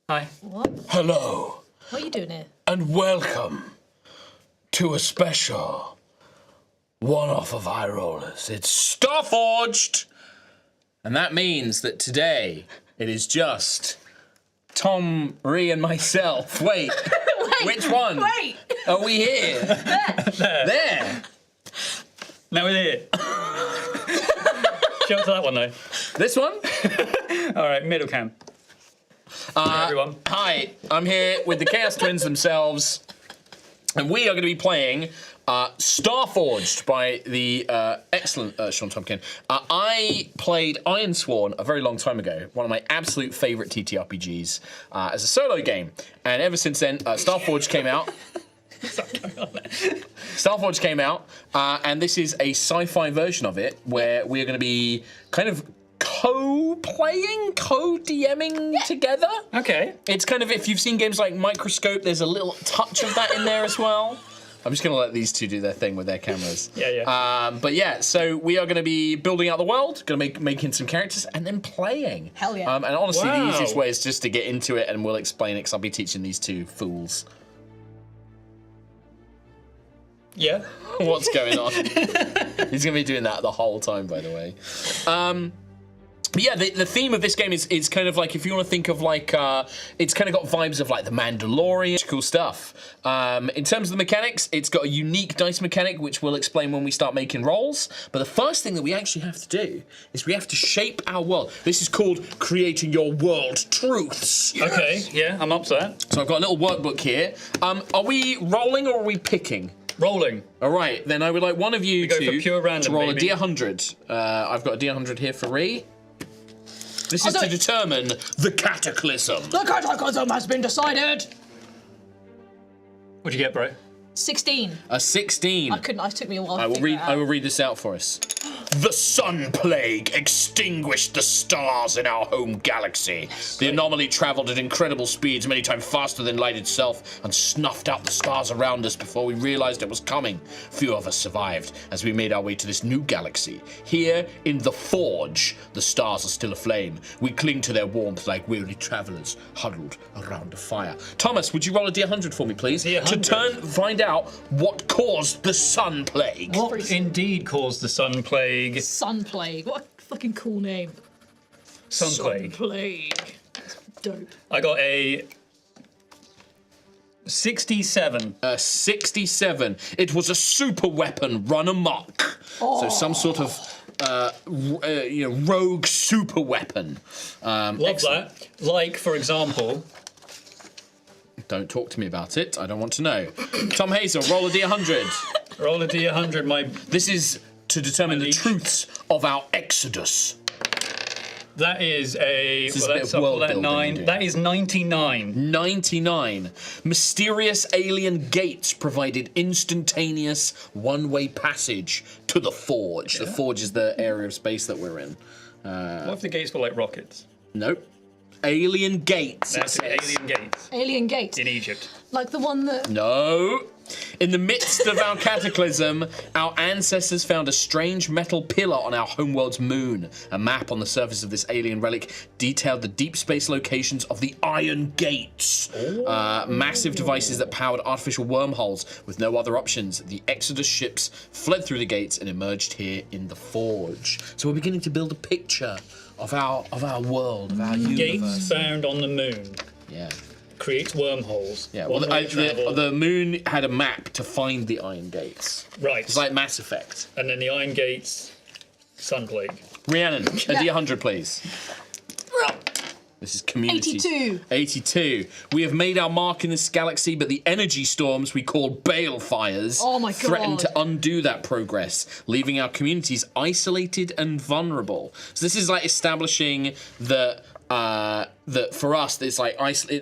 Hi. What? Hello, What are you doing here? and welcome to a special one-off of High Rollers. It's Starforged! And that means that today it is just Tom, Ree, and myself. Wait, which one? Wait! Are we here? There! Now we're here. Show up to that one though. This one? All right, middle cam. Everyone. Hi, I'm here with the Chaos Twins themselves, and we are going to be playing Starforged by the excellent Sean Tompkin. I played Ironsworn a very long time ago, one of my absolute favourite TTRPGs, as a solo game, and ever since then, Starforged came out. Starforged came out, and this is a sci-fi version of it, where we are going to be kind of co-playing, co-DMing together. Okay. It's kind of, if you've seen games like Microscope, there's a little touch of that in there as well. I'm just going to let these two do their thing with their cameras. Yeah. But yeah, so we are going to be building out the world, going to making some characters, and then playing. Hell yeah. And honestly, the Wow. easiest way is just to get into it, and we'll explain it, because I'll be teaching these two fools Yeah. what's going on. He's going to be doing that the whole time, by the way. But yeah, the theme of this game is kind of like, if you want to think of like, it's kind of got vibes of like The Mandalorian, cool stuff. In terms of the mechanics, it's got a unique dice mechanic, which we'll explain when we start making rolls. But the first thing that we actually have to do is we have to shape our world. This is called creating your world truths. Okay. Yeah, I'm up to that. So I've got a little workbook here. Are we rolling or are we picking? Rolling. All right, then I would like one of you go for pure to random, roll maybe. a D100. I've got a D100 here for Ree. This is do to it. determine the cataclysm. The cataclysm has been decided! What'd you get, bro? 16. A 16. It took me a while I to will figure read. it out. I will read this out for us. The sun plague extinguished the stars in our home galaxy. The anomaly traveled at incredible speeds, many times faster than light itself, and snuffed out the stars around us before we realized it was coming. Few of us survived as we made our way to this new galaxy. Here in the Forge, the stars are still aflame. We cling to their warmth like weary travelers huddled around a fire. Thomas, would you roll a D100 for me, please? D100. To find out what caused the sun plague. What indeed caused the sun plague? Sun Plague. What a fucking cool name. Sun Sun plague. Plague. That's dope. I got a 67. 67. It was a super weapon run amok. So some sort of rogue super weapon. Love Excellent. that. Like, for example, Don't talk to me about it. I don't want to know. Tom Hazel, roll a D100. roll a D100. My This is to determine the leech. truths of our exodus. that is a. is a Well, bit that's of up world that building 9. you do. That is 99. 99. Mysterious alien gates provided instantaneous one-way passage to the Forge. The Forge is the area of space that we're in. What if the gates were like rockets? Nope. Alien gates. it That's the says. alien gates Alien Gate. in Egypt. Like the one that... No. In the midst of our cataclysm, our ancestors found a strange metal pillar on our homeworld's moon. A map on the surface of this alien relic detailed the deep space locations of the Iron Gates. Massive devices that powered artificial wormholes with no other options. The Exodus ships fled through the gates and emerged here in the Forge. So we're beginning to build a picture of our world, of our universe. Gates found on the moon Yeah. creates wormholes. Yeah, well, One-way travel. the moon had a map to find the Iron Gates. Right. It's like Mass Effect. And then the Iron Gates, Sun Plague. Rhiannon, a D100, please. This is community. 82. 82. We have made our mark in this galaxy, but the energy storms we call balefires Oh my threaten God. to undo that progress, leaving our communities isolated and vulnerable. So this is like establishing that for us, there's like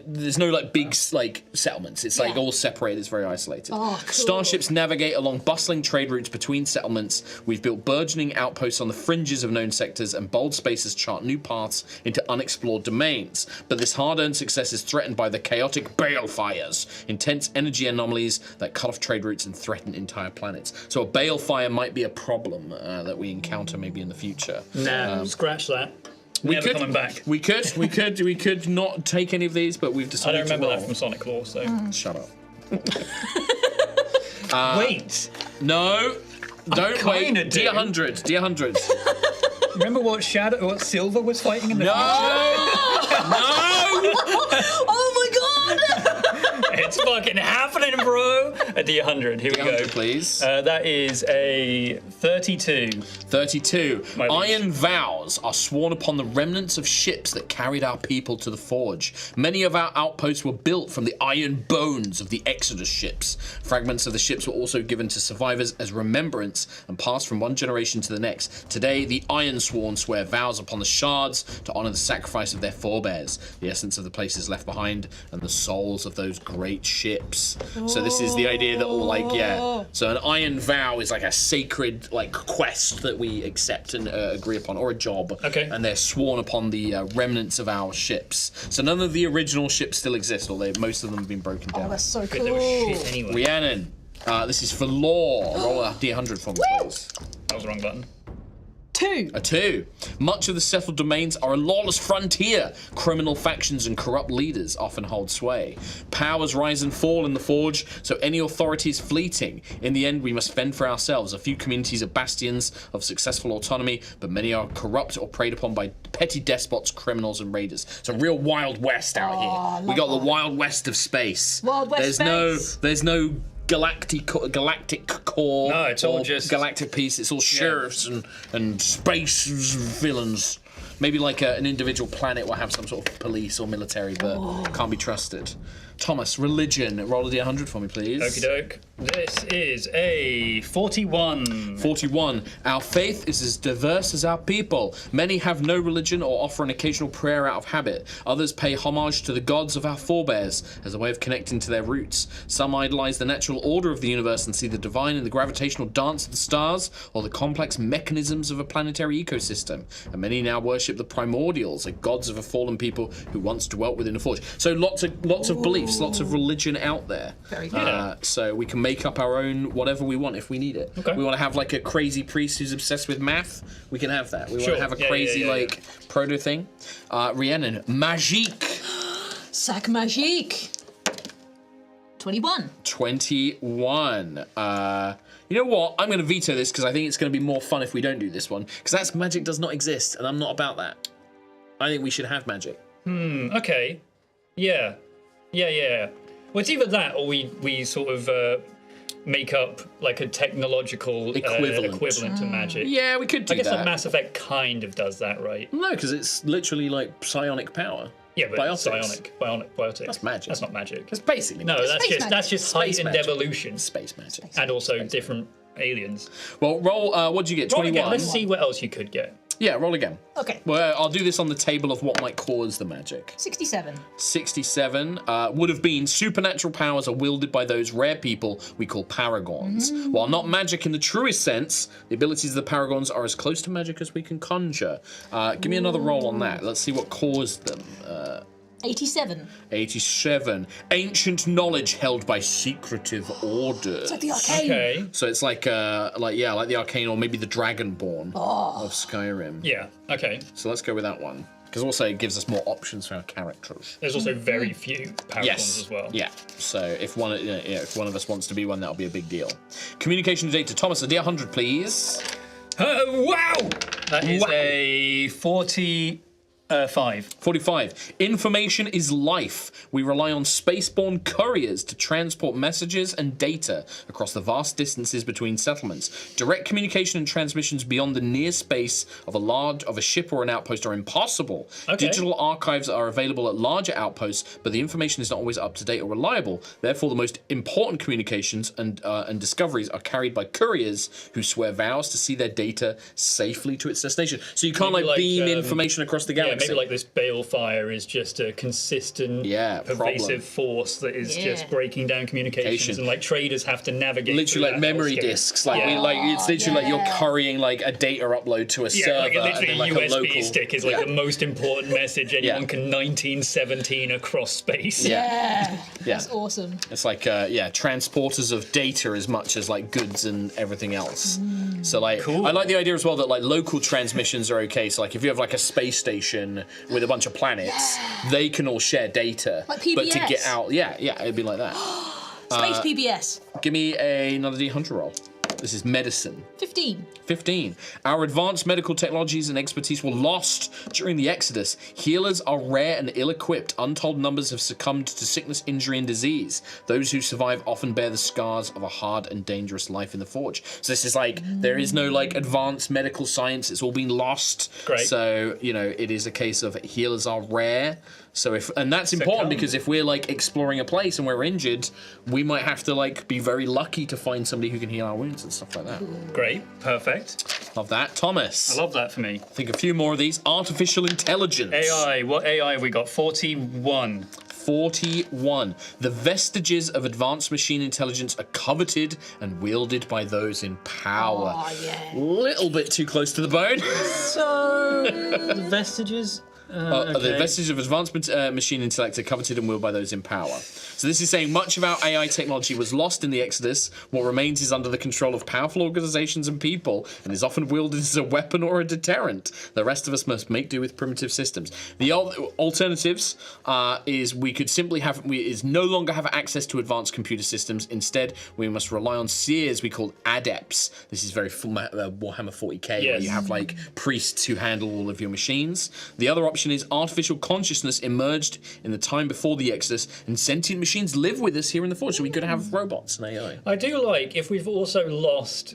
there's no like big like settlements. It's like Yeah. all separated. It's very isolated. Oh, cool. Starships navigate along bustling trade routes between settlements. We've built burgeoning outposts on the fringes of known sectors, and bold spaces chart new paths into unexplored domains. But this hard-earned success is threatened by the chaotic balefires, intense energy anomalies that cut off trade routes and threaten entire planets. So a balefire might be a problem that we encounter maybe in the future. Nah, scratch that. never coming back. We could not take any of these, but we've I decided don't remember to roll. that from Sonic Law, so. Shut up. Wait, No, don't wait. kinda do. D100, D100. remember what Silver was fighting in the No! future? No! Oh my god! It's fucking happening, bro. A D100, here we go. D100, please. That is a 32. 32. My liege. Iron vows are sworn upon the remnants of ships that carried our people to the forge. Many of our outposts were built from the iron bones of the Exodus ships. Fragments of the ships were also given to survivors as remembrance and passed from one generation to the next. Today, the Iron Sworn swear vows upon the shards to honor the sacrifice of their forebears, the essence of the places left behind, and the souls of those great ships. So this is the idea that all so an iron vow is like a sacred quest that we accept and agree upon, or a job. Okay. And they're sworn upon the remnants of our ships. So none of the original ships still exist, although most of them have been broken down. Oh, that's so Good, there was cool. shit anyway. Rhiannon, this is for law. Roll a D100 for me, please. That was the wrong button. 2. A 2. Much of the settled domains are a lawless frontier. Criminal factions and corrupt leaders often hold sway. Powers rise and fall in the Forge, so any authority is fleeting. In the end, we must fend for ourselves. A few communities are bastions of successful autonomy, but many are corrupt or preyed upon by petty despots, criminals, and raiders. It's a real Wild West out here. We got the Wild West of space. Wild West space. There's no galactic core. No, it's all or just galactic peace. It's all sheriffs and space villains. Maybe like an individual planet will have some sort of police or military, but can't be trusted. Thomas, religion. Roll a D100 for me, please. Okie doke. This is a 41. 41. Our faith is as diverse as our people. Many have no religion or offer an occasional prayer out of habit. Others pay homage to the gods of our forebears as a way of connecting to their roots. Some idolize the natural order of the universe and see the divine in the gravitational dance of the stars or the complex mechanisms of a planetary ecosystem. And many now worship the primordials, the gods of a fallen people who once dwelt within a forge. So lots of beliefs, lots of religion out there. Very good. So we can make up our own whatever we want if we need it. Okay. We want to have like a crazy priest who's obsessed with math. We can have that. We want Sure. to have a Yeah, crazy yeah. proto thing. Rhiannon, magique. Sac magique. 21. 21. You know what? I'm going to veto this because I think it's going to be more fun if we don't do this one. Because that's magic does not exist, and I'm not about that. I think we should have magic. Okay. Yeah. Well, it's either that or we sort of make up like a technological equivalent to magic. Yeah, we could do I guess that. like Mass Effect kind of does that, right? No, because it's literally like psionic power. Yeah, but Biotics. biotic. That's magic. That's not magic. It's basically No, magic. that's just Space heightened magic. evolution Space magic. and also different aliens. Well, roll. What'd you get? Roll 21. again. Let's see what else you could get. Yeah, roll again. Okay. Well, I'll do this on the table of what might cause the magic. 67. 67 would have been supernatural powers are wielded by those rare people we call paragons. While not magic in the truest sense, the abilities of the paragons are as close to magic as we can conjure. Give me another roll on that. Let's see what caused them. 87. 87. Ancient knowledge held by secretive orders. It's like the arcane. Okay. So it's like the arcane or maybe the dragonborn of Skyrim. Yeah. Okay. So let's go with that one. Because also it gives us more options for our characters. There's also very few paragons as well. Yeah. So if one of us wants to be one, that'll be a big deal. Communication data. Thomas, a D100, please. Wow! That is a 45. 45. Information is life. We rely on spaceborne couriers to transport messages and data across the vast distances between settlements. Direct communication and transmissions beyond the near space of a ship or an outpost are impossible. Okay. Digital archives are available at larger outposts, but the information is not always up to date or reliable. Therefore, the most important communications and discoveries are carried by couriers who swear vows to see their data safely to its destination. So you can't Maybe beam like, information across the Yeah, galaxy. maybe like this balefire is just a consistent, pervasive force that is just breaking down communications, and like traders have to navigate. Literally like memory disks, like it's literally like you're currying like a data upload to a server. Like literally like USB a local stick is like the most important message anyone can 1917 across space. That's awesome. It's like transporters of data as much as like goods and everything else. So like I like the idea as well that like local transmissions are okay. So like if you have like a space station with a bunch of planets, they can all share data. Like PBS. But to get out, it'd be like that. Space PBS. Give me another D100 roll. This is medicine. 15. Our advanced medical technologies and expertise were lost during the Exodus. Healers are rare and ill-equipped. Untold numbers have succumbed to sickness, injury, and disease. Those who survive often bear the scars of a hard and dangerous life in the Forge. So this is like, there is no like advanced medical science. It's all been lost. Great. So, it is a case of healers are rare. So and that's important because if we're like exploring a place and we're injured, we might have to like be very lucky to find somebody who can heal our wounds and stuff like that. Great, perfect. Love that. Thomas. I love that for me. Think a few more of these. Artificial intelligence. AI, what AI have we got? 41. 41. The vestiges of advanced machine intelligence are coveted and wielded by those in power. Oh, yeah. Little bit too close to the bone. So, the vestiges... The vestiges of advanced machine intellect are coveted and wielded by those in power. So this is saying much of our AI technology was lost in the Exodus. What remains is under the control of powerful organizations and people, and is often wielded as a weapon or a deterrent. The rest of us must make do with primitive systems. The alternatives is we could simply no longer have access to advanced computer systems. Instead, we must rely on seers we call adepts. This is very Warhammer 40k, where you have like priests who handle all of your machines. The other option is artificial consciousness emerged in the time before the Exodus, and sentient machines live with us here in the Forge, so we could have robots and AI. I do like if we've also lost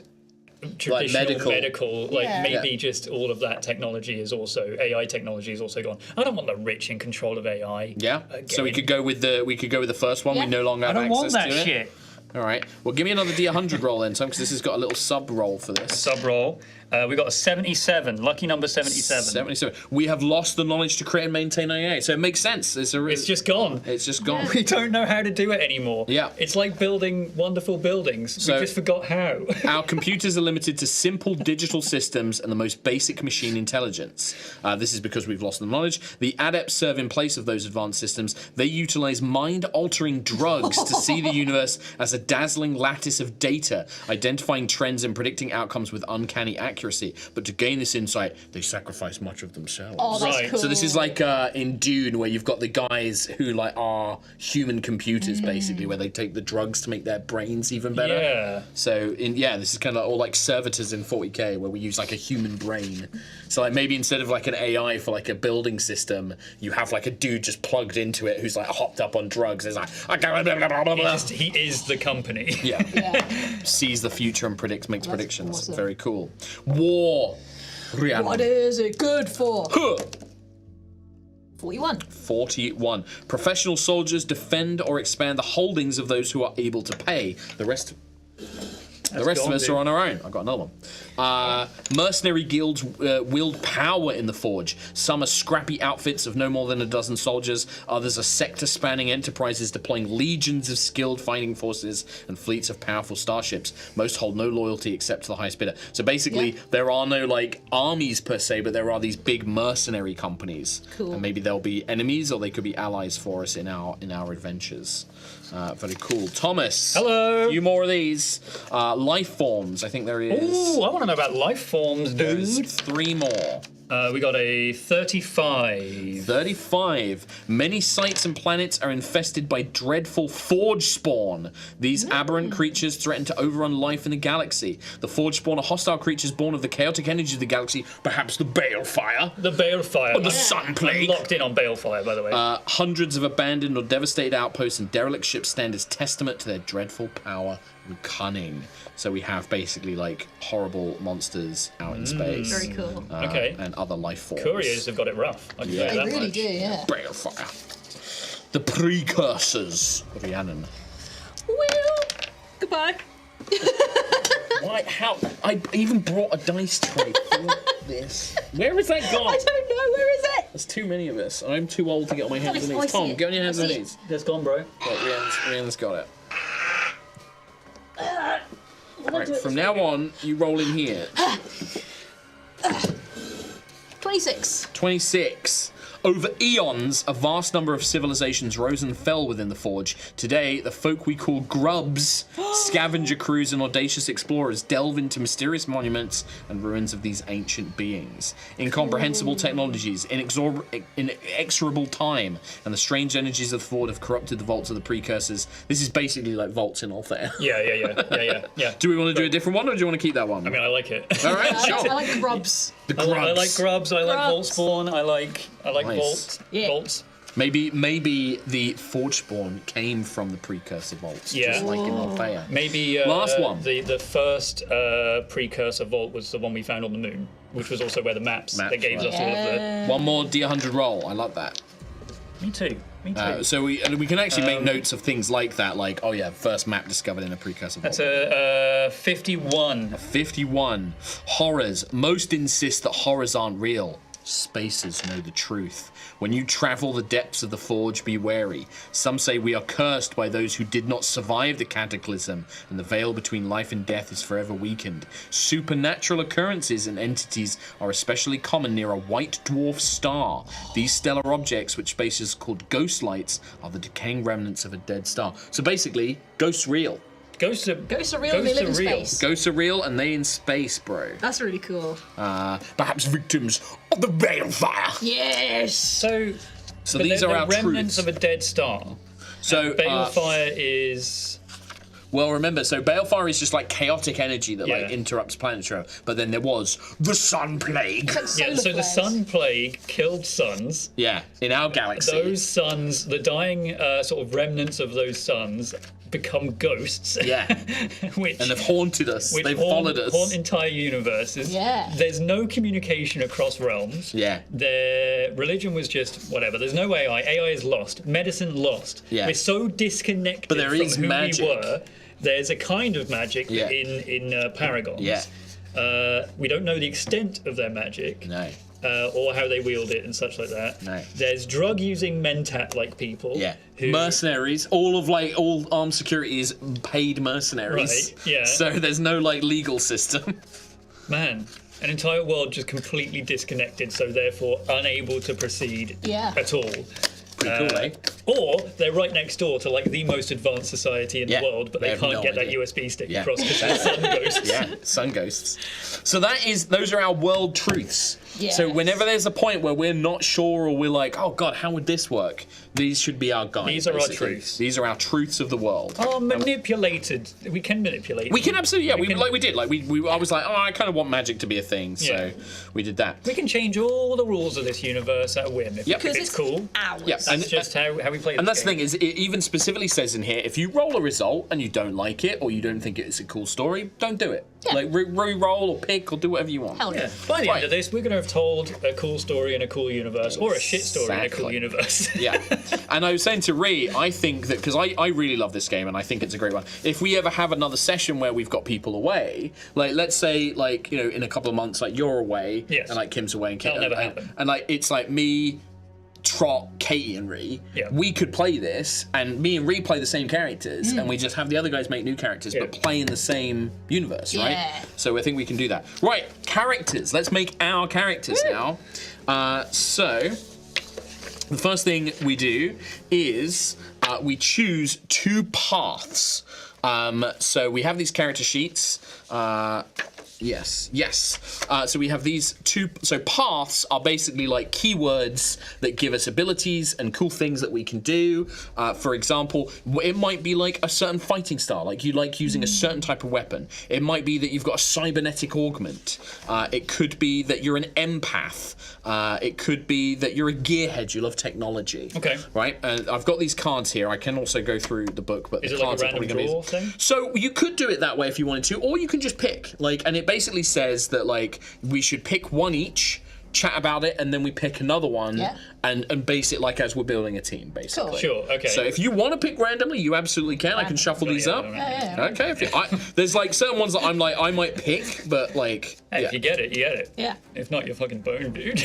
traditional medical maybe just all of that technology is also AI technology is also gone. I don't want the rich in control of AI. Yeah. Again. So we could go with the first one. We no longer have access to it. I don't want that shit. All right. Well, give me another D100 roll then, Tom, because this has got a little sub roll for this. Sub roll. We got a 77. Lucky number 77. 77. We have lost the knowledge to create and maintain AI, so it makes sense. It's just gone. It's just gone. We don't know how to do it anymore. Yeah. It's like building wonderful buildings. We just forgot how. Our computers are limited to simple digital systems and the most basic machine intelligence. This is because we've lost the knowledge. The adepts serve in place of those advanced systems. They utilize mind-altering drugs to see the universe as a dazzling lattice of data, identifying trends and predicting outcomes with uncanny accuracy. But to gain this insight, they sacrifice much of themselves. Oh, that's cool. So this is like in Dune, where you've got the guys who like are human computers, basically, where they take the drugs to make their brains even better. Yeah. So this is kind of all like servitors in 40k, where we use like a human brain. So like maybe instead of like an AI for like a building system, you have like a dude just plugged into it who's like hopped up on drugs. It's like he is the company. Yeah. Sees the future and makes predictions. Awesome. Very cool. War. Rhiannon. What is it good for? 41. 41. Professional soldiers defend or expand the holdings of those who are able to pay. The rest of us are on our own. I've got another one. Mercenary guilds wield power in the Forge. Some are scrappy outfits of no more than a dozen soldiers. Others are sector-spanning enterprises deploying legions of skilled fighting forces and fleets of powerful starships. Most hold no loyalty except to the highest bidder. So basically, there are no like armies per se, but there are these big mercenary companies. Cool. And maybe they'll be enemies or they could be allies for us in our adventures. Very cool. Thomas. Hello. A few more of these. Life forms. I think there is. Ooh, I want to know about life forms, dude. There's 3 more. We got a 35. 35. Many sites and planets are infested by dreadful Forge spawn. These aberrant creatures threaten to overrun life in the galaxy. The Forge spawn are hostile creatures born of the chaotic energy of the galaxy, perhaps the Balefire. The Balefire. Or the Sun Plague. I'm locked in on Balefire, by the way. Hundreds of abandoned or devastated outposts and derelict ships stand as testament to their dreadful power and cunning. So we have basically like horrible monsters out in space. Very cool. Okay. And other life forms. Couriers have got it rough. I can tell you They that really much. do, yeah. Balefire. The precursors. Rhiannon. Well, goodbye. Why? How? I even brought a dice tray for this. Where is that gone? I don't know. Where is it? There's too many of us. I'm too old to get on my hands and knees. Tom, get on your hands and knees. That's gone, bro. Right, Rhiannon's got it. Right, from now on, you roll in here. 26. 26. Over eons, a vast number of civilizations rose and fell within the Forge. Today, the folk we call grubs, scavenger crews, and audacious explorers delve into mysterious monuments and ruins of these ancient beings. Incomprehensible technologies, inexorable time, and the strange energies of the Forge have corrupted the vaults of the precursors. This is basically like vaults in Althea. Yeah. Do we want to do a different one, or do you want to keep that one? I mean, I like it. All right, sure. I like grubs. The grubs. I like grubs. I like Grubs. vault spawn. I like Nice. vaults. Maybe the Forgespawn came from the precursor vaults, just like in Althea. Maybe Last one. The first precursor vault was the one we found on the moon, which was also where the maps that gave us all of the. One more D100 roll. I like that. Me too. So we can actually make notes of things like that, like first map discovered in a precursor vault. That's a 51. 51. Horrors. Most insist that horrors aren't real. Spacers know the truth. When you travel the depths of the Forge, be wary. Some say we are cursed by those who did not survive the cataclysm, and the veil between life and death is forever weakened. Supernatural occurrences and entities are especially common near a white dwarf star. These stellar objects, which spacers called ghost lights, are the decaying remnants of a dead star. So basically, ghosts real. Ghosts are real and they live in space. Ghosts are real and they in space, bro. That's really cool. Perhaps victims of the balefire. Yes! So these are our remnants truths. of a dead star. So balefire is. Well, remember, so balefire is just like chaotic energy that like interrupts planetary. But then there was the Sun Plague. So the Sun Plague killed suns. Yeah, in our galaxy. Those suns, the dying sort of remnants of those suns, become ghosts. Yeah. and they've haunted us. They've followed us. Haunt entire universes. Yeah. There's no communication across realms. Yeah. Their religion was just whatever. There's no AI. AI is lost. Medicine lost. Yeah. We're so disconnected But there from is who magic. we were. There's a kind of magic Yeah. in Paragons. Yeah. We don't know the extent of their magic. No. Or how they wield it and such like that. No. There's drug-using mentat-like people. Yeah. Who, mercenaries. All armed security is paid mercenaries. Right, yeah. So there's no like legal system. Man, an entire world just completely disconnected, so therefore unable to proceed at all. Pretty cool, eh? Or they're right next door to like the most advanced society in the world, but they have can't no get idea. that USB stick across because they're sun ghosts. Yeah, sun ghosts. So those are our world truths. Yes. So whenever there's a point where we're not sure or we're like, oh God, how would this work? These should be our guides. These are our basically. truths. These are our truths of the world. Oh, manipulated. We can manipulate. We can absolutely, We can- we did. Like I was like, oh, I kind of want magic to be a thing, so we did that. We can change all the rules of this universe at a whim if it's cool. Ours. Yeah, That's just how we play. And that's the game. thing is, it even specifically says in here, if you roll a result and you don't like it or you don't think it's a cool story, don't do it. Yeah. Like re-roll or pick or do whatever you want. Hell yeah. Yeah. By the Right. end of this, we're going to have told a cool story in a cool universe, or a shit story in a cool Exactly. universe. Yeah, and I was saying to Ree, I think that because I really love this game and I think it's a great one. If we ever have another session where we've got people away, like let's say like in a couple of months, like you're away, Yes. and like Kim's away, and That'll never happen. and like it's like me, Trot, Katie, and Ree. Yeah. We could play this, and me and Ree play the same characters, and we just have the other guys make new characters, but play in the same universe, right? Yeah. So I think we can do that. Right, characters. Let's make our characters now. So the first thing we do is we choose two paths. So we have these character sheets. Yes. So we have these two. So paths are basically like keywords that give us abilities and cool things that we can do. For example, it might be like a certain fighting style, like you like using a certain type of weapon. It might be that you've got a cybernetic augment. It could be that you're an empath. It could be that you're a gearhead. You love technology. Okay. Right. And I've got these cards here. I can also go through the book, but Is the it like cards a are probably random going to be. draw thing? So you could do it that way if you wanted to, or you can just pick. And it basically says that like we should pick one each, chat about it, and then we pick another one and base it like as we're building a team, basically. Cool. Sure. Okay. So if you want to pick randomly, you absolutely can. I can shuffle these up. Okay. There's like certain ones that I'm like I might pick, but like Hey, if you get it, you get it. Yeah. If not, you're fucking boned, dude.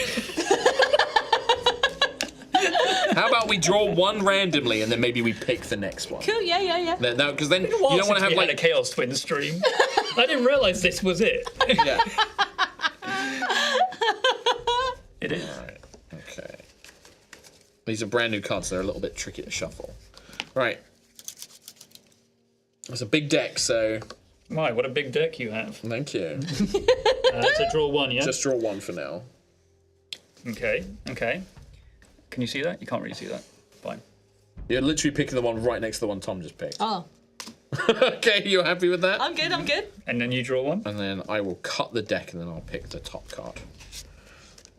How about we draw one randomly and then maybe we pick the next one? Cool, yeah. Because then you don't want to have like a Chaos Twin stream. I didn't realise this was it. Yeah. It is. Alright, okay. These are brand new cards, so they're a little bit tricky to shuffle. Right. It's a big deck, so... My, what a big deck you have. Thank you. So draw one, yeah? Just draw one for now. Okay. Can you see that? You can't really see that. Fine. You're literally picking the one right next to the one Tom just picked. Oh. Okay, you're happy with that? I'm good. And then you draw one? And then I will cut the deck and then I'll pick the top card.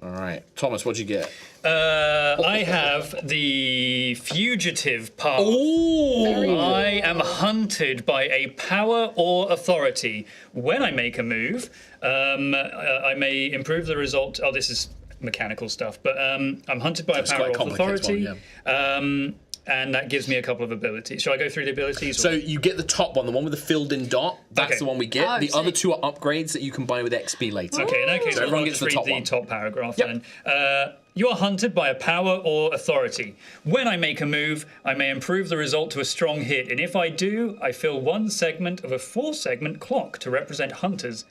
Alright. Thomas, what'd you get? I have the Fugitive Path. Ooh! I am hunted by a power or authority. When I make a move, I may improve the result. Oh, this is mechanical stuff, but I'm hunted by a power or authority. One, yeah. And that gives me a couple of abilities. Shall I go through the abilities? So you get the top one, the one with the filled-in dot. That's the one we get. The other two are upgrades that you can buy with XP later. Okay, in that case, everyone gets the top one. The top paragraph then. You are hunted by a power or authority. When I make a move, I may improve the result to a strong hit, and if I do, I fill one segment of a 4-segment clock to represent hunters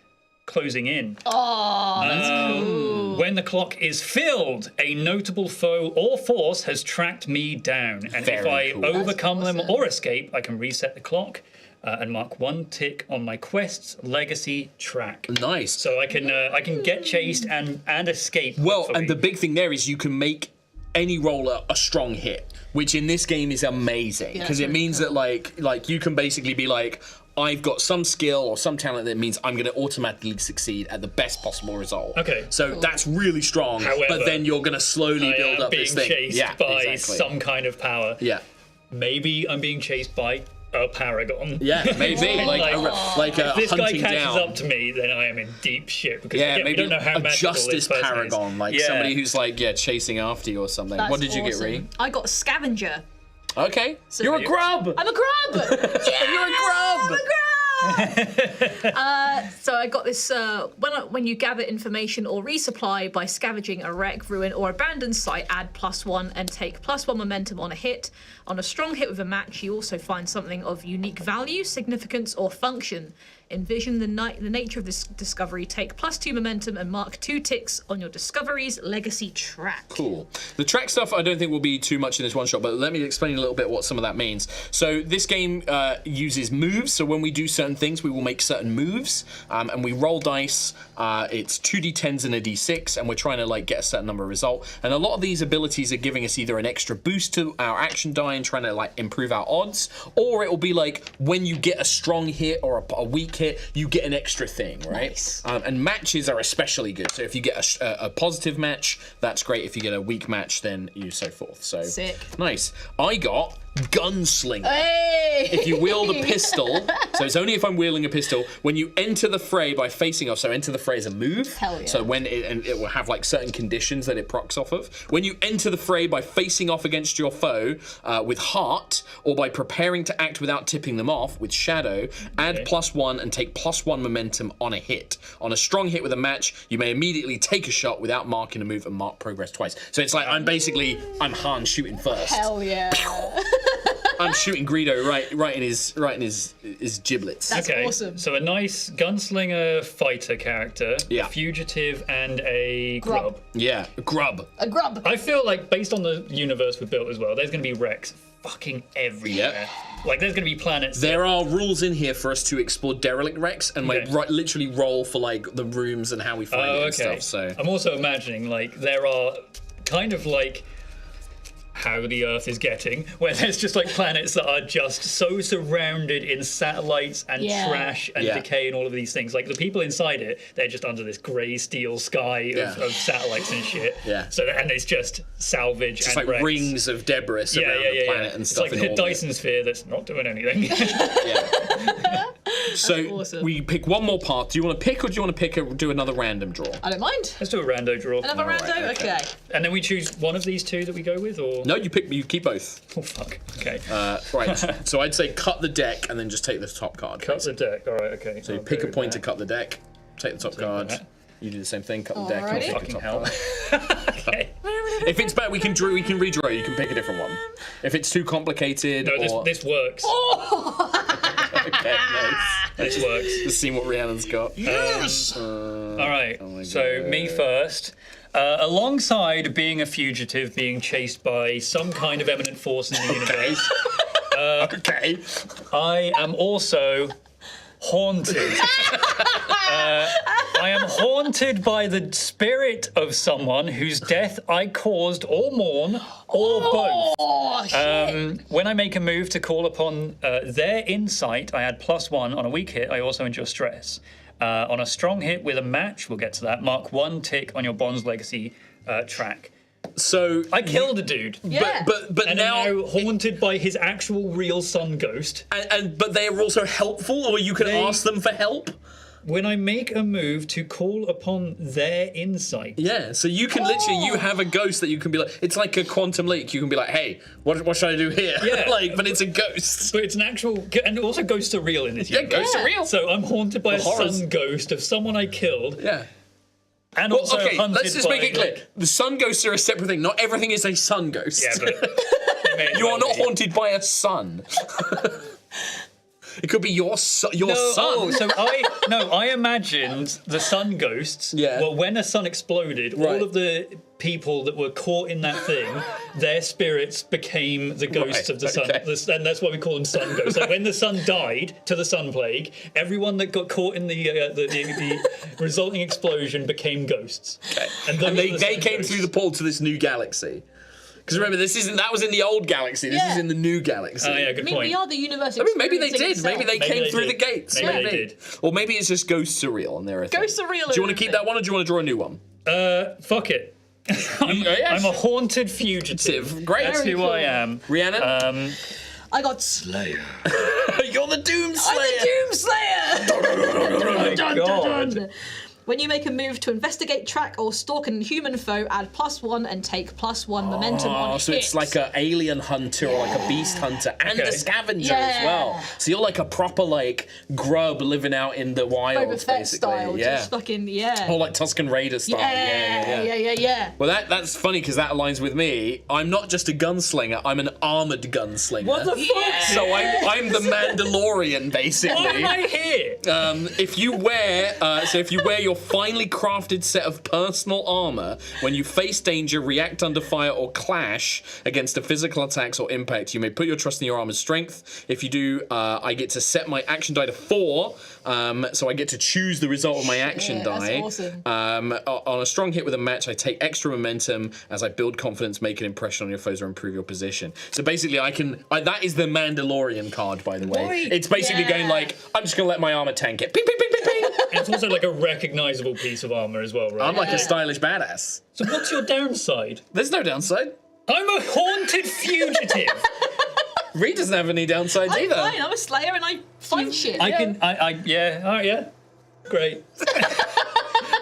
closing in. Oh, that's cool. When the clock is filled, a notable foe or force has tracked me down, and if I overcome them or escape, I can reset the clock. And mark one tick on my quest's legacy track. Nice. So I can get chased and escape. Well, and the big thing there is you can make any roller a strong hit, which in this game is amazing because it means that like you can basically be like, I've got some skill or some talent that means I'm going to automatically succeed at the best possible result. Okay. So that's really strong. However, but then you're going to slowly build up this thing. Being chased by some kind of power. Yeah. Maybe I'm being chased by a paragon. Yeah, maybe. like a if this hunting guy catches down. up to me, then I am in deep shit because maybe we don't know how a justice paragon, is. Somebody who's chasing after you or something. That's what did you get, Ree? I got scavenger. Okay. So you're a grub! I'm a grub! Yeah, you're a grub! I'm a grub! So I got this, when you gather information or resupply by scavenging a wreck, ruin, or abandoned site, add +1 and take +1 momentum on a hit. On a strong hit with a match, you also find something of unique value, significance, or function. Envision the nature of this discovery, take +2 momentum and mark 2 ticks on your discovery's legacy track. Cool. The track stuff I don't think will be too much in this one shot, but let me explain a little bit what some of that means. So this game uses moves, so when we do certain things, we will make certain moves, and we roll dice. It's 2d10s and a d6, and we're trying to get a certain number of result. And a lot of these abilities are giving us either an extra boost to our action die and trying to improve our odds, or it will be when you get a strong hit or a weak hit, you get an extra thing, right? Nice. And matches are especially good. So if you get a positive match, that's great. If you get a weak match, then you so forth. So sick. Nice. I got Gunslinger. Hey! If you wield a pistol, so it's only if I'm wielding a pistol, when you enter the fray by facing off, so enter the fray as a move. Hell yeah. So when it will have certain conditions that it procs off of. When you enter the fray by facing off against your foe with heart, or by preparing to act without tipping them off with shadow, add +1 and take +1 momentum on a hit. On a strong hit with a match, you may immediately take a shot without marking a move and mark progress twice. So it's I'm Han shooting first. Hell yeah. I'm shooting Greedo right in his giblets. That's awesome. So a nice gunslinger fighter character, a fugitive, and a grub. Yeah, a grub. A grub. I feel like based on the universe we built as well, there's going to be wrecks fucking everywhere. Yep. There's going to be planets. There are rules in here for us to explore derelict wrecks and literally roll for the rooms and how we find it and stuff. So I'm also imagining there are kind of how the Earth is getting, where there's just planets that are just so surrounded in satellites and trash and decay and all of these things. The people inside it, they're just under this grey steel sky of satellites and shit. Yeah. So and it's just salvage just and wrecks. Rings of debris around the planet and stuff. It's like the Dyson sphere that's not doing anything. So awesome. We pick one more path. Do you want to pick, or do you want to do another random draw? I don't mind. Let's do a rando draw. Another rando? Okay. And then we choose one of these two that we go with, or no? You keep both. Oh fuck. Okay. Right. So I'd say cut the deck and then just take the top card. Cut the deck. All right. Okay. So you pick a point to cut the deck. Take the top card. You do the same thing. Cut the deck. Alrighty. And pick the top card. Okay. If it's bad, we can redraw. You can pick a different one. If it's too complicated. No, this works. Okay, nice. This works. Let's see what Rhiannon's got. Yes. All right. So God. me first. Alongside being a fugitive, being chased by some kind of eminent force in the universe, Okay. I am also haunted. I am haunted by the spirit of someone whose death I caused or mourn, or both. Oh, shit. When I make a move to call upon their insight, I add +1. On a weak hit, I also endure stress. On a strong hit with a match, we'll get to that, mark 1 tick on your Bond's Legacy track. So I killed a dude. Yeah. but And now, am now haunted by his actual real sun ghost. but they are also helpful, or you can ask them for help. When I make a move to call upon their insight. Yeah, so you can literally, you have a ghost that you can be like, it's like a quantum leak. You can be like, hey, what should I do here? Yeah. But it's a ghost. But it's an actual, and also ghosts are real in this Yeah, universe. ghosts are real. So I'm haunted by a horrors. sun ghost of someone I killed. Yeah. And Well, also okay, hunted let's just by, make it clear. like- The sun ghosts are a separate thing. Not everything is a sun ghost. Yeah, but You are not haunted by a sun. It could be your son. Oh, so I imagined the sun ghosts. Yeah. Well, when a sun exploded, Right. all of the people that were caught in that thing, their spirits became the ghosts Right, of the sun, okay. and that's why we call them sun ghosts. Like when the sun died to the sun plague, everyone that got caught in the resulting explosion became ghosts. Okay. And And those are the they sun came ghosts. through the portal to this new galaxy. Because remember, that was in the old galaxy. This is in the new galaxy. Oh yeah, good I mean, point. we are the universe. I mean, maybe they did. experiencing Maybe they itself. came they through did. the gates. Maybe they did. Or maybe it's just ghosts are real and they're a thing. Ghosts are real. Do you want to keep that one, or do you want to draw a new one? Fuck it. I'm a haunted fugitive. Great. That's who I am. Rhiannon? I got Slayer. You're the Doomslayer. I'm the Doomslayer. Dun, dun, God. dun. When you make a move to investigate, track, or stalk an human foe, add +1 and take +1 momentum on So hits. it's like an alien hunter or like a beast hunter and Okay. a scavenger as well. So you're like a proper like grub living out in the Boba wilds, Fett basically. style, Yeah. just fucking yeah. Or like Tusken Raider style. Yeah. Well, that's funny because that aligns with me. I'm not just a gunslinger. I'm an armored gunslinger. What the fuck? So I'm the Mandalorian, basically. Why am I here? If you wear your finely crafted set of personal armor, when you face danger, react under fire, or clash against a physical attacks or impact, you may put your trust in your armor's strength. If you do, I get to set my action die to 4, so I get to choose the result of my action die. That's awesome. On a strong hit with a match, I take extra momentum as I build confidence, make an impression on your foes, or improve your position. So basically, that is the Mandalorian card, by the way. Right. It's basically going like, I'm just gonna let my armor tank it. Ping, ping, ping, ping, ping. And it's also like a recognizable piece of armor as well, right? I'm like a stylish badass. So what's your downside? There's no downside. I'm a haunted fugitive. Reed doesn't have any downsides I'm either. fine. I'm a Slayer and I find shit. I yeah, all right, yeah. Great.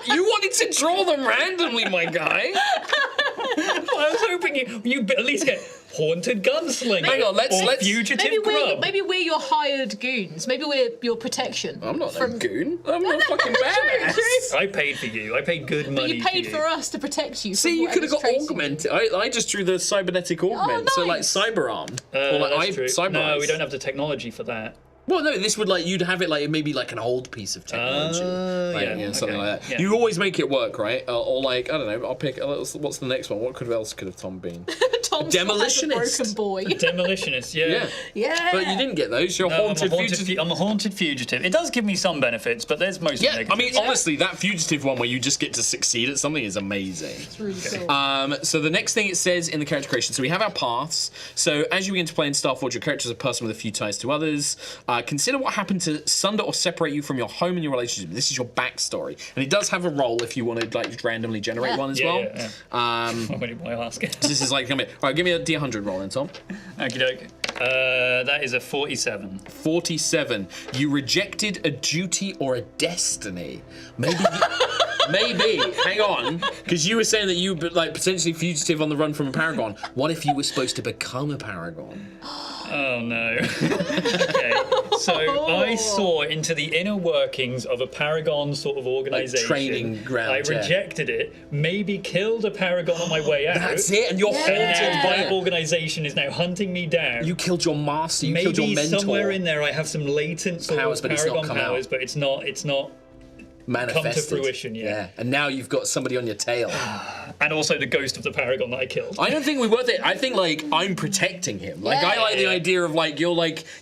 You wanted to draw them randomly, my guy. I was hoping you at least get haunted gunslinger. Hang on, let's- fugitive Maybe grub. we're your hired goons. Maybe we're your protection. I'm not from a goon. I'm a fucking badass. I paid for you. I paid good money. You paid for for us to protect you. See, from you could have got whatever's tracing you. augmented. I just drew the cybernetic augment, so like nice. cyber arm. or like That's true. cyber No, eyes. we don't have the technology for that. Well, no, this would like you'd have it like maybe like an old piece of technology, something like that. yeah. You always make it work, right? Or like I don't know. I'll pick. What's the next one? What else could have Tom been? Tom's Demolitionist. like a broken boy. Demolitionist, yeah. Yeah, Yeah. but you didn't get those. You're No, haunted fugitive. I'm a haunted fugitive. It does give me some benefits, but there's mostly Yeah, negatives. I mean, honestly, that fugitive one where you just get to succeed at something is amazing. It's really cool. So the next thing it says in the character creation, so we have our paths. So as you begin to play in Starforged, your character is a person with a few ties to others. Consider what happened to sunder or separate you from your home and your relationship. This is your backstory, and it does have a role if you want to like randomly generate one as Yeah, well. yeah. What do I ask? So this is like, all right, give me a D100 roll then, Tom. Okie doke. That is a 47. 47. You rejected a duty or a destiny. Maybe. Maybe. Hang on, because you were saying that you like potentially fugitive on the run from a paragon. What if you were supposed to become a paragon? Oh no. Okay. So I saw into the inner workings of a Paragon sort of organization. Training ground. I rejected it, maybe killed a Paragon on my way out. That's it, and you're haunted And by that it. organization is now hunting me down. You killed your master, you maybe killed your mentor. somewhere in there I have some latent sort Powers, of but it's not Paragon come out. powers, but it's not Manifested. come to fruition yet. Yeah, and now you've got somebody on your tail. And also the ghost of the Paragon that I killed. I don't think we're worth it. I think like I'm protecting him. Like I like the idea of like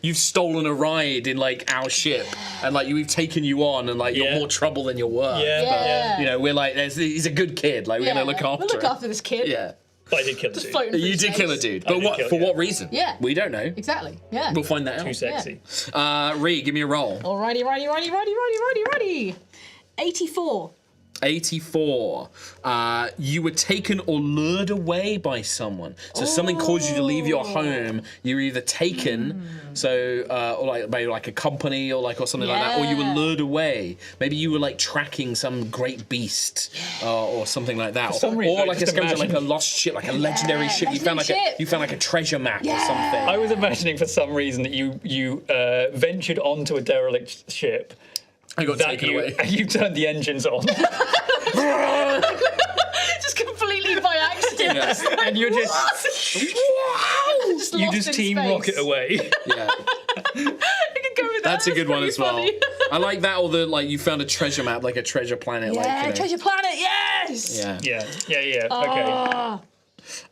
you've stolen a ride in like our ship, and like we've taken you on, and like you're more trouble than you're worth. Yeah. You know, we're like he's a good kid. Like we're gonna look after. We'll look him. after this kid. Yeah. But I did kill the dude. Floating through You did space. kill a dude, I but did what kill- for? yeah. What reason? Yeah. We don't know. Exactly. Yeah. We'll find that Too out. sexy. Ree, give me a roll. Alrighty, righty. 84. 84. You were taken or lured away by someone. So something caused you to leave your home. You were either taken, or like by like a company or something like that, or you were lured away. Maybe you were like tracking some great beast or something like that. some reason, or I like a just scavenger, like a imagined- lost ship, like a legendary ship. You found like legendary a treasure map or something. I was imagining for some reason that you ventured onto a derelict ship. I got taken away. You turned the engines on. Just completely by accident. Yes. And you're just Just you lost just in team space. rocket away. Yeah. I can go with that. That's a good one pretty as well. funny. I like that, or the like you found a treasure map, like a treasure planet. Yeah, like, you know. Treasure Planet, yes! Yeah. Yeah. Okay.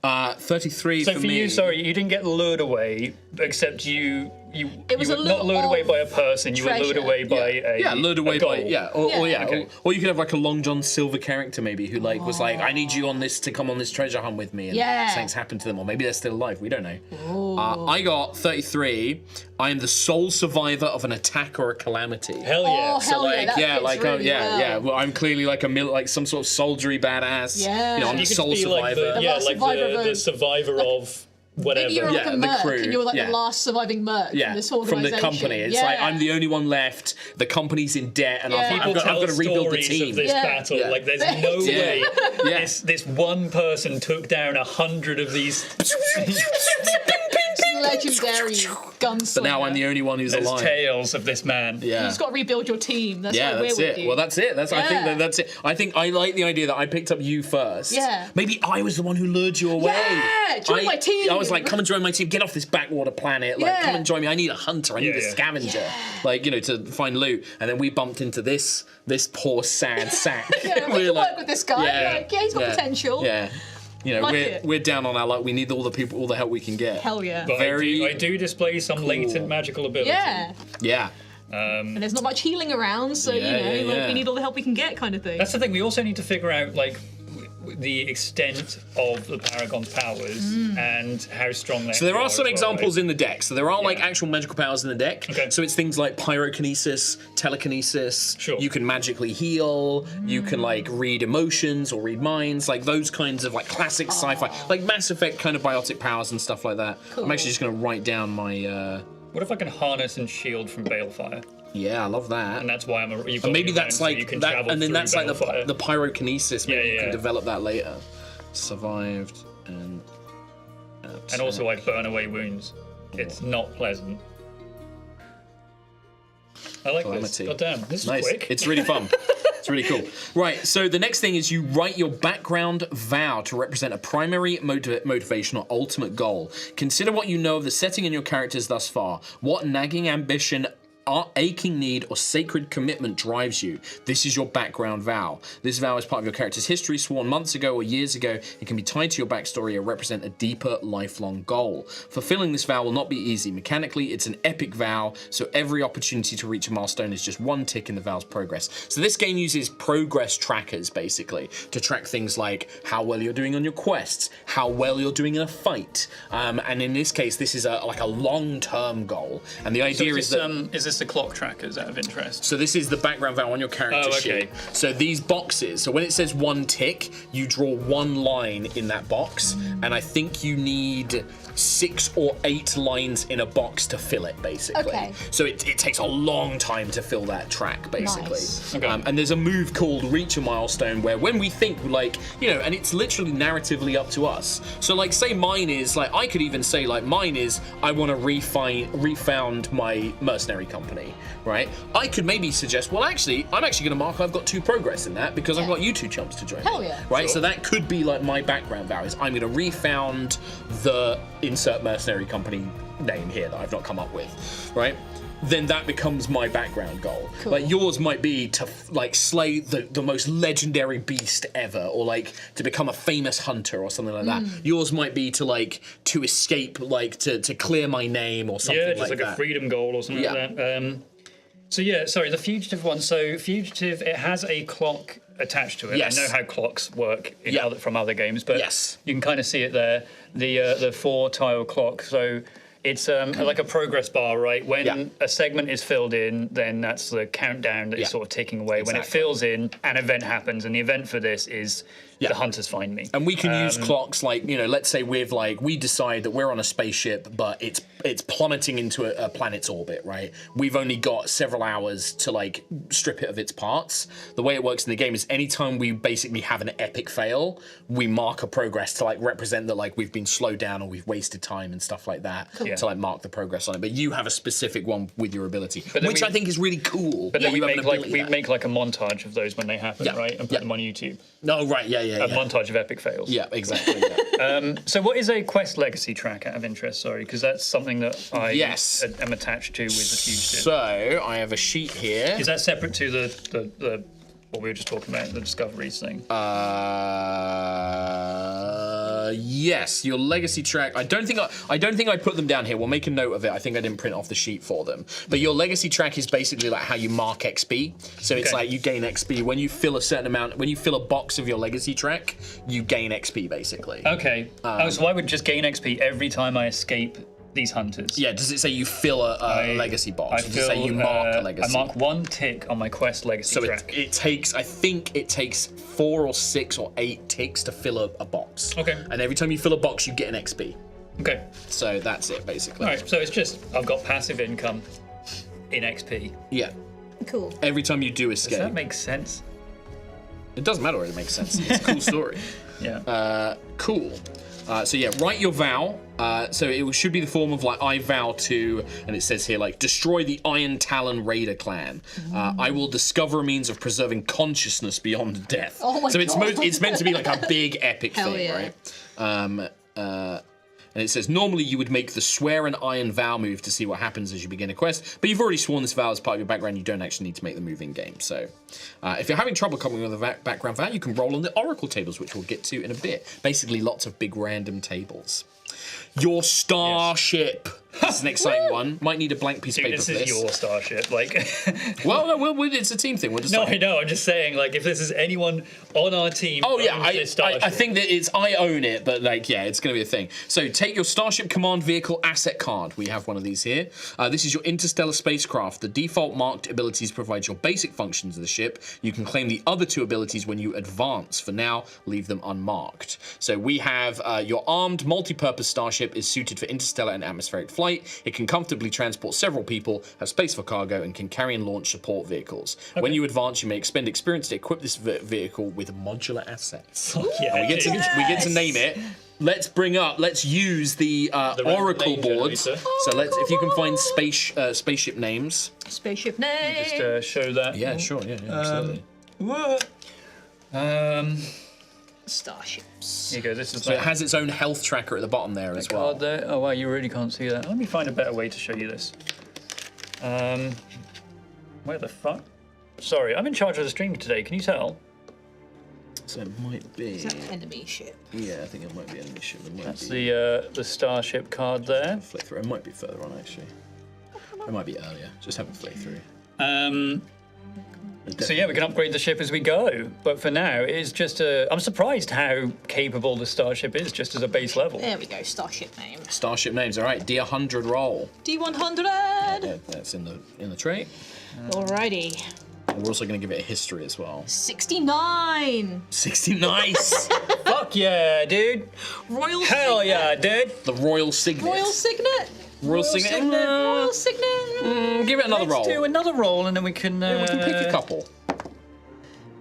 Ah, 33 So for for me. you, sorry, you didn't get lured away, except you It was were a not lure lured away of by a person. You were lured treasure. away by lured away a goal. by Okay. or you could have like a Long John Silver character maybe who like was like, I need you on this to come on this treasure hunt with me, and Yeah. something's happened to them, or maybe they're still alive. We don't know. I got 33. I am the sole survivor of an attack or a calamity. Hell yeah. Oh, hell Like that fits like really well. Well, I'm clearly like like some sort of soldiery badass. Yeah. You know, I'm You the could sole be like survivor. the, yeah, last like survivor of the a- survivor of whatever. Maybe you're like Yeah, a the merc, crew, and you're like yeah. the last surviving merc Yeah, from this from organisation. the company. It's like I'm the only one left. The company's in debt, and I've People got tell to rebuild the stories team. of this Yeah. battle. Yeah. Like there's no Yeah. way Yeah. this one person took down 100 of these. legendary gunslinger. But now I'm the only one who's There's alive. tales of this man. Yeah. You just got to rebuild your team. That's Yeah, what that's we're it. with you. Well, that's it. I think Yeah. that's it. I think I like the idea that I picked up you first. Yeah. Maybe I was the one who lured you away. Yeah, join my team. I was like, come and join my team. Get off this backwater planet. Like, Yeah. come and join me. I need a hunter. I need a Yeah. scavenger. Like, you know, to find loot. And then we bumped into this poor sad sack. Yeah, we We're can like, work with this guy. Like, yeah, he's got potential. Yeah. You know, Like we're it. we're down on our luck. We need all the help we can get. Hell yeah. But Very I do display some latent magical ability. Yeah. Yeah. And there's not much healing around, so, Yeah, you know, yeah, like, yeah. we need all the help we can get kind of thing. That's the thing. We also need to figure out like the extent of the Paragon's powers and how strong they. So there are some examples in the deck. So there are like Yeah. actual magical powers in the deck. Okay. So it's things like pyrokinesis, telekinesis. Sure. You can magically heal. You can like read emotions or read minds. Like those kinds of like classic sci-fi, like Mass Effect kind of biotic powers and stuff like that. I'm actually just going to write down my. What if I can harness and shield from balefire? Yeah, I love that. And that's why I'm a. And maybe that's like you can that, travel and then through that's like balefire. the pyrokinesis. Maybe you Yeah. can develop that later. Survived and. And also I burn away wounds. It's not pleasant. I like this. Calamity. God damn, this is Nice. quick. It's really fun. It's really cool. Right, so the next thing is you write your background vow to represent a primary motivation or ultimate goal. Consider what you know of the setting and your characters thus far. What nagging ambition, aching need, or sacred commitment drives you. This is your background vow. This vow is part of your character's history, sworn months ago or years ago. It can be tied to your backstory or represent a deeper, lifelong goal. Fulfilling this vow will not be easy. Mechanically, it's an epic vow, so every opportunity to reach a milestone is just one tick in the vow's progress. So this game uses progress trackers, basically, to track things like how well you're doing on your quests, how well you're doing in a fight, and in this case, this is like a long-term goal. And the idea is that is this the clock trackers out of interest? So this is the background vow on your character sheet. So these boxes, so when it says 1 tick, you draw 1 line in that box, and I think you need 6 or 8 lines in a box to fill it, basically. Okay. So it takes a long time to fill that track, basically. Nice. Okay. And there's a move called Reach a Milestone where when we think, like, you know, and it's literally narratively up to us. So, like, say mine is, like, I could even say, like, mine is, I want to refound my mercenary company, right? I could maybe suggest, well, actually, I'm actually going to mark I've got 2 progress in that because I've got you 2 chumps to join Hell me, yeah. right? Sure. So that could be, like, my background vow is I'm going to refound the insert mercenary company name here that I've not come up with, right? Then that becomes my background goal. Cool. Like yours might be to like slay the most legendary beast ever, or like to become a famous hunter or something like that. Yours might be to escape, like to clear my name or something Yeah, just like like that. a freedom goal or something like that. So yeah, sorry, the fugitive one. So fugitive, it has a clock attached to it. Yes. I know how clocks work from other games, but Yes. you can kind of see it there. The 4-tile clock. So it's like a progress bar, right? When a segment is filled in, then that's the countdown that is sort of ticking away. When it fills in, an event happens, and the event for this is the hunters find me. And we can use clocks like, you know, let's say we decide that we're on a spaceship, but it's plummeting into a planet's orbit, right? We've only got several hours to like strip it of its parts. The way it works in the game is anytime we basically have an epic fail, we mark a progress to like represent that like we've been slowed down or we've wasted time and stuff like that to like mark the progress on it. But you have a specific one with your ability, which I think is really cool. But then we You have an we ability make like a montage of those when they happen, right? And put them on YouTube. No, right, A montage of epic fails. Yeah, exactly. So what is a quest legacy track out of interest? Sorry, because that's something that I am attached to with the fugitive. So I have a sheet here. Is that separate to the what we were just talking about, the discoveries thing? Yes, your legacy track. I don't think I put them down here. We'll make a note of it. I think I didn't print off the sheet for them. But your legacy track is basically like how you mark XP. So it's like you gain XP when you fill a certain amount. When you fill a box of your legacy track, you gain XP basically. Okay. So I would just gain XP every time I escape these hunters. Yeah. Does it say you fill a legacy box? Does it say you mark a legacy? I mark 1 tick on my quest legacy track. So it takes. I think it takes 4 or 6 or 8 ticks to fill a box. Okay. And every time you fill a box, you get an XP. Okay. So that's it basically. All right. So it's just I've got passive income in XP. Yeah. Cool. Every time you do escape. Does that make sense? It doesn't matter whether it makes sense. It's a cool story. Yeah. Cool. So yeah, write your vow. So it should be the form of like, I vow to, and it says here like, destroy the Iron Talon Raider clan. I will discover a means of preserving consciousness beyond death. Oh my so God. it's meant to be like a big epic Hell thing, yeah. right? And it says, normally you would make the swear an iron vow move to see what happens as you begin a quest, but you've already sworn this vow as part of your background, you don't actually need to make the move in game. So if you're having trouble coming with a background vow, you can roll on the Oracle tables, which we'll get to in a bit. Basically, lots of big random tables. Your starship. This is an exciting one. Might need a blank piece of paper This for is this. your starship, like. Well, no, it's a team thing. We're just No, like- I know. I'm just saying, like, if this is anyone on our team. Oh yeah, owns this starship. I think that I own it, but like yeah, it's going to be a thing. So take your Starship Command Vehicle asset card. We have one of these here. This is your interstellar spacecraft. The default marked abilities provide your basic functions of the ship. You can claim the other 2 abilities when you advance. For now, leave them unmarked. So we have your armed multi-purpose starship is suited for interstellar and atmospheric flight. It can comfortably transport several people, have space for cargo, and can carry and launch support vehicles. Okay. When you advance, you may expend experience to equip this vehicle with modular assets. Yeah, and we get to name it. Let's use the Oracle board. So if you can find spaceship names. Spaceship name. Just show that. Yeah, sure. Yeah, absolutely. Starships. Here you go. This is so it has its own health tracker at the bottom there as well. There. Oh wow, you really can't see that. Let me find a better way to show you this. Where the fuck? Sorry, I'm in charge of the stream today. Can you tell? So it might be. Is that an enemy ship? Yeah, I think it might be enemy ship. That's the starship card there. Flick through. It might be further on actually. It might be earlier. Just have a flick through. So yeah, we can upgrade the ship as we go. But for now, it's just I'm surprised how capable the Starship is just as a base level. There we go, Starship name. Starship names, all right. D100 roll. D100! Yeah, that's in the tray. Alrighty. We're also going to give it a history as well. 69! 60, nice! Fuck yeah, dude. Royal Hell Signet. yeah, dude. The Royal Signet. Royal Signet? Royal Signet. Royal Signet. Give it another roll. Let's do another roll and then we can... Yeah, we can pick a couple.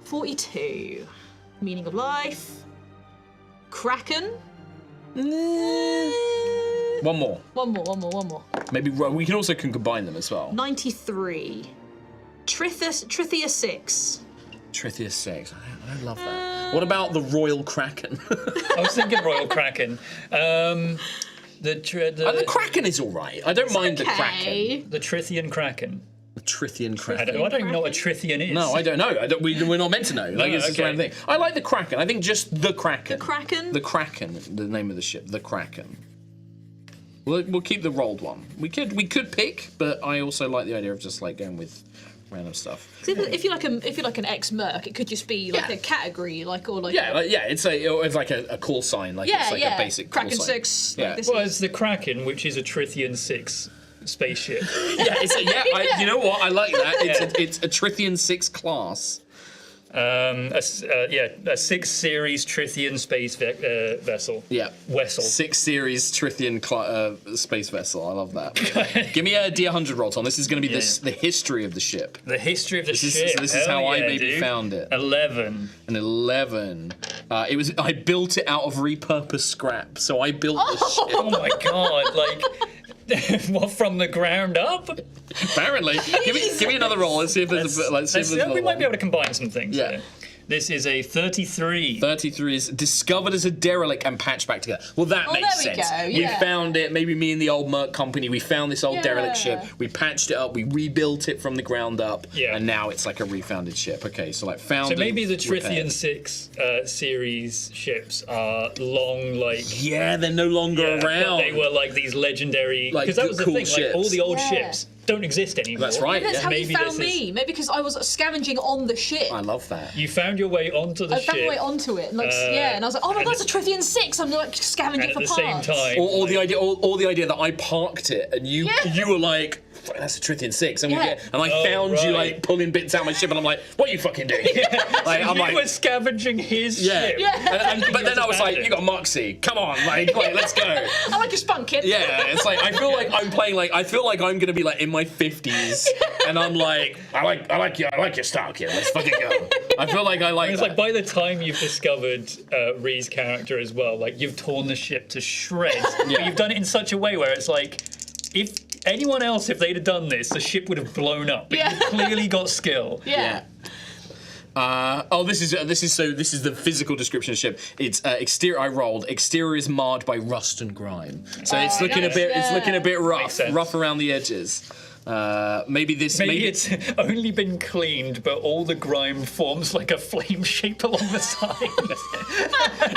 42. Meaning of life. Kraken. One more. One more. Maybe we can also combine them as well. 93. Trithia 6. Trithia 6. I love that. What about the Royal Kraken? I was thinking Royal Kraken. The Kraken is all right. I don't mind the Kraken. The Trithian Kraken. The Trithian I Kraken. don't even know what a Trithian is. No, I don't know. We're not meant to know. Like, it's the okay. kind of thing. I like the Kraken. I think just the Kraken. The Kraken? The Kraken, the name of the ship. The Kraken. We'll keep the rolled one. We could pick, but I also like the idea of just like going with random stuff. If you're like an ex-merc, it could just be like a category, It's like a call sign, like it's like a basic Kraken call sign. 6. Yeah. Like this Well, is- it's the Kraken, which is a Trithian 6 spaceship. You know what? I like that. It's a Trithian 6 class. A 6 series Trithian space vessel. Yeah. Wessel. 6 series Trithian space vessel. I love that. Give me a D100 roll, Tom. This is going to be the history of the ship. The history of the ship. This is Hell how I yeah, maybe dude. found it. 11. An 11. I built it out of repurposed scrap. So I built the ship. Oh my god! What, from the ground up? Apparently. Give me another roll. Let's see if there's We might be able to combine some things. Yeah. Here. This is a 33. 33 is discovered as a derelict and patched back together. Well, that makes there we sense. go, We yeah. found it. Maybe me and the old Merc company. We found this old derelict ship. Yeah. We patched it up. We rebuilt it from the ground up. Yeah. And now it's like a refounded ship. Okay, so like found. So maybe the repaired. Trithian 6 series ships are long, Yeah, they're no longer but around. they were like these legendary. Like, Because that was the cool thing. ships. Like all the old Yeah. ships don't exist anymore. That's right. That's how Maybe you found this me. Maybe because I was scavenging on the ship. I love that. You found your way onto the I ship. found my way onto it, and and I was like, "Oh my god, it's a Trithian 6!" I'm like scavenging and at for the parts. same time. Or the idea that I parked it and you were like, that's a Trithian 6, and Yeah. I found you right. like pulling bits out of my ship, and I'm like, what are you fucking doing? I'm you like, were scavenging his ship. Yeah. But then I was like, you got Moxie, come on, like let's go. I like your spunk, kid. Yeah, it's like I feel like I'm playing like I feel like I'm gonna be like in my 50s, and I'm like I like your style, kid. Let's fucking go. I feel like I like. It's that. like by the time you've discovered Rhee's character as well, like you've torn the ship to shreds. But you've done it in such a way where it's like, if anyone else, if they'd have done this, the ship would have blown up. But you've clearly got skill. Yeah. This is the physical description of the ship. It's exterior. I rolled. Exterior is marred by rust and grime, so it's looking a bit. It's looking a bit rough around the edges. Maybe it's only been cleaned, but all the grime forms like a flame shape along the side.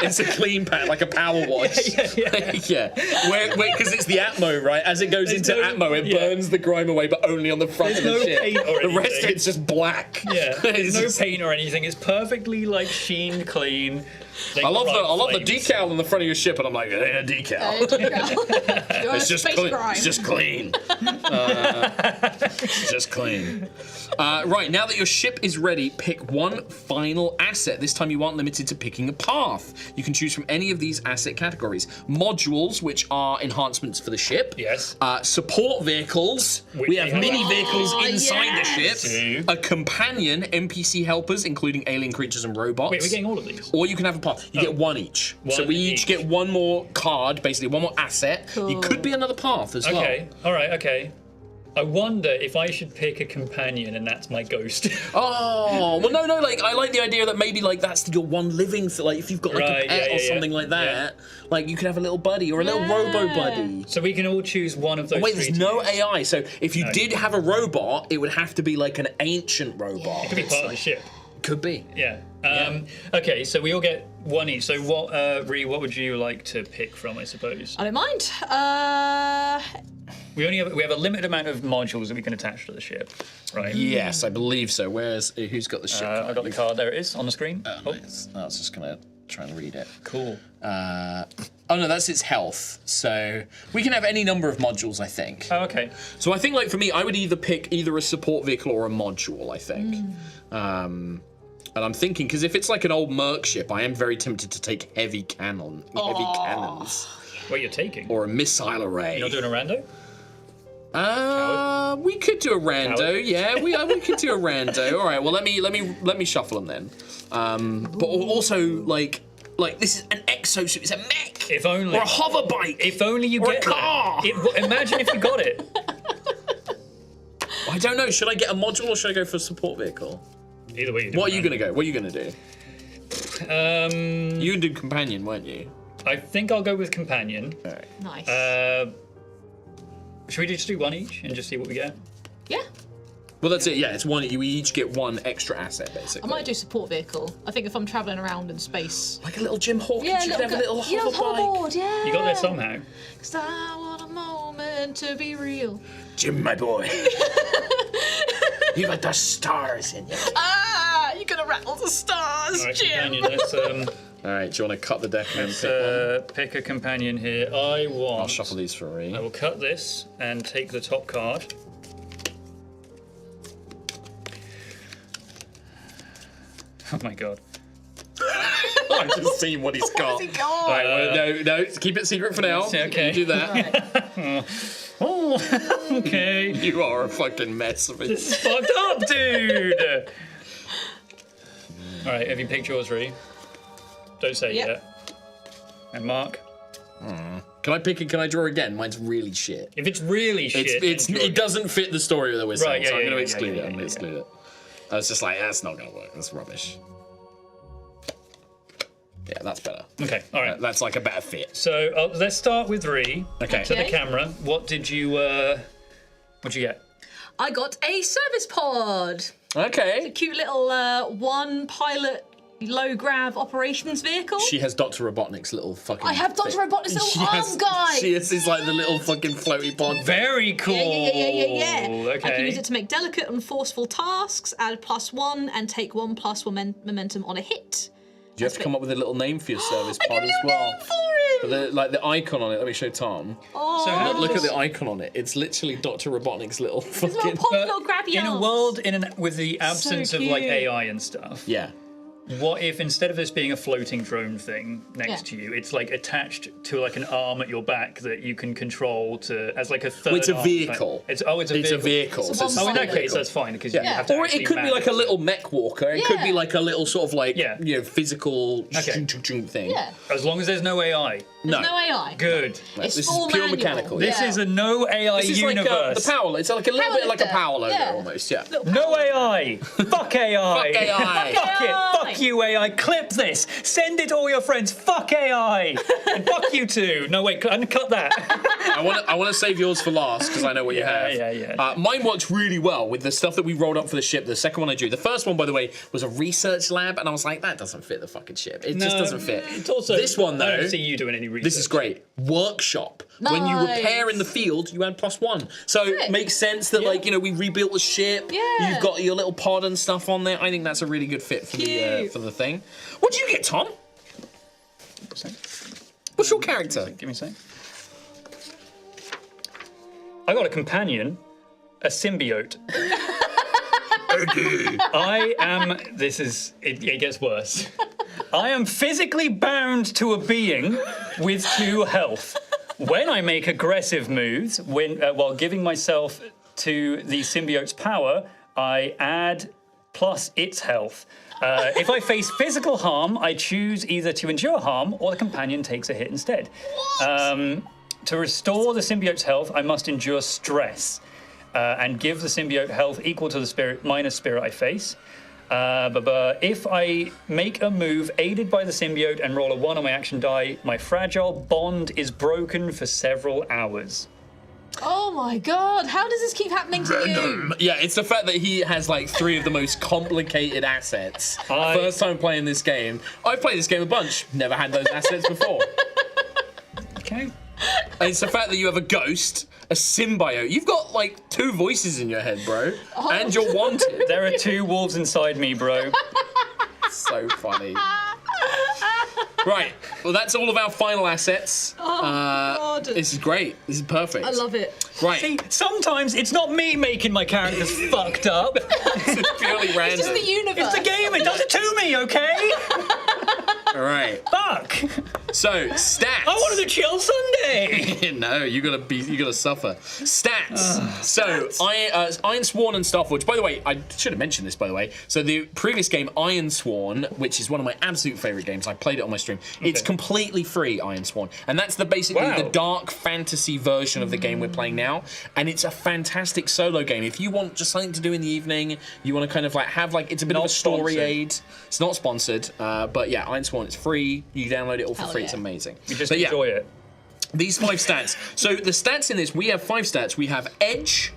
It's a clean pad, like a power wash. Yeah. Because it's the Atmo, right? As it goes into Atmo, it burns the grime away, but only on the front There's of the no ship. paint or The rest of anything. it's just black. Yeah, It's no just- paint or anything. It's perfectly like sheened clean. I love the decal on the front of your ship, and I'm like, it ain't a decal. You're It's just space clean. grime. It's just clean. It's just clean. Right, now that your ship is ready, pick one final asset. This time you aren't limited to picking a path. You can choose from any of these asset categories. Modules, which are enhancements for the ship. Yes. Support vehicles. Which we have we mini have. vehicles inside the ship. Two. A companion, NPC helpers, including alien creatures and robots. Wait, we're getting all of these. Or you can have a path. You get one each. So we each get one more card, basically one more asset. You could be another path as well. Okay. All right. Okay. I wonder if I should pick a companion and that's my ghost. Oh, well, no, like, I like the idea that maybe, like, that's your one living thing. Like, if you've got, like, Right, a pet yeah, or yeah, something like that, like, you could have a little buddy or a little robo buddy. So we can all choose one of those. Oh, wait, three there's to no use. AI, so if you did have a robot, it would have to be, like, an ancient robot. It could be part of the ship. Could be. Yeah. Okay, so we all get one each. So what, Rhee, what would you like to pick from, I suppose? I don't mind. We have a limited amount of modules that we can attach to the ship, right? Yes, I believe so. Who's got the ship card? I've got the card. There it is on the screen. Nice. I was just gonna try and read it. Cool. Oh no, that's its health. So we can have any number of modules, I think. Oh, okay. So I think, like, for me, I would either pick either a support vehicle or a module, I think. And I'm thinking, because if it's like an old Merc ship, I am very tempted to take heavy cannons. What you're taking? Or a missile array. You're not doing a rando? We could do a rando, Coward. yeah. We could do a rando. All right. Well, let me shuffle them then. But also, like this is an exosuit. It's a mech. If only. Or a hover bike. If only you or get a car. Imagine if you got it. I don't know. Should I get a module or should I go for a support vehicle? Either way. What are you gonna go? What are you gonna do? You did companion, weren't you? I think I'll go with companion. All right. Nice. Should we just do one each and just see what we get? Yeah. Well, that's it. Yeah, it's one. You each get one extra asset, I basically. might do support vehicle. I think if I'm travelling around in space. Like a little Jim Hawkins. Yeah, you could have a little hover bike. hoverboard, yeah. You got there somehow. 'Cause I want a moment to be real. Jim, my boy. You got the stars in you. Ah, you're gonna rattle the stars, All right, Jim. companion. Let's All right, do you want to cut the deck and then pick one? pick a companion here. I'll shuffle these for Ree. I will cut this and take the top card. Oh my god. I've just seen what he's got. What's he got? All right, well, no, keep it secret for now. Okay. You do that. Oh, okay. You are a fucking mess of it. This is fucked up, dude. All right, have you picked yours, Ree? Don't say it Yep. yet. And Mark? Can I pick it? Can I draw again? Mine's really shit. If it's really shit, It doesn't fit the story that we're saying, Right, yeah, so I'm yeah, going to yeah, exclude yeah, it. I'm yeah, going to exclude it. I was just like, that's not going to work. That's rubbish. Yeah, that's better. Okay, all right. That's like a better fit. So let's start with Ree. Okay. To the Okay. camera. What'd you get? I got a service pod. Okay. Cute little one pilot low grav operations vehicle. She has Dr. Robotnik's little fucking... I have Dr. Robotnik's little She arm has- guy. She is like the little fucking floaty pod. Very cool. Yeah. Okay. I can use it to make delicate and forceful tasks, add +1, and take 1+1 momentum on a hit. Do you have to come up with a little name for your service I pod got a as little well? name for him. But the icon on it, let me show Tom. Oh, So how Look at does- the icon on it. It's literally Dr. Robotnik's little his little fucking... pod, little grabby In a arms. world with the absence of like cute. AI and stuff, Yeah. what if instead of this being a floating drone thing next Yeah. to you, it's like attached to like an arm at your back that you can control as like a third. Well, it's a arm vehicle. thing. It's a It's vehicle. a vehicle. It's so a it's Oh, in one that vehicle. case, that's fine because you Yeah. have to. Or it actually could be manage like a little mech walker. It could be Yeah. like a little sort of like, Yeah. physical Okay. thing. Yeah. As long as there's no AI. There's no AI. Good. It's This is full pure manual. mechanical. This Yeah. is a no AI This is universe. like the power. It's like a little Power bit like a lifter. power loader Yeah. almost. Yeah. No AI. Fuck AI. Fuck AI. Fuck it. AI. Fuck you, AI. Clip this. Send it to all your friends. Fuck AI. And fuck you too. No, wait. Cut that. I want to save yours for last because I know what you have. Yeah. Mine worked really well with the stuff that we rolled up for the ship. The second one I drew. The first one, by the way, was a research lab, and I was like, that doesn't fit the fucking ship. It just doesn't fit. It's also this one I though. don't see you doing any research. This is great. Workshop. When you Nice. repair in the field, you add +1. So it Sick. makes sense that we rebuilt the ship. Yeah. You've got your little pod and stuff on there. I think that's a really good fit for Cute. the thing. What do you get, Tom? What's your character? Give me a sec. I got a companion, a symbiote. I am. This is. It gets worse. I am physically bound to a being with 2 health. When I make aggressive moves, while giving myself to the symbiote's power, I add plus its health. If I face physical harm, I choose either to endure harm or the companion takes a hit instead. To restore the symbiote's health, I must endure stress and give the symbiote health equal to the spirit minus spirit I face. If I make a move aided by the symbiote and roll a 1 on my action die, my fragile bond is broken for several hours. Oh my god, how does this keep happening to you? Yeah, it's the fact that he has like 3 of the most complicated assets. First time playing this game. I've played this game a bunch. Never had those assets before. Okay. And it's the fact that you have a ghost, a symbiote. You've got like 2 voices in your head, bro. And you're wanted. There are 2 wolves inside me, bro. So funny. Right, well, that's all of our final assets. God. This is great. This is perfect. I love it. Right. See, sometimes it's not me making my characters fucked up. It's purely random. It's just the universe. It's the game. It does it to me, okay? All right. Fuck. So, stats. I wanted a chill Sunday. No, you gotta suffer. Stats. So, Iron Sworn and Starforged. By the way, I should have mentioned this. By the way, so the previous game, Iron Sworn, which is one of my absolute favorite games. I played it on my stream. It's completely free, Iron Sworn, and that's basically the dark fantasy version of the game we're playing now. And it's a fantastic solo game. If you want just something to do in the evening, you want to kind of like have like it's a bit of a story aid. It's not sponsored, but yeah, Iron Sworn. It's free. You download it all for free. It's amazing. You just enjoy it. These 5 stats. So the stats in this, we have 5 stats. We have Edge,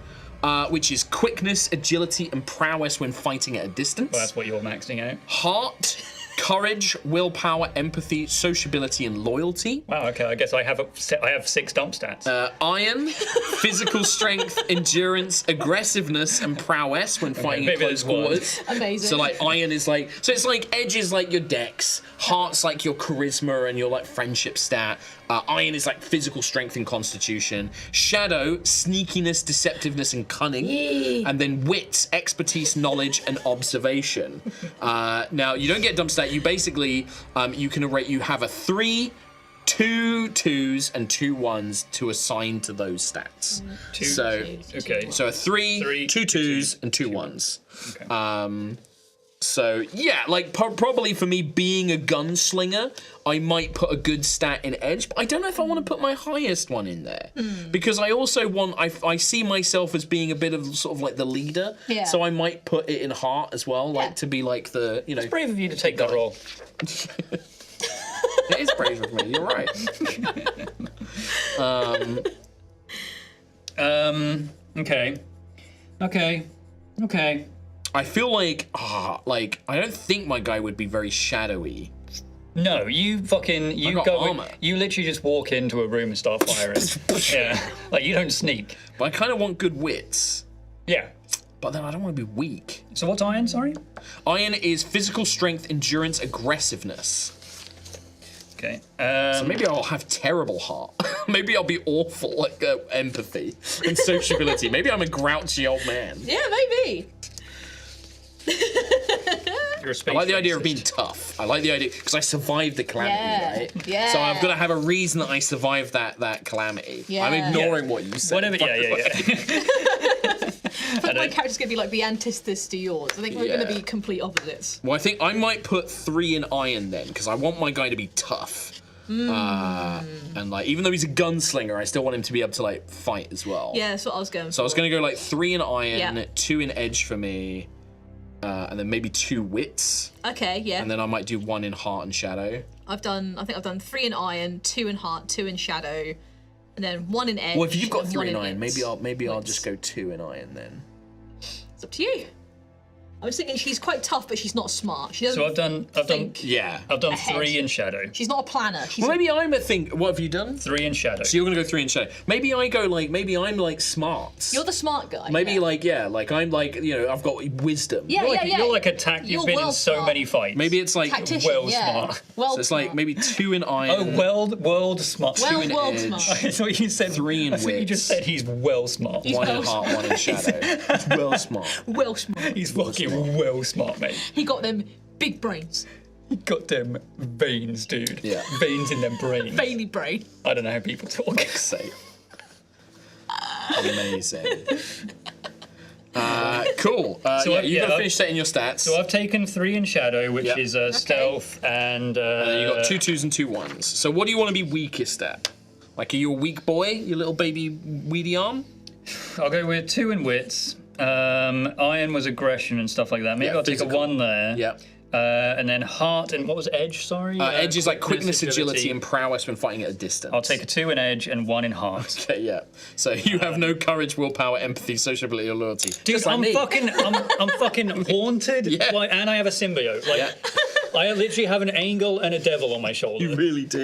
which is quickness, agility, and prowess when fighting at a distance. Well, that's what you're maxing out. Heart, courage, willpower, empathy, sociability, and loyalty. Wow. Okay. I guess I have 6 dump stats. Iron, physical strength, endurance, aggressiveness, and prowess when fighting at close quarters. Amazing. So like iron is like, so it's like Edge is like your dex, heart's like your charisma and your like friendship stat. Iron is like physical strength and constitution. Shadow, sneakiness, deceptiveness, and cunning. Yay. And then wit, expertise, knowledge, and observation. Now you don't get dump stat. You basically you can rate. You have a 3, 2 2s, and 2 1s to assign to those stats. Okay. So a 3, 2 2s, and 2 1s. Okay. So yeah, like probably for me being a gunslinger, I might put a good stat in Edge, but I don't know if I want to put my highest one in there because I also want I see myself as being a bit of sort of like the leader. Yeah. So I might put it in Heart as well, like to be like the It's brave of you to take that role. It is brave of me. You're right. Okay. I feel like I don't think my guy would be very shadowy. No, you got armor. You literally just walk into a room and start firing. Yeah, like you don't sneak. But I kind of want good wits. Yeah. But then I don't want to be weak. So what's iron? Sorry. Iron is physical strength, endurance, aggressiveness. Okay. So maybe I'll have terrible heart. Maybe I'll be awful, like empathy and sociability. Maybe I'm a grouchy old man. Yeah, maybe. You're a space I like the idea of racist. being tough. I like the idea because I survived the calamity, right? Yeah. So I've got to have a reason that I survived that calamity. Yeah. I'm ignoring what you said. Whatever. Yeah. I think my character's going to be like the antithesis to yours. I think we're going to be complete opposites. Well, I think I might put 3 in iron then because I want my guy to be tough. And like, even though he's a gunslinger, I still want him to be able to like fight as well. Yeah, that's what I was going for. So I was going to go like 3 in iron, Yeah. 2 in edge for me, and then maybe 2 wits. Okay, yeah. And then I might do 1 in heart and shadow. I think I've done 3 in iron, 2 in heart, 2 in shadow, and then 1 in edge. Well, if you've got and 3 in one iron, wits. maybe I'll just go 2 in iron then. It's up to you. I was thinking she's quite tough, but she's not smart. She doesn't. So I've done Yeah. 3 in shadow. She's not a planner. She's Well, maybe I'm a thing. What have you done? 3 in shadow. So you're gonna go 3 in shadow. Maybe I go like, maybe I'm like smart. You're the smart guy. Maybe yeah. like I'm like, you know, I've got wisdom. Yeah, You're like attacked. You've You're been in well so smart. many fights. Maybe it's like Tactician, well yeah. smart. Well so it's like smart. maybe 2 in iron. Oh, world smart. Well, 2 in world edge. smart. I thought you said 3 in I thought you just wits. said he's well smart. He's 1 in well heart, 1 in shadow. He's well smart. Well smart. He's fucking well smart, mate. He got them big brains. He got them veins, dude. Yeah. Veins in them brains. Veiny brain. I don't know how people talk. Safe. Amazing. Cool. So you got to finish setting your stats. So I've taken 3 in shadow, which Yep. is stealth and. You got 2 2s and 2 1s. So what do you want to be weakest at? Like, are you a weak boy, you little baby weedy arm? I'll go with 2 in wits. Iron was aggression and stuff like that. Maybe Yeah, I'll take a physical. 1 there. Yeah. And then heart and what was edge? Sorry. Edge is like quickness, agility, and prowess when fighting at a distance. I'll take a 2 in edge and 1 in heart. Okay, yeah. So you have no courage, willpower, empathy, sociability, or loyalty. Dude, Just like I'm me. fucking haunted. Yeah. Like, and I have a symbiote. Like, Yeah. I literally have an angel and a devil on my shoulder. You really do.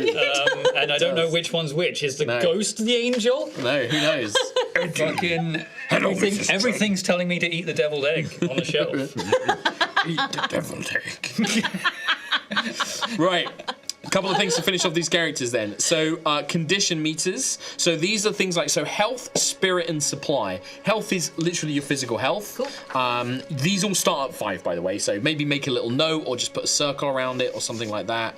And I don't know which one's which. Is the ghost the angel? No, who knows? Fucking everything's telling me to eat the deviled egg on the shelf. Eat the deviled egg. Right. A couple of things to finish off these characters then. So, condition meters. So these are things like, health, spirit, and supply. Health is literally your physical health. Cool. These all start at 5, by the way. So maybe make a little note or just put a circle around it or something like that.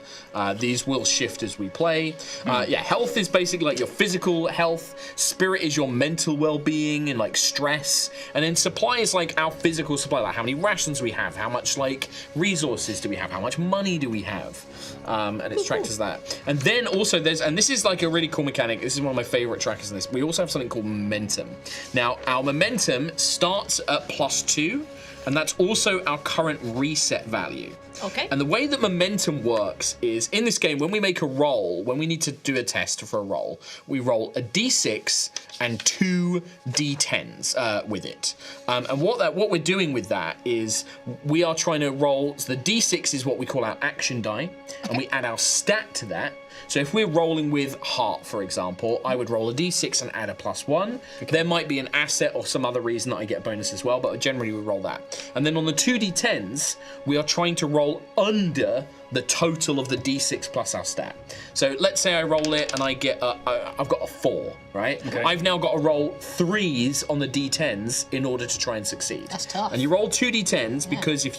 These will shift as we play. Health is basically like your physical health. Spirit is your mental well-being and like stress. And then supply is like our physical supply, like how many rations we have, how much like resources do we have, how much money do we have. And it's tracked as that. And then also and this is like a really cool mechanic. This is one of my favorite trackers in this. We also have something called momentum. Now, our momentum starts at +2, and that's also our current reset value. Okay. And the way that momentum works is, in this game, when we make a roll, when we need to do a test for a roll, we roll a d6 and 2 d10s with it. And what we're doing with that is we are trying to roll, so the d6 is what we call our action die, and we add our stat to that. So if we're rolling with heart, for example, I would roll a d6 and add a +1. Okay. There might be an asset or some other reason that I get a bonus as well, but generally we roll that. And then on the 2d10s, we are trying to roll under the total of the d6 plus our stat. So let's say I roll it and I get I've got a 4, right? Okay. I've now got to roll 3s on the d10s in order to try and succeed. That's tough. And you roll 2 d10s because if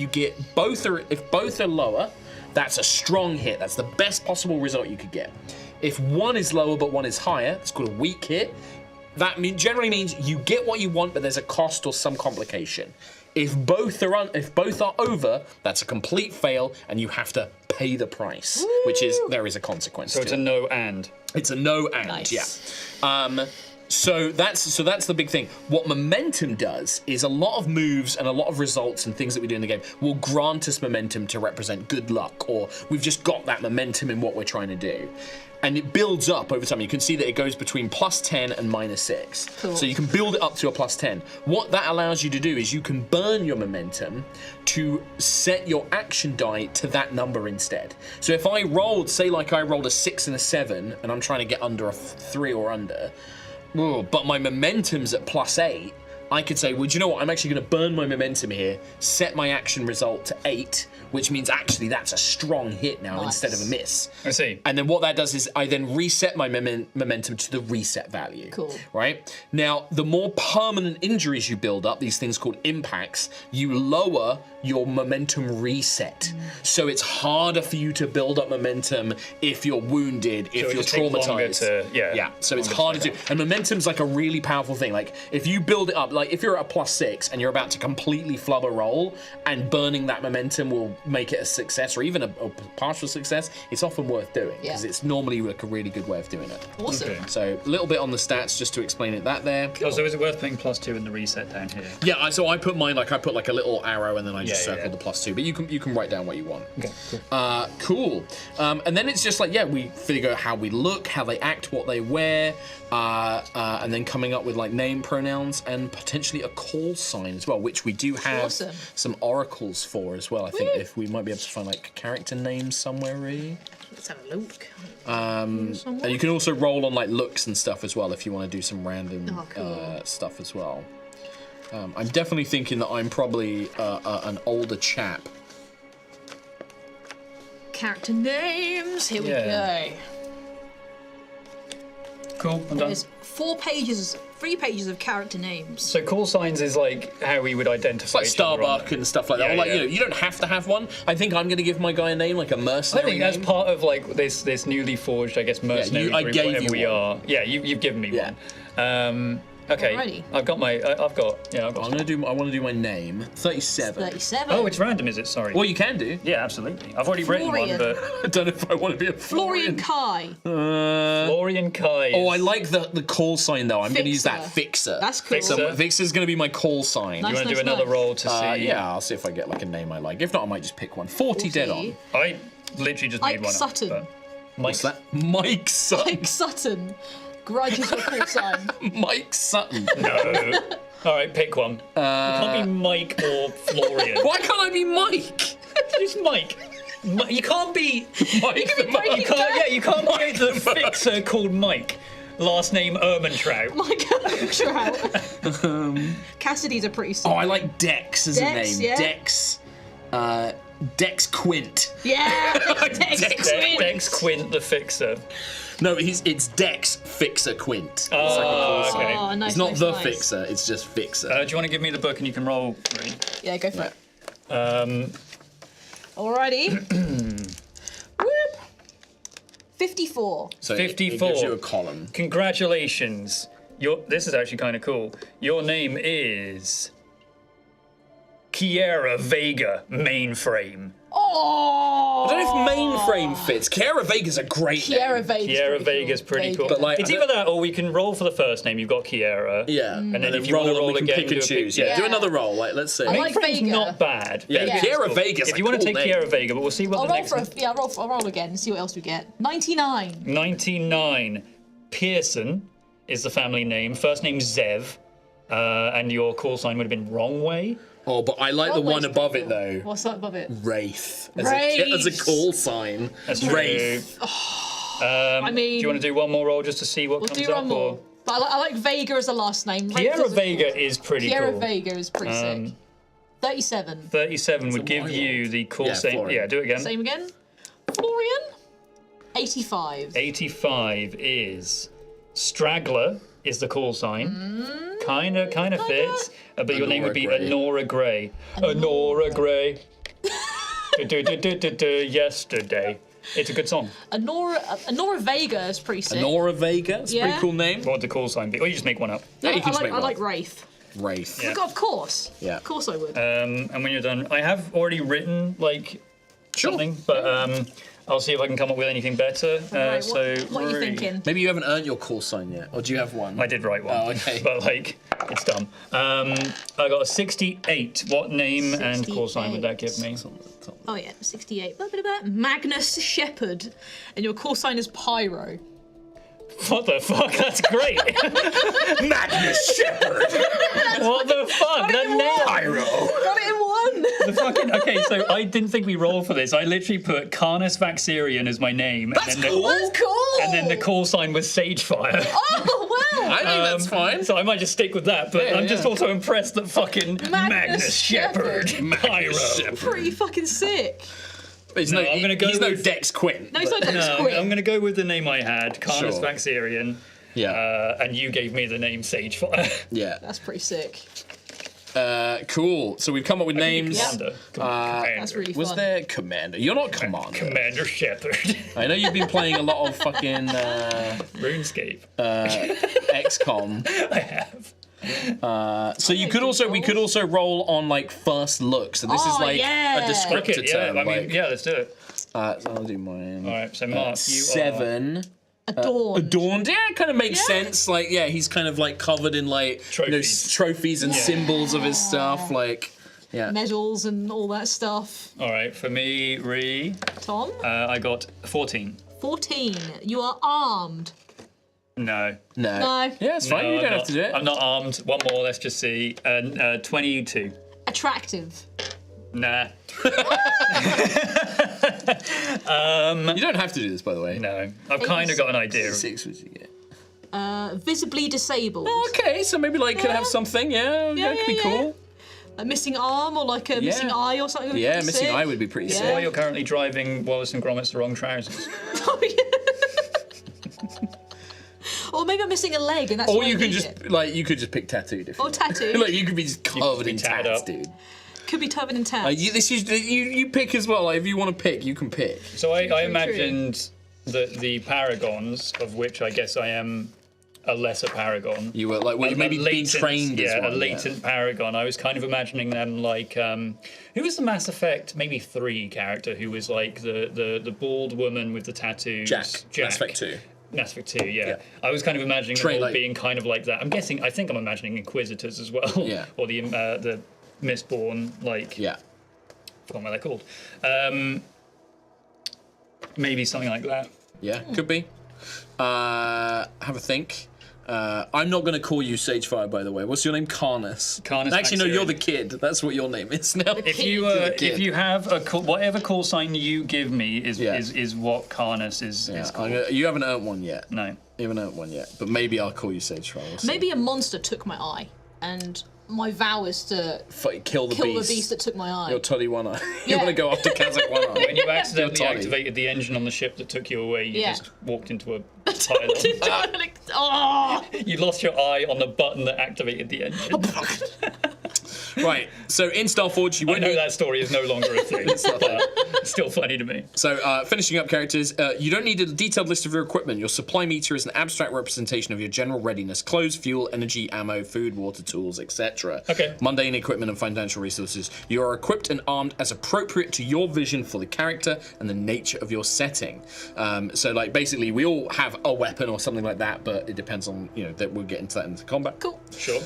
both are lower, that's a strong hit. That's the best possible result you could get. If one is lower but one is higher, it's called a weak hit. That generally means you get what you want, but there's a cost or some complication. If both are over, that's a complete fail, and you have to pay the price, which is there is a consequence. So it's a no and. It's a no and, Nice. yeah. So that's the big thing. What momentum does is a lot of moves and a lot of results and things that we do in the game will grant us momentum to represent good luck, or we've just got that momentum in what we're trying to do. And it builds up over time. You can see that it goes between +10 and -6. Cool. So you can build it up to a +10. What that allows you to do is you can burn your momentum to set your action die to that number instead. So if I rolled, say like I rolled a 6 and a 7, and I'm trying to get under a 3 or under, but my momentum's at +8, I could say, well, do you know what? I'm actually going to burn my momentum here, set my action result to 8, which means actually that's a strong hit now instead of a miss. I see. And then what that does is I then reset my momentum to the reset value. Cool. Right? Now, the more permanent injuries you build up, these things called impacts, you lower your momentum reset. So it's harder for you to build up momentum if you're wounded, if it you're just takes longer traumatized. to- So it's longer harder to to. And momentum's like a really powerful thing. Like if you build it up, like if you're at a +6 and you're about to completely flub a roll, and burning that momentum will make it a success or even a partial success, it's often worth doing because it's normally like a really good way of doing it. Awesome. Okay. So a little bit on the stats just to explain it there. Oh, so is it worth putting +2 in the reset down here? Yeah, so I put mine like a little arrow and then I just Yeah, circled yeah. the +2, but you can write down what you want. Okay, cool. Cool. And then it's just like, we figure out how we look, how they act, what they wear, and then coming up with like name, pronouns, and potentially a call sign as well, which we do have Awesome. some oracles for as well. I think if we might be able to find like character names somewhere, really. Let's have a look. And you can also roll on like looks and stuff as well if you want to do some random cool. stuff as well. I'm definitely thinking that I'm probably an older chap. Character names. Here we Yeah. go. Cool, I'm done. There's 3 pages of character names. So call signs is like how we would identify It's like each other on Starbuck and stuff like that. Yeah, Or like, yeah. you don't have to have one. I think I'm going to give my guy a name, like a I mercenary think that's name. part of like this newly forged, I guess, mercenary I group, gave whatever you we one. are. Yeah, you've given me Yeah. one. Okay, Alrighty. I've got I want to do my name. 37. 37. Oh, it's random, is it? Sorry. Well, you can do. Yeah, absolutely. I've already written one, Florian. but I don't know if I want to be a Florian Kai. Florian Kai. Oh, I like the call sign though. I'm going to use that fixer. That's cool. Fixer. So Vixer's going to be my call sign. Nice. you want to do another roll to see? Yeah, I'll see if I get like a name I like. If not, I might just pick one. 40 dead on. I literally just made Ike one Sutton. up. but- What's that? Mike Sutton. Ike Sutton. Grudges your call sign. Mike Sutton. No. All right, pick one. It can't be Mike or Florian. Why can't I be Mike? It's Mike. You can't be. Mike the Mike. You can't be the fixer called Mike. Last name Ermentrout. Mike Trout. Cassidy's a pretty sick. Oh, I like Dex as a Dex, name. yeah. Dex Quint. Yeah, Dex Quint the fixer. No, it's Dex Fixer Quint. Oh, okay. Oh, nice. It's not nice, the nice. Fixer, it's just Fixer. Do you want to give me the book and you can roll? Yeah, go for it. Um, Alrighty. Whoop. 54. So 54. It gives you a column. Congratulations. This is actually kind of cool. Your name is Kiera Vega Mainframe. Oh! I don't know if mainframe fits. Kiera Vega's a great name. Kiera Vega's pretty cool. But like, it's either that or we can roll for the first name. You've got Kiera. Yeah. And then if you want to roll we can again, pick and do a choose. pick- Yeah. Do Yeah. another roll. Like, let's see. I like Mainframe's Vega. not bad. Yeah, Vega's Kiera cool. Vega's If a you want to cool take name. Kiera Vega, but we'll see what I'll the roll next I'll roll again and see what else we get. 99. 99. Pearson is the family name. First name Zev. And your call sign would have been Wrong Way. Oh, but I like the Wrong one way's above pretty it, cool. though. What's that above it? Wraith. As Wraith. a call sign. That's Wraith. I mean, Do you want to do one more roll just to see what we'll comes do up? one more. But I like Vega as a last name. Wraith Kiera is a Vega cool- is pretty Kiera cool. Vega is pretty sick. 37. 37 would give wild. you the call Yeah, sign. Florian. Yeah, do it again. Same again. Florian. 85. 85 is Straggler is the call sign. Kinda fits. But your name would be Honora Gray. Honora Gray. Yesterday. It's a good song. Honora Vega is pretty sick. Honora Vega. It's a Yeah. pretty cool name. What would the call sign be? Or you just make one up. Yeah, you can just make I one. like Wraith. Wraith. Yeah. Of course. Yeah. Of course I would. And when you're done, I have already written something, but I'll see if I can come up with anything better. Right, So what are you Rory- thinking? Maybe you haven't earned your call sign yet, or do you have one? I did write one. Oh, okay. But it's done. I got a 68. What name and call sign would that give me? Oh yeah, 68. Magnus Shepherd, and your call sign is Pyro. What the fuck? That's great. Magnus Shepherd. What the fuck? That name. Pyro. Got it in one. The fucking. Okay, so I didn't think we rolled for this. I literally put Carnus Vaxerian as my name. That's and then cool. That's cool. And then the call sign was Sagefire. Oh wow. I think that's fine. So I might just stick with that, but Yeah, I'm just yeah. also impressed that fucking Magnus Shepherd. Pyro. Pretty fucking sick. He's No, I'm gonna go he's no with- Dex Quint. No, he's not but- Dex No, Quint. I'm going to go with the name I had, Carnus Sure. Vaxerian. Yeah. And you gave me the name Sagefire. Yeah. That's pretty sick. Cool. So we've come up with names. Commander. Commander. That's really Was fun. there Commander? You're not Commander. Commander Shepherd. I know you've been playing a lot of fucking RuneScape. XCOM. I have. So you could also we could also roll on like first look. So this is Oh, like yeah. a descriptor Okay, yeah, term. I mean, like, yeah, let's do it. so I'll do mine. All right, so Mark, you are 7. Adorned. Adorned, yeah, it kind of makes Yeah. sense. Like, yeah, he's kind of like covered in like Trophies. trophies and symbols of his stuff. Like, yeah. Medals and all that stuff. All right, for me, Tom? I got 14. 14. You are armed. No. No. No. Yeah, it's fine. No, you I'm don't have not- to do it. I'm not armed. One more, let's just see. 22. Attractive. Nah. You don't have to do this, by the way. No. I've kind of got an idea. 6 would you get? Visibly disabled. Okay, so maybe like could have something. Yeah, that could be yeah. cool. A missing arm or like a missing eye or something. would be Yeah, pretty missing sick. eye would be pretty Yeah. sick. Or you're currently driving Wallace and Gromit's the wrong trousers. Oh, yeah. Or maybe I'm missing a leg and that's Or why you I could need just it. like you could just pick tattooed if you Or want. tattooed. Like you could be just covered be in tatted tats, up. dude. Could be covered in tats. You pick as well. Like if you want to pick, you can pick. So I true. imagined that the paragons, of which I guess I am a lesser paragon. You were like, well, you maybe being trained as Yeah, one. a latent paragon. I was kind of imagining them like, who was the Mass Effect, maybe 3 character, who was like the bald woman with the tattoos? Jack. Mass Effect 2. Mass Effect 2, yeah. I was kind of imagining them all like- being kind of like that. I think I'm imagining Inquisitors as well. Yeah. Or the Mistborn, like, Yeah. I forgot what they're called. Maybe something like that. Yeah, could be. Have a think. I'm not going to call you Sagefire, by the way. What's your name? Carnus. Carnus Actually, no, Maxion. you're the kid. That's what your name is now. If you have whatever call sign you give me is what Carnus is called. You haven't earned one yet. No. You haven't earned one yet. But maybe I'll call you Sagefire. We'll see. Maybe a monster took my eye, and my vow is to kill the beast that took my eye. You're Toddy One Eye. You Yeah. want to go after Kazakh One Eye. When you accidentally Toddy. activated the engine on the ship that took you away, you Yeah. just walked into a pylon. Oh! You lost your eye on the button that activated the engine. Right, so in Starforged, you I won't know need... that story is no longer a thing, but it's still funny to me. So, finishing up characters, you don't need a detailed list of your equipment. Your supply meter is an abstract representation of your general readiness: clothes, fuel, energy, ammo, food, water, tools, etc. Okay. Mundane equipment and financial resources. You are equipped and armed as appropriate to your vision for the character and the nature of your setting. So, like, basically, we all have a weapon or something like that, but it depends on, that we'll get into that into combat. Cool. Sure.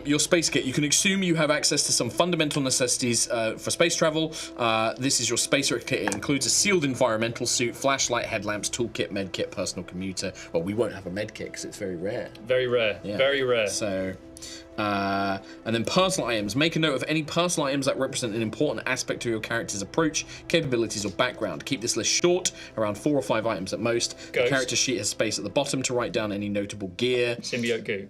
Your space kit. You can assume you have access to some fundamental necessities for space travel. This is your spacer kit. It includes a sealed environmental suit, flashlight, headlamps, toolkit, medkit, personal commuter. Well, we won't have a medkit because it's very rare. Very rare. Yeah. Very rare. So, and then personal items. Make a note of any personal items that represent an important aspect of your character's approach, capabilities, or background. Keep this list short, around 4 or 5 items at most. The Ghost. character sheet has space at the bottom to write down any notable gear. Symbiote goo.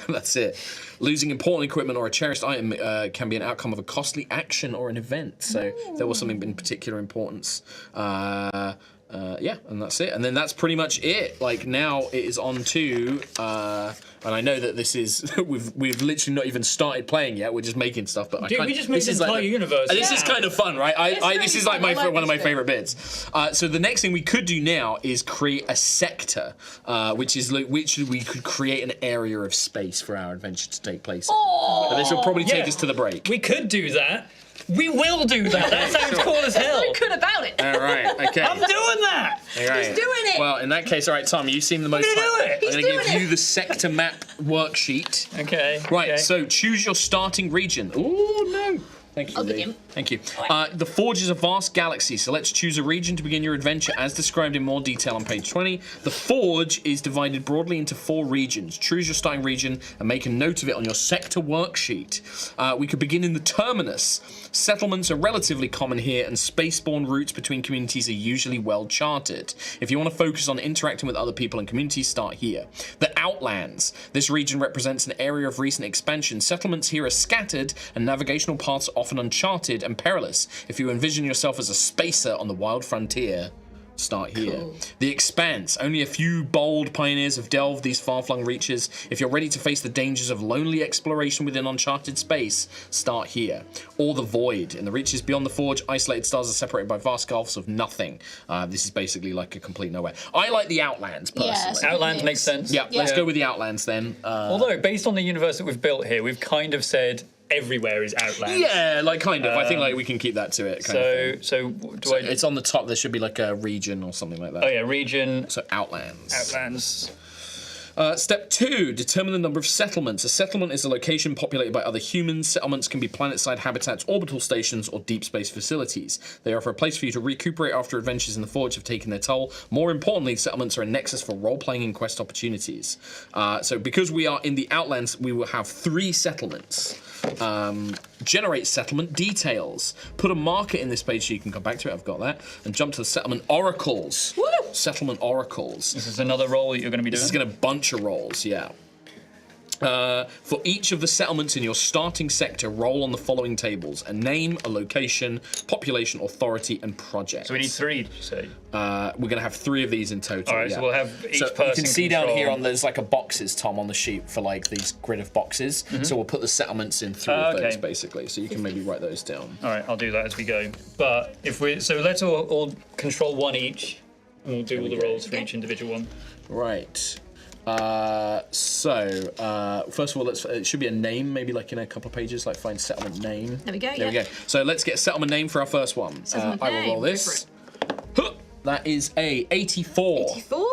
That's it. Losing important equipment or a cherished item can be an outcome of a costly action or an event. So there was something in particular importance. Yeah, and that's it. And then that's pretty much it. Like, now it is on to, and I know that this is, we've literally not even started playing yet. We're just making stuff. But Dude, we just made the entire universe. This is kind of fun, right? This is like really fun. one of my this favorite bits. So the next thing we could do now is create a sector, which we could create an area of space for our adventure to take place in. But this will probably take us to the break. We could do that. We will do that. That sounds cool as hell. Very good about it. All right, okay. I'm doing that. All right. He's doing it. Well, in that case, all right, Tom, you seem the most... I'm gonna do it. I'm going to He's give doing you the sector map worksheet. Okay. Right, okay. so choose your starting region. Ooh, no. Thank you, I'll Lee. begin. Thank you. The Forge is a vast galaxy, so let's choose a region to begin your adventure as described in more detail on page 20. The Forge is divided broadly into 4 regions. Choose your starting region and make a note of it on your sector worksheet. We could begin in the Terminus. Settlements are relatively common here, and spaceborne routes between communities are usually well charted. If you want to focus on interacting with other people and communities, start here. The Outlands. This region represents an area of recent expansion. Settlements here are scattered, and navigational paths are often uncharted and perilous. If you envision yourself as a spacer on the wild frontier, start here. Cool. The Expanse. Only a few bold pioneers have delved these far-flung reaches. If you're ready to face the dangers of lonely exploration within uncharted space, start here. Or the Void. In the reaches beyond the Forge, isolated stars are separated by vast gulfs of nothing. This is basically like a complete nowhere. I like the Outlands, personally. Yes. Outlands makes sense. Yeah, let's go with the Outlands then. Although, based on the universe that we've built here, we've kind of said everywhere is Outlands. Yeah, like kind of. I think like we can keep that to it. Kind of thing. So do I? It's on the top. There should be like a region or something like that. Oh yeah, region. So Outlands. Outlands. Step 2, determine the number of settlements. A settlement is a location populated by other humans. Settlements can be planet-side habitats, orbital stations, or deep space facilities. They offer a place for you to recuperate after adventures in the Forge have taken their toll. More importantly, settlements are a nexus for role-playing and quest opportunities. So because we are in the Outlands, we will have 3 settlements. Generate settlement details. Put a marker in this page so you can come back to it. I've got that. And jump to the settlement oracles. Woo! Settlement oracles. This is another role that you're going to be doing. This is going to bunch of rolls, yeah. For each of the settlements in your starting sector, roll on the following tables: a name, a location, population, authority, and project. So we need 3, did you say? We're going to have 3 of these in total. All right, yeah. so we'll have each so person you can see down control- here on there's like a boxes, Tom, on the sheet for like these grid of boxes. So we'll put the settlements in 3 of those Okay. basically. So you can maybe write those down. All right, I'll do that as we go. But if we let's all control 1 each, and we'll do all the roles for each individual one. Right. First of all, it should be a name, maybe like in a couple of pages, like find settlement name. There we go, There we yeah. go. So let's get a settlement name for our first one. Settlement I will roll name, this. go Huh, that is a 84. 84.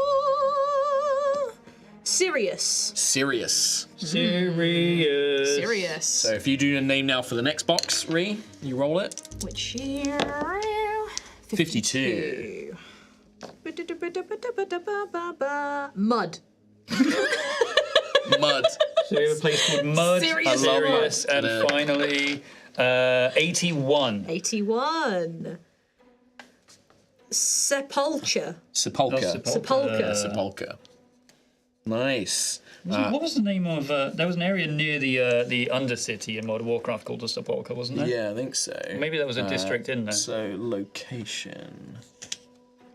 Sirius. Sirius. Serious. Sirius. So if you do a name now for the next box, Ree, you roll it. Which year? 52. Mud. Mud. So we have a place called Mud, Sirius Sirius, Mud. and finally 81. 81. Sepulture. Sepulcher. Sepulcher. Sepulcher. Nice. What was the name of? There was an area near the Undercity in World of Warcraft called the Sepulchre, wasn't there? Yeah, I think so. Maybe there was a district in there. So, location.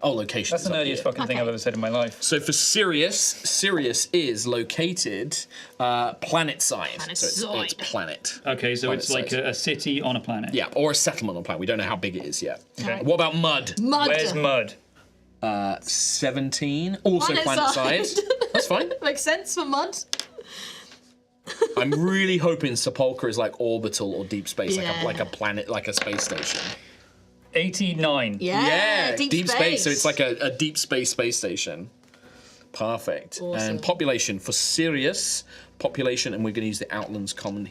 Oh, location. That's the nerdiest fucking thing I've ever said in my life. So for Sirius is located planet side. So it's planet. Okay, so Planet it's like size. a city on a planet. Yeah, or a settlement on planet. We don't know how big it is yet. Okay. What about Mud? Mud. Where's Mud? 17. Also Planet planet side. side. That's fine. Makes sense for mud. I'm really hoping Sepulcher is like orbital or deep space, Yeah. like a planet, like a space station. 89. Yeah, deep space. So it's like a deep space station. Perfect. Awesome. And population for Sirius, population, and we're going to use the Outlands column.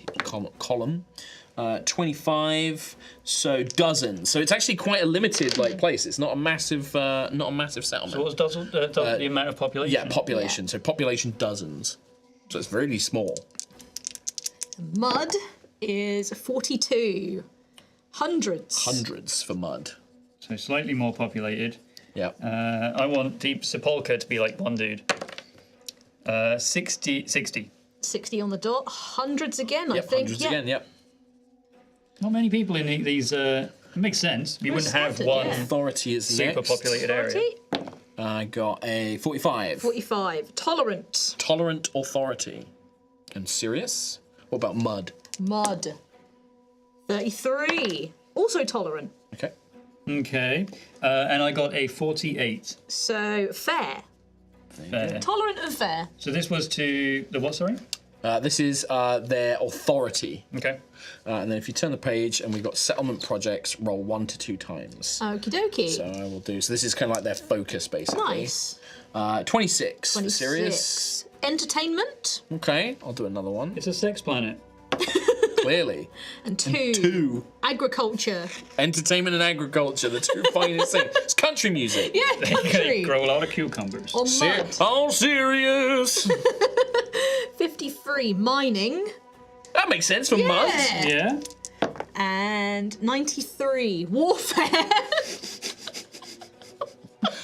25, so dozen. So it's actually quite a limited place. It's not a massive settlement. So what was the amount of population? Yeah, population. So population dozens. So it's really small. Mud is 42. Hundreds. Hundreds for Mud. So slightly more populated. Yeah. I want Deep Sepulcher to be like one dude. 60. 60 on the dot. Hundreds again, I Yep, think. hundreds Yeah. again. Yep. Not many people in these. It makes sense. You wouldn't have scattered, one yeah. Authority is super next. populated area. 40. I got a 45. 45. Tolerant. Tolerant authority. And Sirius? What about Mud? Mud. 33. Also tolerant. Okay. Okay. And I got a 48. So fair. Fair. Tolerant and fair. So this was to the what, sorry? This is their authority. Okay. And then if you turn the page and we've got settlement projects, roll 1 to 2 times. Okie dokie. So I will do. So this is kind of like their focus, basically. Nice. 26. 26. Sirius. Entertainment. Okay, I'll do another one. It's a sex planet. Clearly. And 2. 2. Agriculture. Entertainment and agriculture, the two finest things. It's country music. Yeah, They country. grow a lot of cucumbers. On mud. Oh, serious. 53. Mining. That makes sense for Mud. Yeah. And 93. Warfare.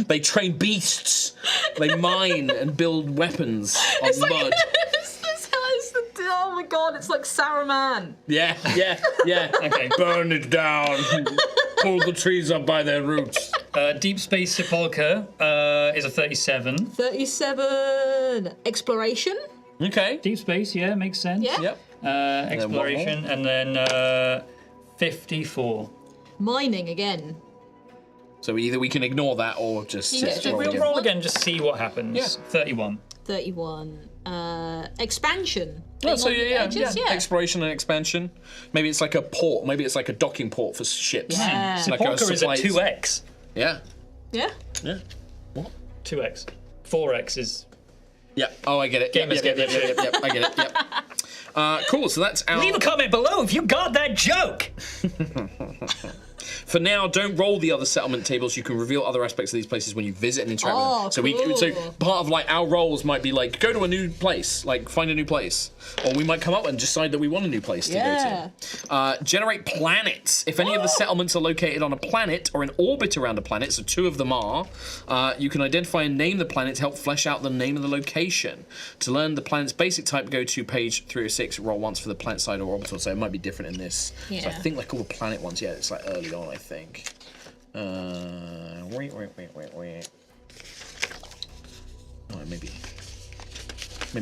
They train beasts. They mine and build weapons on Mud. Oh my god, it's like Saruman. Yeah. Okay. Burn it down. Pull the trees up by their roots. Deep Space Sepulcher is a 37. 37. Exploration. Okay. Deep Space, yeah, makes sense. Yeah. Yep. Exploration, and then 54. Mining again. So either we can ignore that or just Yeah, roll We'll again. roll again, just see what happens. Yeah. 31. 31. Expansion. Oh, so Being on the yeah. edges, Exploration and expansion. Maybe it's like a port. Maybe it's like a docking port for ships. Yeah. It's like a Sepulcher is a supply- 2x. Yeah. Yeah. Yeah. 2x. 4x is. Yeah. Oh, I get it. Gamers get it. Yep. I get it. Yep. Cool. So that's our. Leave a comment below if you got that joke. For now, don't roll the other settlement tables. You can reveal other aspects of these places when you visit and interact Oh, with them. cool. So part of like our roles might be like go to a new place, like find a new place, or we might come up and decide that we want a new place to Yeah. go to. Generate planets. If any of the settlements are located on a planet or in orbit around a planet, so 2 of them are, you can identify and name the planet to help flesh out the name of the location. To learn the planet's basic type, go to page 306. Roll once for the planet side or orbital. So it might be different in this. So I Yeah. think like all the planet ones, yeah, it's like early on, I think. Wait. Oh, maybe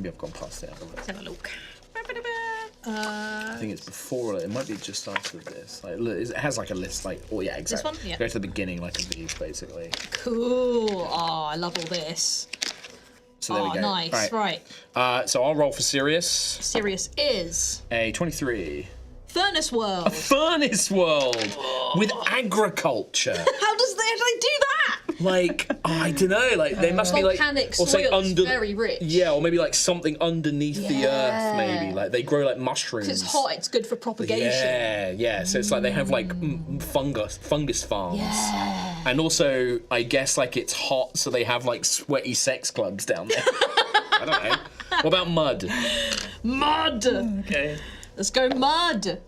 I've gone past it. Let's have a look. I think it's before. It might be just after this. Like, look, it has like a list. Like, oh yeah, exactly. one? Yeah. Go to the beginning, like of these, basically. Cool. Oh, I love all this. So there we go. Nice. Right. So I'll roll for Sirius. Sirius is A 23. Furnace World. Furnace World with agriculture. How do they do that? Like, I don't know. Like, they must be like, Volcanic or say soil is under, very rich. Yeah, or maybe like something underneath the Yeah. earth. Maybe like they grow like mushrooms. It's hot. It's good for propagation. Yeah. So it's like they have like fungus farms. Yeah. And also, I guess like it's hot, so they have like sweaty sex clubs down there. I don't know. What about mud? Mud. Okay. Let's go mud.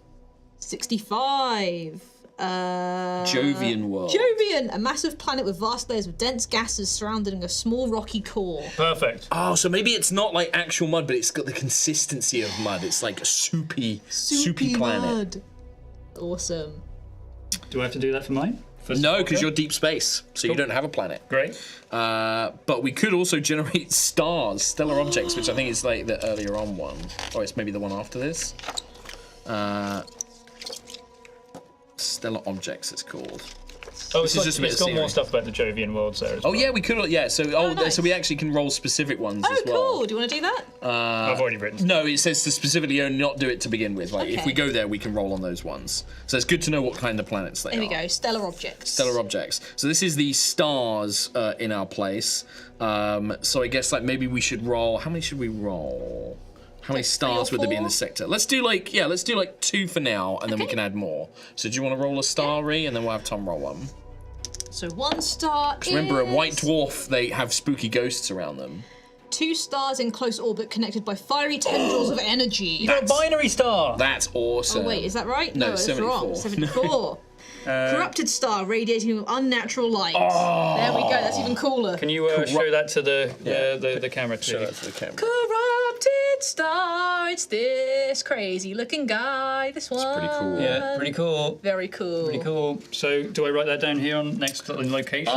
65. Jovian world. Jovian, a massive planet with vast layers of dense gases surrounding a small rocky core. Perfect. Oh, so maybe it's not like actual mud, but it's got the consistency of mud. It's like a soupy planet. Mud. Awesome. Do I have to do that for mine? No, because you're deep space, so you don't have a planet. Great. But we could also generate stars, stellar objects, which I think is like the earlier on one. Or it's maybe the one after this. Stellar objects, it's called. Oh, This is just a bit it's of got more theory. stuff about the Jovian worlds there as well. Oh yeah, we could. Yeah, so nice. so we actually can roll specific ones Oh, as well. cool. Do you want to do that? I've already written. No, it says to specifically only not do it to begin with. Like if Okay. we go there, we can roll on those ones. So it's good to know what kind of planets they Here are. we go. Stellar objects. Stellar objects. So this is the stars in our place. So I guess like maybe we should roll. How many should we roll? How many stars would there be in 4? the sector? Let's do like 2 for now, and then we can add more. So do you want to roll a starry, and then we'll have Tom roll one? So 1 star is... Remember, a white dwarf, they have spooky ghosts around them. 2 stars in close orbit connected by fiery tendrils of energy. You're a binary star. That's awesome. Oh wait, is that right? No, it's 74. wrong. 74. Corrupted star radiating with unnatural light. There we go. That's even cooler. Can you show that to the camera too? Show that to the camera. Corrupted star. It's this crazy looking guy. This one. pretty cool. Yeah, pretty cool. Very cool. Pretty cool. So, do I write that down here on next in locations?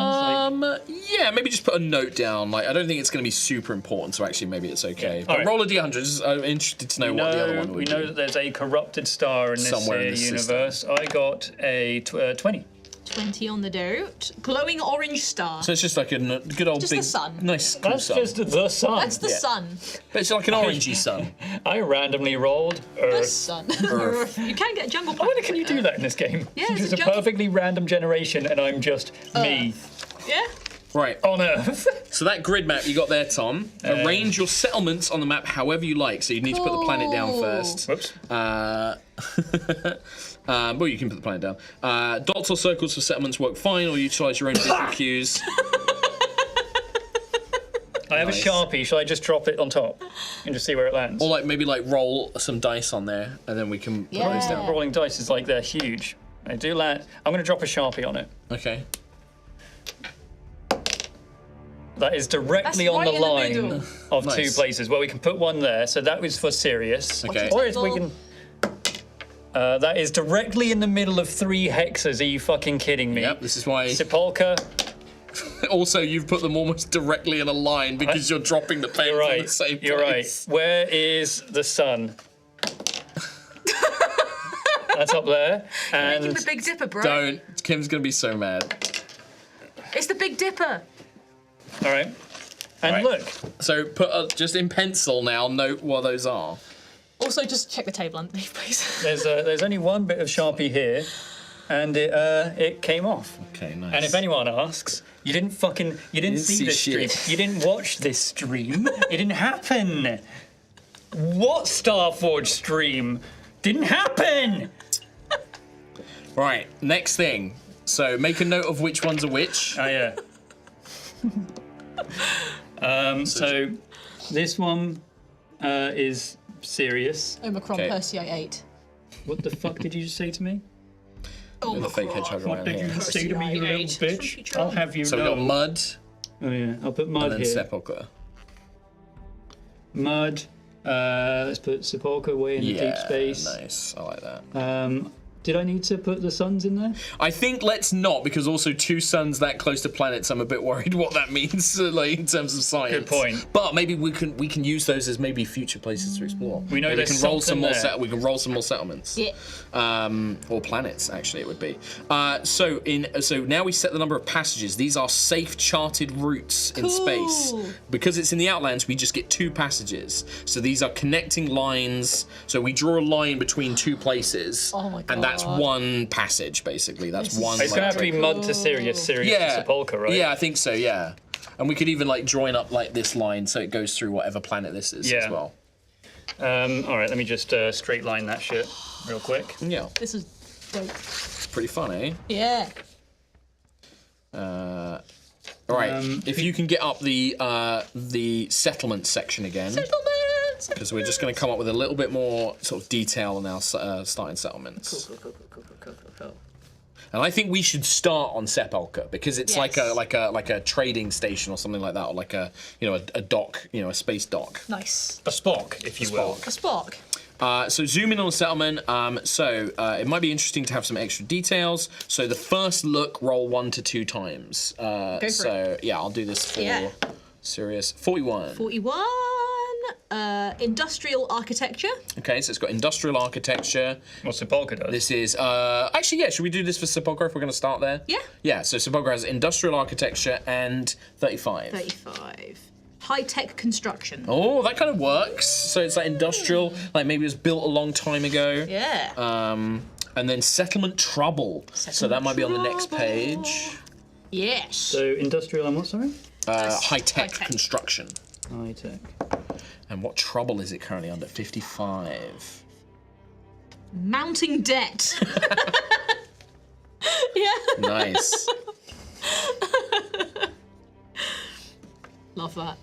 Yeah, maybe just put a note down. Like, I don't think it's going to be super important, so actually maybe it's okay. But Alright. roll a d100. I'm interested to know what the other one would we be. know that there's a corrupted star in this Somewhere in this universe. I got a 20. 20 on the dot. Glowing orange star. So it's just like a good old Just big, the sun. nice cool That's sun. just the sun. That's the sun. But it's like an orangey sun. I randomly rolled The Earth. sun. Earth. You can get a jungle I planet. wonder, can you do that in this game? Yeah, it's Just a a jungle- perfectly random generation, and I'm just me Yeah? Right. on Earth. So that grid map you got there, Tom. Arrange your settlements on the map however you like. So you need to put the planet down Cool. first. Whoops. Well, you can put the planet down. Dots or circles for settlements work fine, or utilize your own different cues. I have Nice. a Sharpie. Shall I just drop it on top and just see where it lands? Or like maybe like roll some dice on there, and then we can put those Yeah. down. Rolling dice is like they're huge. I do land. I'm going to drop a Sharpie on it. Okay. That is directly That's on right the in the line middle. of Nice. 2 places. Well, we can put one there, so that was for Sirius. Okay. Or if we can. That is directly in the middle of 3 hexes. Are you fucking kidding me? Yep. This is why. Sepulchre. Also, you've put them almost directly in a line because you're dropping the panes You're in right. the same place. You're right. Where is the sun? That's up there. Making And the Big Dipper, bro. Don't. Kim's gonna be so mad. It's the Big Dipper. all right. And Right. look, So put just in pencil now. Note what those are. Also, just check the table underneath, please. there's only one bit of Sharpie here, and it came off. Okay. Nice. And if anyone asks, you didn't see see this shit. stream. You didn't watch this stream. It didn't happen. What Starforged stream? Didn't happen. Right. Next thing. So make a note of which ones are which. Oh yeah. So this one is Sirius. Omicron Okay. Persei 8. What the fuck did you just say to me? With the fake hedgehog What around did you here. just say to me, you little bitch? I'll have you So we know. got mud Oh yeah, I'll put mud and then here. sepulchre. Mud. Let's put Sepulchre way in the deep space. Nice. I like that. Did I need to put the suns in there? I think let's not, because also 2 suns that close to planets. I'm a bit worried what that means, like in terms of science. Good point. But maybe we can use those as maybe future places to explore. We know maybe there's we can roll some something more. there. We can roll some more settlements. Yeah. Or planets, actually, it would be. So now we set the number of passages. These are safe charted routes in space. Cool. Because it's in the Outlands, we just get 2 passages. So these are connecting lines. So we draw a line between 2 places. Oh my And that's God. one passage, basically. That's one. It's like, gonna have to be direct- mud to Sirius, Sirius to Sepulchre, right? Yeah, I think so. Yeah, and we could even like join up like this line so it goes through whatever planet this is as Yeah. well. All right, let me just straight line that shit real quick. Yeah, This is dope. it's pretty fun, eh? Yeah. All right, if you can get up the settlement section again. Settlement! Because we're just going to come up with a little bit more sort of detail on our starting settlements. Cool. And I think we should start on Sepulchre because it's Yes. like a trading station or something like that, or like a dock, a space dock. Nice. A Spock, if you will. A Spock. So zoom in on the settlement. It might be interesting to have some extra details. So the first look, roll 1 to 2 times. Go for it. Yeah, I'll do this for serious. 41. 41. Industrial architecture. Okay, so it's got industrial architecture. What Sepulchre does. This is actually, yeah. Should we do this for Sepulchre if we're going to start there? Yeah. Yeah. So Sepulchre has industrial architecture and 35. 35. High-tech construction. Oh, that kind of works. So it's like industrial, like maybe it was built a long time ago. Yeah. And then settlement trouble. So that might be on the next page. Yes. So industrial and what, sorry? High-tech high-tech. construction. High tech. And what trouble is it currently under? 55. Mounting debt. Yeah. Nice. Love that.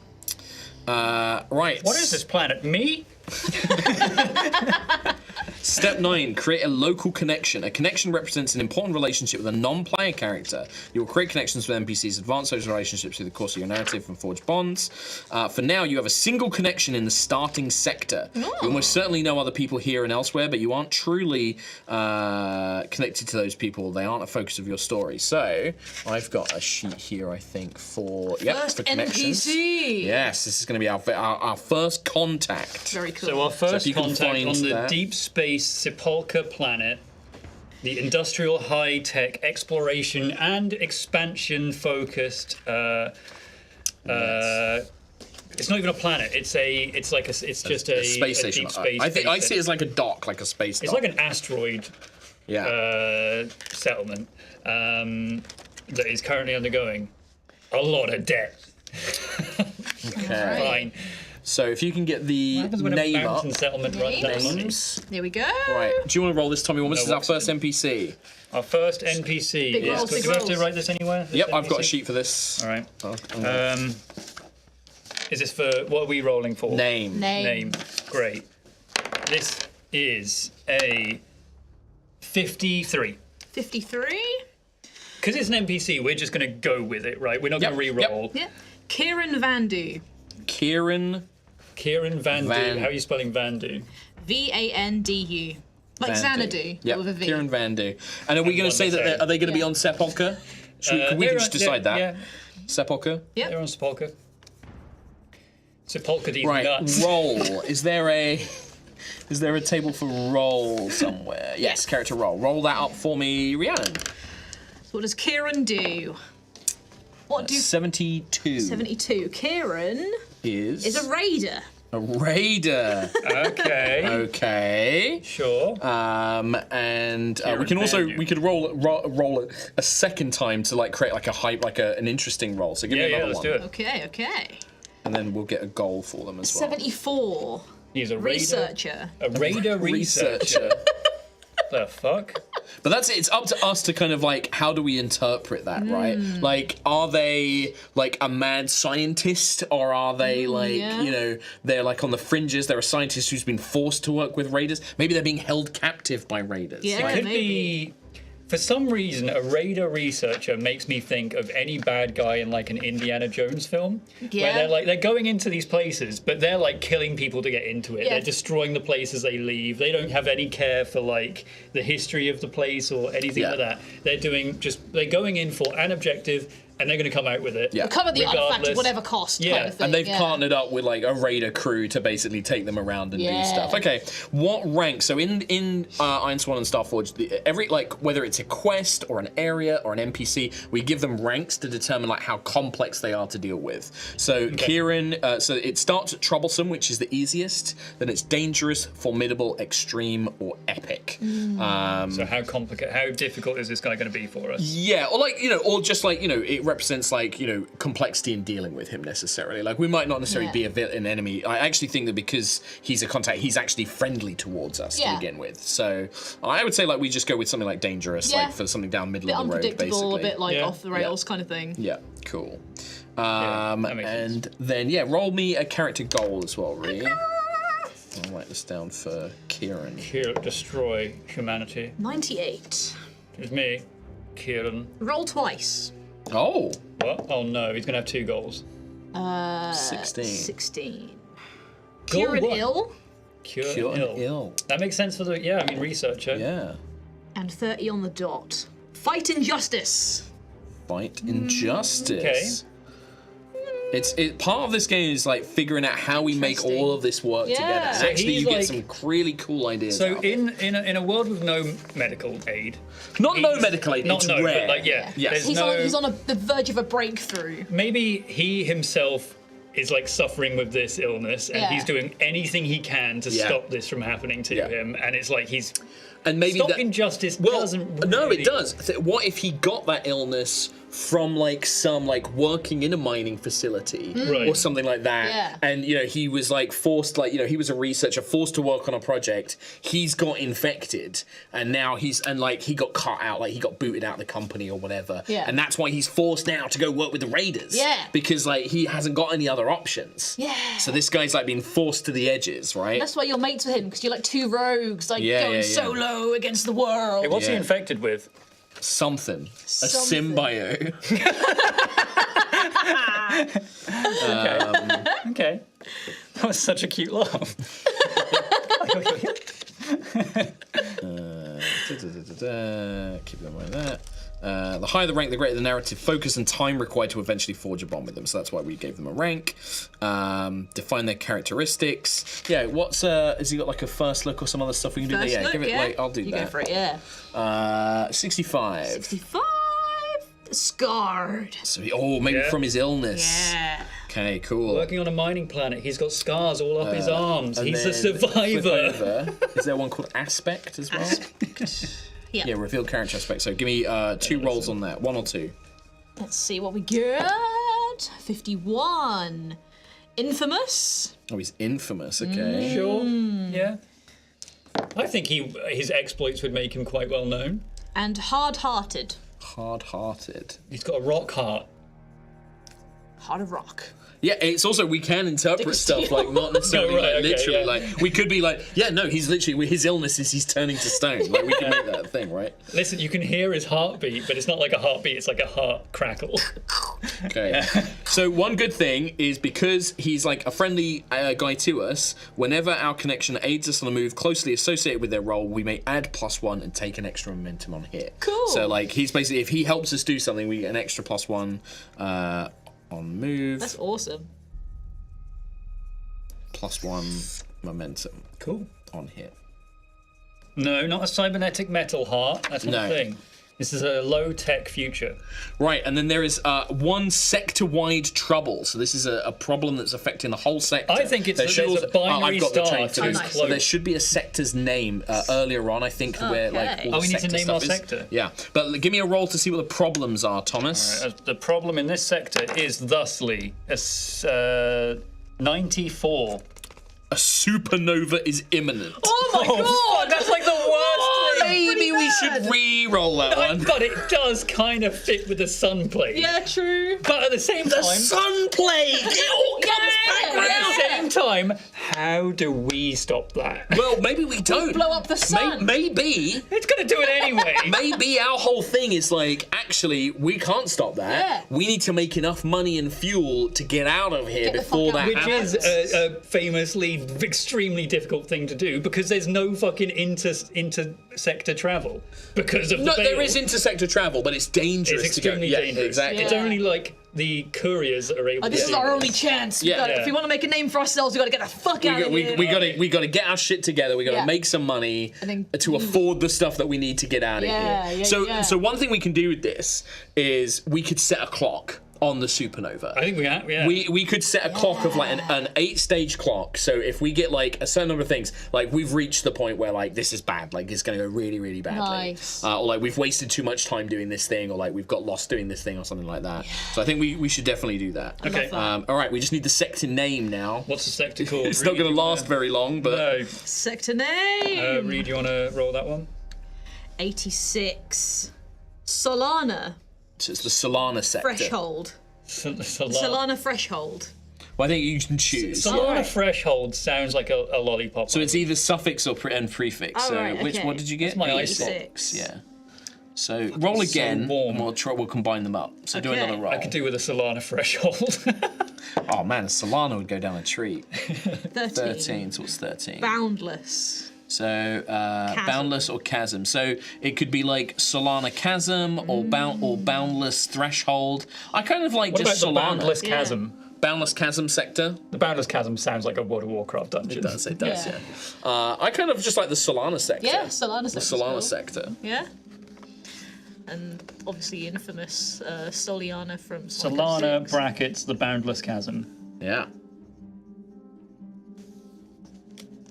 Right. What is this planet? Me? Step 9, create a local connection. A connection represents an important relationship with a non-player character. You will create connections with NPCs, advance those relationships through the course of your narrative, and forge bonds. For now, you have a single connection in the starting sector. You almost certainly know other people here and elsewhere, but you aren't truly connected to those people. They aren't a focus of your story. So, I've got a sheet here, I think, for First for connections. NPC. Yes, this is going to be our first contact. Very cool. So our if first you can contact find on the that. deep space Sepulchre planet, the industrial high-tech exploration and expansion focused. It's not even a planet. It's just a space station. deep space. I see it station. as like a dock, like a space It's dock. like an asteroid settlement that is currently undergoing a lot of debt. Okay. Fine. So if you can get the What happens when name a up. mountain settlement runs out of money? Names. There we go. Right. Do you want to roll this, Tommy? Well, this is our what's first it? NPC. Our first NPC. Big rolls, Do big we have to rolls. write this anywhere? This Yep, I've got a NPC? sheet for this. All right. Oh, Is this for what are we rolling for? name. Name. Great. This is a 53. 53. Because it's an NPC, we're just going to go with it, right? We're not Yep, going to re-roll. Yeah. Kieran Vandu. Kieran Kieran Vandu. Van- How are you spelling Vandu? Vandu. Like Vandu. Xanadu, Yep, but with a V. Kieran Vandu. And are we going to say that are they going to be Yeah. on Sepulchre? We can just decide that. Yeah, Sepulchre. Yep. they're on Sepulchre. Sepulchre these Right. nuts. Roll. Is there a table for roll somewhere? Yes, character roll. Roll that up for me, Rhiannon. So what does Kieran do? What do 72 72? Kieran is is a raider. a raider. Okay. Okay. Sure. And we can Vandu. could roll it a second time to like create like a hype, like an interesting roll. So give me Yeah, another let's one, do it. Okay. and then we'll get a goal for them as well. 74. He's a raider. Researcher. A raider researcher. The fuck? But that's it. It's up to us to kind of like, how do we interpret that, right? Like, are they like a mad scientist, or are they like, yeah. they're like on the fringes? They're a scientist who's been forced to work with raiders. Maybe they're being held captive by raiders. Yeah. Like, Could maybe. be. For some reason, a raider researcher makes me think of any bad guy in like an Indiana Jones film, Yeah. where they're going into these places, but they're like killing people to get into it. Yeah. They're destroying the places they leave. They don't have any care for like the history of the place or anything Yeah. like that. They're going in for an objective, and they're going to come out with it. Yeah. Cover the artifact at regardless. whatever cost. Yeah, Kind of thing. And they've yeah. partnered up with like a raider crew to basically take them around and do Yeah. stuff. Okay, what rank? So in Iron Swan and Starforged, every like whether it's a quest or an area or an NPC, we give them ranks to determine like how complex they are to deal with. So Kieran, so it starts at troublesome, which is the easiest. Then it's dangerous, formidable, extreme, or epic. So how difficult is this guy going to be for us? Yeah, or like or just like it represents like complexity in dealing with him necessarily. Like we might not necessarily Yeah. be an enemy. I actually think that because he's a contact, he's actually friendly towards us to Yeah. begin with. So I would say like we just go with something like dangerous, Yeah. like for something down middle A bit of the road, unpredictable, basically. a bit like Yeah. off the rails kind of thing. Yeah, cool. that makes And then roll me a character goal as well, Ree. I'll write this down for Kieran. Destroy humanity. 98. It's me, Kieran. Roll twice. Oh! What? Oh no, he's gonna have 2 goals. 16. 16. Goal Kieran one. ill. Cure ill. That makes sense for the researcher. Yeah. And 30 on the dot. Fight injustice. Fight injustice. Okay. It's part of this game is like figuring out how we make Interesting. all of this work Yeah. together. And So actually, he's you get like- some really cool ideas. So out of it. in a world with no medical aid, not no he's- medical aid, not it's no, rare. but like Yes. there's He's no. on the verge of a breakthrough. Maybe he himself is like suffering with this illness, and Yeah. he's doing anything he can to Yeah. stop this from happening to Yeah. him. And it's like he's And maybe stop that injustice well, doesn't. no, really- it does. What if he got that illness from like some like working in a mining facility Right. or something like that? Yeah. And he was like forced, like he was a researcher forced to work on a project. He's got infected, and now he got cut out, like he got booted out of the company or whatever. Yeah. And that's why he's forced now to go work with the Raiders. Yeah. Because like he hasn't got any other options. Yeah. So this guy's like being forced to the edges, right? That's why you're mates with him, because you're like 2 rogues, like Yeah, going yeah, yeah. solo against the world. Hey, what's he Yeah. infected with? Something. A Something. symbiote. Okay, that was such a cute laugh. Keep them like that. The higher the rank, the greater the narrative focus and time required to eventually forge a bond with them. So that's why we gave them a rank. Define their characteristics. Yeah, what's has he got like a first look or some other stuff we can do? First Yeah, look, give it. yeah. Like, I'll do you that. go for it, yeah. 65. 65. Scarred. So maybe Yeah. from his illness. Yeah. Okay, cool. Working on a mining planet, he's got scars all up his arms. And He's a then flip survivor. over. Is there one called Aspect as well? Yeah. Yeah, reveal character aspect. So give me 2 rolls on that. 1 or 2. Let's see what we get. 51. Infamous. Oh, he's infamous. Okay. Sure. Yeah. I think his exploits would make him quite well known. And hard-hearted. Hard-hearted. He's got a rock heart. Heart of rock. Yeah, it's also we can interpret stuff like not necessarily Oh, right, like okay, literally. yeah. Like we could be like, yeah, no, he's literally his illness is he's turning to stone. Like we can make that a thing, right? Listen, you can hear his heartbeat, but it's not like a heartbeat, it's like a heart crackle. Okay. So one good thing is because he's like a friendly guy to us. Whenever our connection aids us on a move closely associated with their role, we may add +1 and take an extra momentum on hit. Cool. So like he's basically if he helps us do something, we get an extra +1 on move. That's awesome. +1 momentum Cool. on hit. No, not a cybernetic metal heart. That's not No. a thing. This is a low-tech future. Right, and then there is one sector-wide trouble. So this is a problem that's affecting the whole sector. I think it's There that should there's a binary I've got the star train for to this. his So there cloak. should be a sector's name earlier on, I think, where like Okay. all Oh, the we need to sector name our stuff is. sector. Yeah, but give me a roll to see what the problems are, Thomas. The problem in this sector is thusly 94. A supernova is imminent. Oh my god! That's like the worst thing. Maybe we should re-roll that one. But it does kind of fit with the sun plague. Yeah, true. But at the same The time, sun plague! It all comes back at around! the same time, how do we stop that? Well, maybe we don't. Blow up the sun. Maybe It's gonna do it anyway. maybe our whole thing is like, actually, we can't stop that. Yeah. We need to make enough money and fuel to get out of here Get the before fuck out. that Which happens. is a famously extremely difficult thing to do because there's no fucking inter-sector travel because of the No, veil. there is intersector travel, but it's dangerous. It's to go. extremely Yeah, dangerous. exactly. It's Yeah. only like the couriers that are able to This do is our only chance. Yeah. Yeah. If we want to make a name for ourselves, we got to get the fuck out of here. We got to get our shit together. We got to Yeah. make some money And then- to afford the stuff that we need to get out of Yeah, here. yeah, so yeah. so one thing we can do with this is we could set a clock on the supernova. I think we have, yeah. We could set a clock of like an 8-stage clock. So if we get like a certain number of things, like we've reached the point where like this is bad, like it's going to go really, really badly. Nice. Or like we've wasted too much time doing this thing, or like we've got lost doing this thing, or something like that. So I think we should definitely do that. Okay. All right, we just need the sector name now. What's the sector called? It's not going to last very long, but No. Sector name. Reed, you want to roll that one? 86. Solana. it's the Solana sector. Threshold. Solana. Solana threshold. Well, I think you can choose. Solana threshold sounds like a lollipop. So it's either suffix or and prefix. Oh, So right, which okay. what did you get? That's my E6. Yeah. So roll again, warm. and we'll combine them up. So do Okay. another roll. I could do with a Solana threshold. Oh man, Solana would go down a treat. 13. 13, so it's 13. Boundless. So boundless or chasm. So it could be like Solana chasm or boundless threshold. I kind of like What about just the Solana. boundless Yeah. chasm? Boundless chasm sector. The boundless chasm sounds like a World of Warcraft dungeon. It does, yeah. Yeah. I kind of just like the Solana sector. Yeah, Solana The sector's Solana cool. sector. Yeah. And obviously infamous Soliana from Sonic Solana 06. brackets the boundless chasm. Yeah.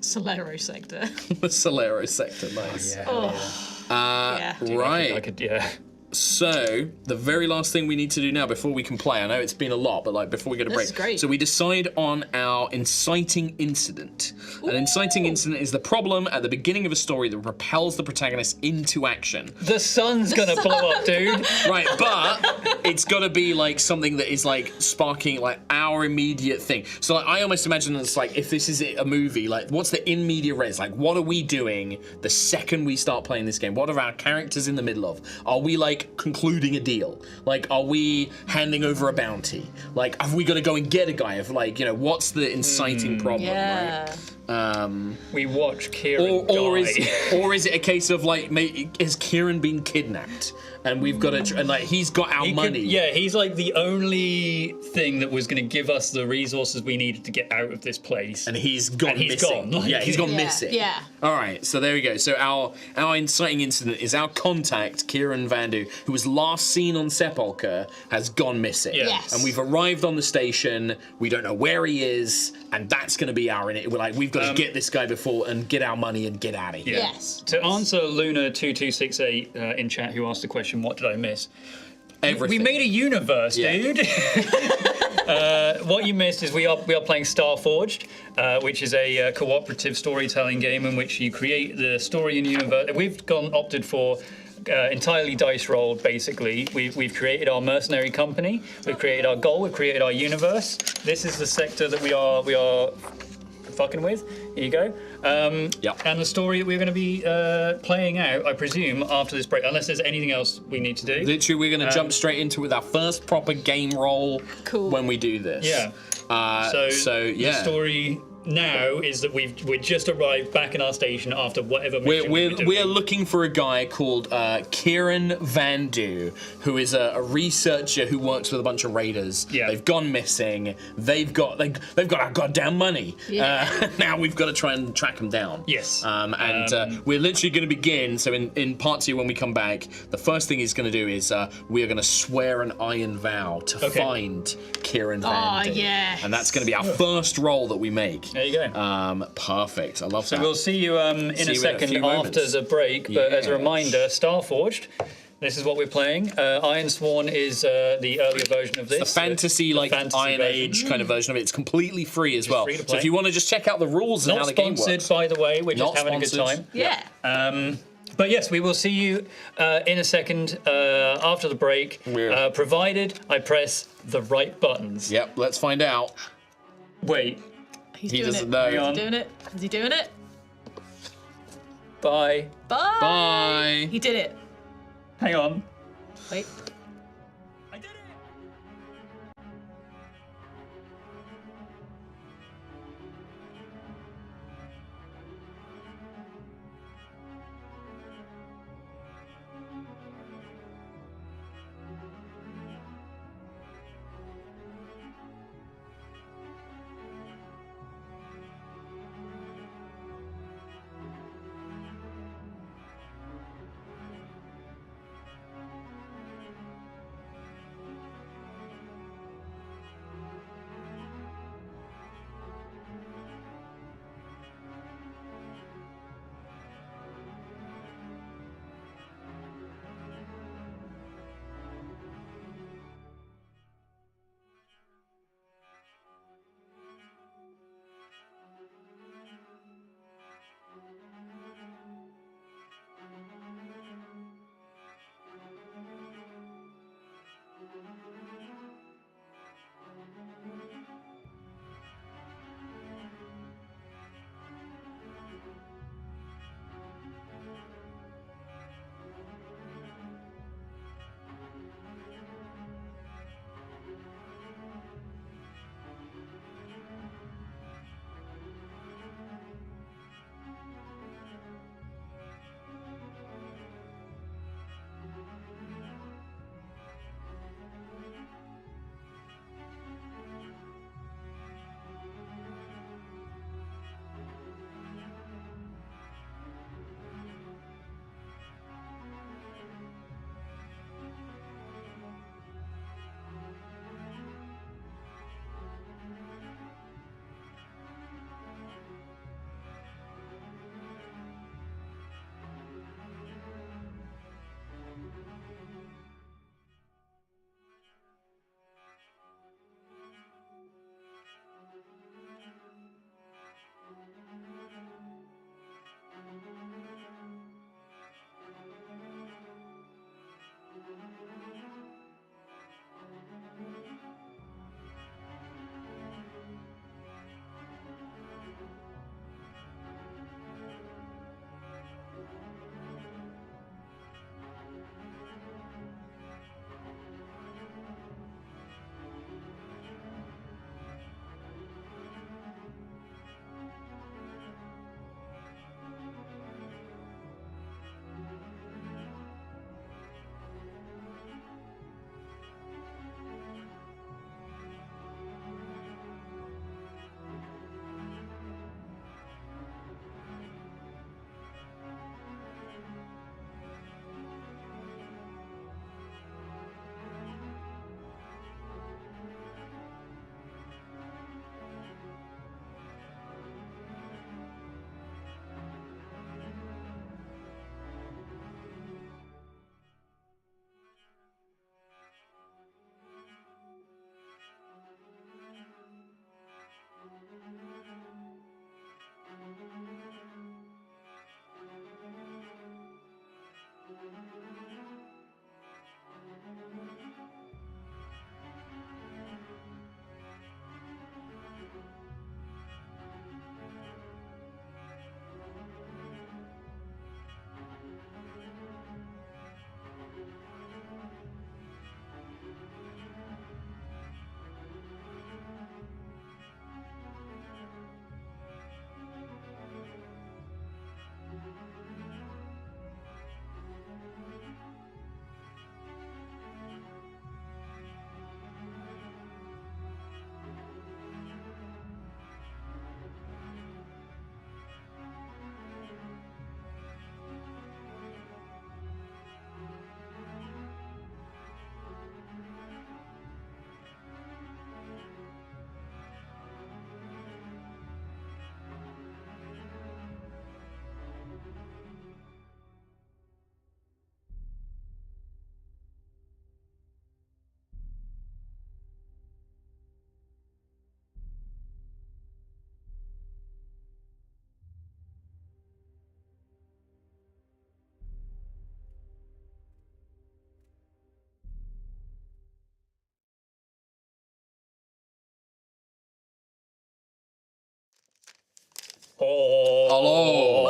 Solero sector. The Solero sector, nice. Yeah. Right. I could, yeah. So, the very last thing we need to do now before we can play, I know it's been a lot, but like before we go to This break. is great. So we decide on our inciting incident. An inciting incident is the problem at the beginning of a story that propels the protagonist into action. The sun's gonna blow up, dude. Right, but it's got to be like something that is like sparking like our immediate thing. So like I almost imagine it's like if this is a movie, like what's the in media res? Like what are we doing the second we start playing this game? What are our characters in the middle of? Are we like concluding a deal? Like are we handing over a bounty? Like have we got to go and get a guy? Of like what's the inciting problem? Yeah. Right? We watch Kieran die. Or is it a case of like, is Kieran being kidnapped and we've got to, and like he's got our money? He's like the only thing that was going to give us the resources we needed to get out of this place. And he's gone he's missing. gone, like- Yeah, he's gone Yeah, missing. yeah. All right, so there we go. So our inciting incident is our contact, Kieran Vandu, who was last seen on Sepulchre, has gone missing. Yeah. Yes. And we've arrived on the station. We don't know where he is, and that's going to be our. We're like, we've got to get this guy before and get our money and get out of here. Yeah. Yes. To answer Luna2268 in chat, who asked the question, what did I miss? Everything. We made a universe, Yeah. dude. What you missed is we are playing Starforged, which is a cooperative storytelling game in which you create the story and universe. We've opted for entirely dice rolled. Basically, we've created our mercenary company. We've created our goal. We've created our universe. This is the sector that we are fucking with. Here you go. Yep. And the story that we're going to be playing out, I presume, after this break, unless there's anything else we need to do. Literally, we're going to jump straight into it with our first proper game roll Cool. when we do this. Yeah. So yeah. The story now is that we're just arrived back in our station after whatever mission We're looking for a guy called Kieran Vandu, who is a researcher who works with a bunch of raiders. Yeah. They've gone missing. They've got our goddamn money. Yeah. Now we've got to try and track them down. Yes. We're literally going to begin. So in part 2, when we come back, the first thing he's going to do is we are going to swear an iron vow to find Kieran Vandu. yes. And that's going to be our first roll that we make. There you go. Perfect. I love So that. we'll see you in See a you second few moments. after the break. But as a Yes. reminder, Starforged. This is what we're playing. Iron Sworn is the earlier version of this. The fantasy, the like fantasy Iron version. Age kind of version of it. It's completely free as well. free to So play. if you want to just check out the rules and Not how the game sponsored, works. by the way. We're just Not having a good sponsored. time. Yeah. But yes, we will see you in a second after the break, Yeah. provided I press the right buttons. Yep, let's find out. Wait, He's He doing doesn't it. know. Hang on. Is he doing it? Is he doing it? bye. Bye. Bye. He did it. Hang on. Wait. I did it! Hello.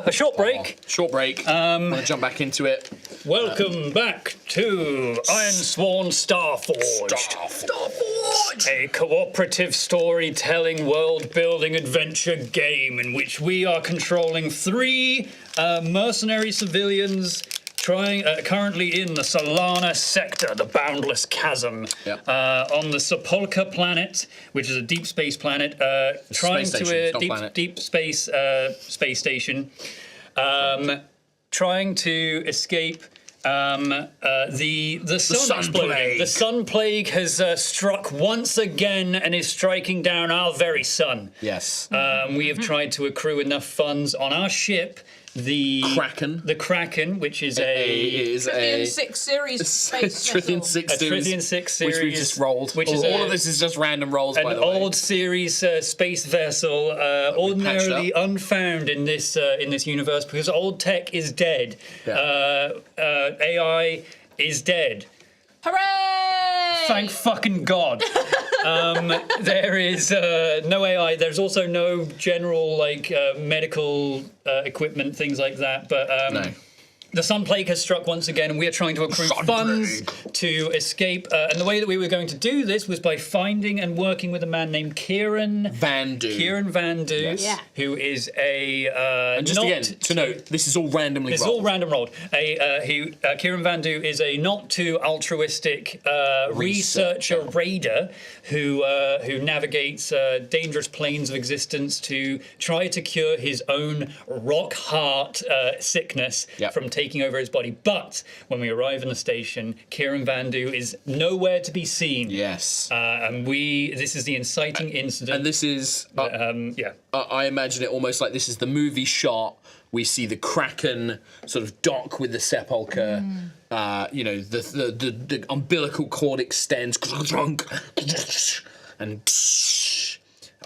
A short break. Short break. I'm gonna jump back into it. Welcome back to Iron Sworn Starforged. Starforged. A cooperative storytelling, world-building adventure game in which we are controlling 3 mercenary civilians currently in the Solana sector, the Boundless Chasm, on the Sepulchre planet, which is a deep space planet, trying to deep space space station, trying to escape the sun exploding. plague. The sun plague has struck once again and is striking down our very sun. Yes. We have tried to accrue enough funds on our ship. The Kraken, which is Tritian 6 series space Tritian vessel. 6 series, Tritian 6 series, which we just rolled. All of this is just random rolls, by the way. An old series space vessel, ordinarily unfound in this universe because old tech is dead. AI is dead. Hooray! Thank fucking God. There is no AI. There's also no general medical equipment, things like that. But No. the sun plague has struck once again, and we are trying to accrue funds to escape. And the way that we were going to do this was by finding and working with a man named Kieran Vandu. Kieran Vandu, Yes. who is a And just again to note, this is all randomly It's rolled. all random rolled. Kieran Vandu is a not too altruistic researcher raider who navigates dangerous planes of existence to try to cure his own rock heart sickness from taking over his body. But when we arrive in the station, Kieran Vandu is nowhere to be seen. Yes. And this is the inciting incident. And this is I imagine it almost like this is the movie shot. We see the Kraken sort of dock with the Sepulchre. The umbilical cord extends and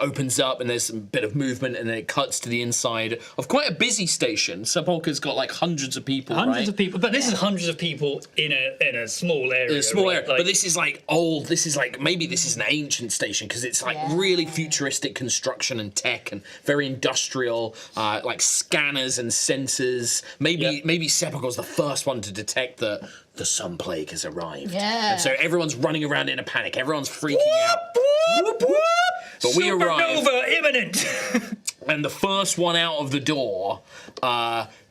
opens up, and there's a bit of movement, and then it cuts to the inside of quite a busy station. Sepulchre's got like hundreds of people, Hundreds of people, but this is hundreds of people in a small area. In a small area, Like, but this is like old. This is like maybe this is an ancient station because it's like really futuristic construction and tech and very industrial, like scanners and sensors. Maybe Sepulchre's the first one to detect that the sun plague has arrived. Yeah. And so everyone's running around in a panic. Everyone's freaking out. But we arrive. Supernova imminent. And the first one out of the door,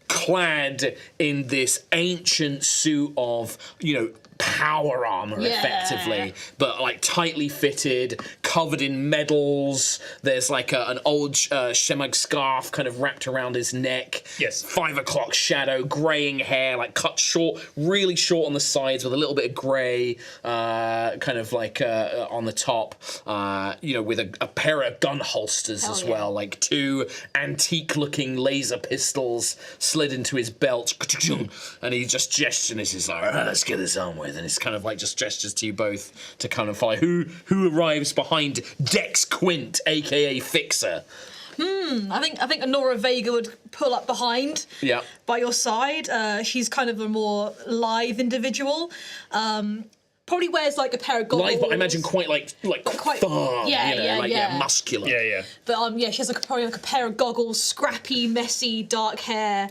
clad in this ancient suit of, power armor, effectively, but like tightly fitted, covered in medals. There's like an old shemag scarf kind of wrapped around his neck. Yes. 5 o'clock shadow, graying hair, like cut short, really short on the sides with a little bit of grey, kind of like on the top. With a pair of gun holsters as well, like 2 antique-looking laser pistols slid into his belt, and he just gestures and he's like, let's get this on with. And it's kind of like just gestures to you both to kind of find who arrives behind Dex Quint, aka Fixer. I think Honora Vega would pull up behind by your side. She's kind of a more lithe individual. Probably wears like a pair of goggles. Lithe, but I imagine quite firm, muscular. Yeah. But she has probably a pair of goggles, scrappy, messy, dark hair.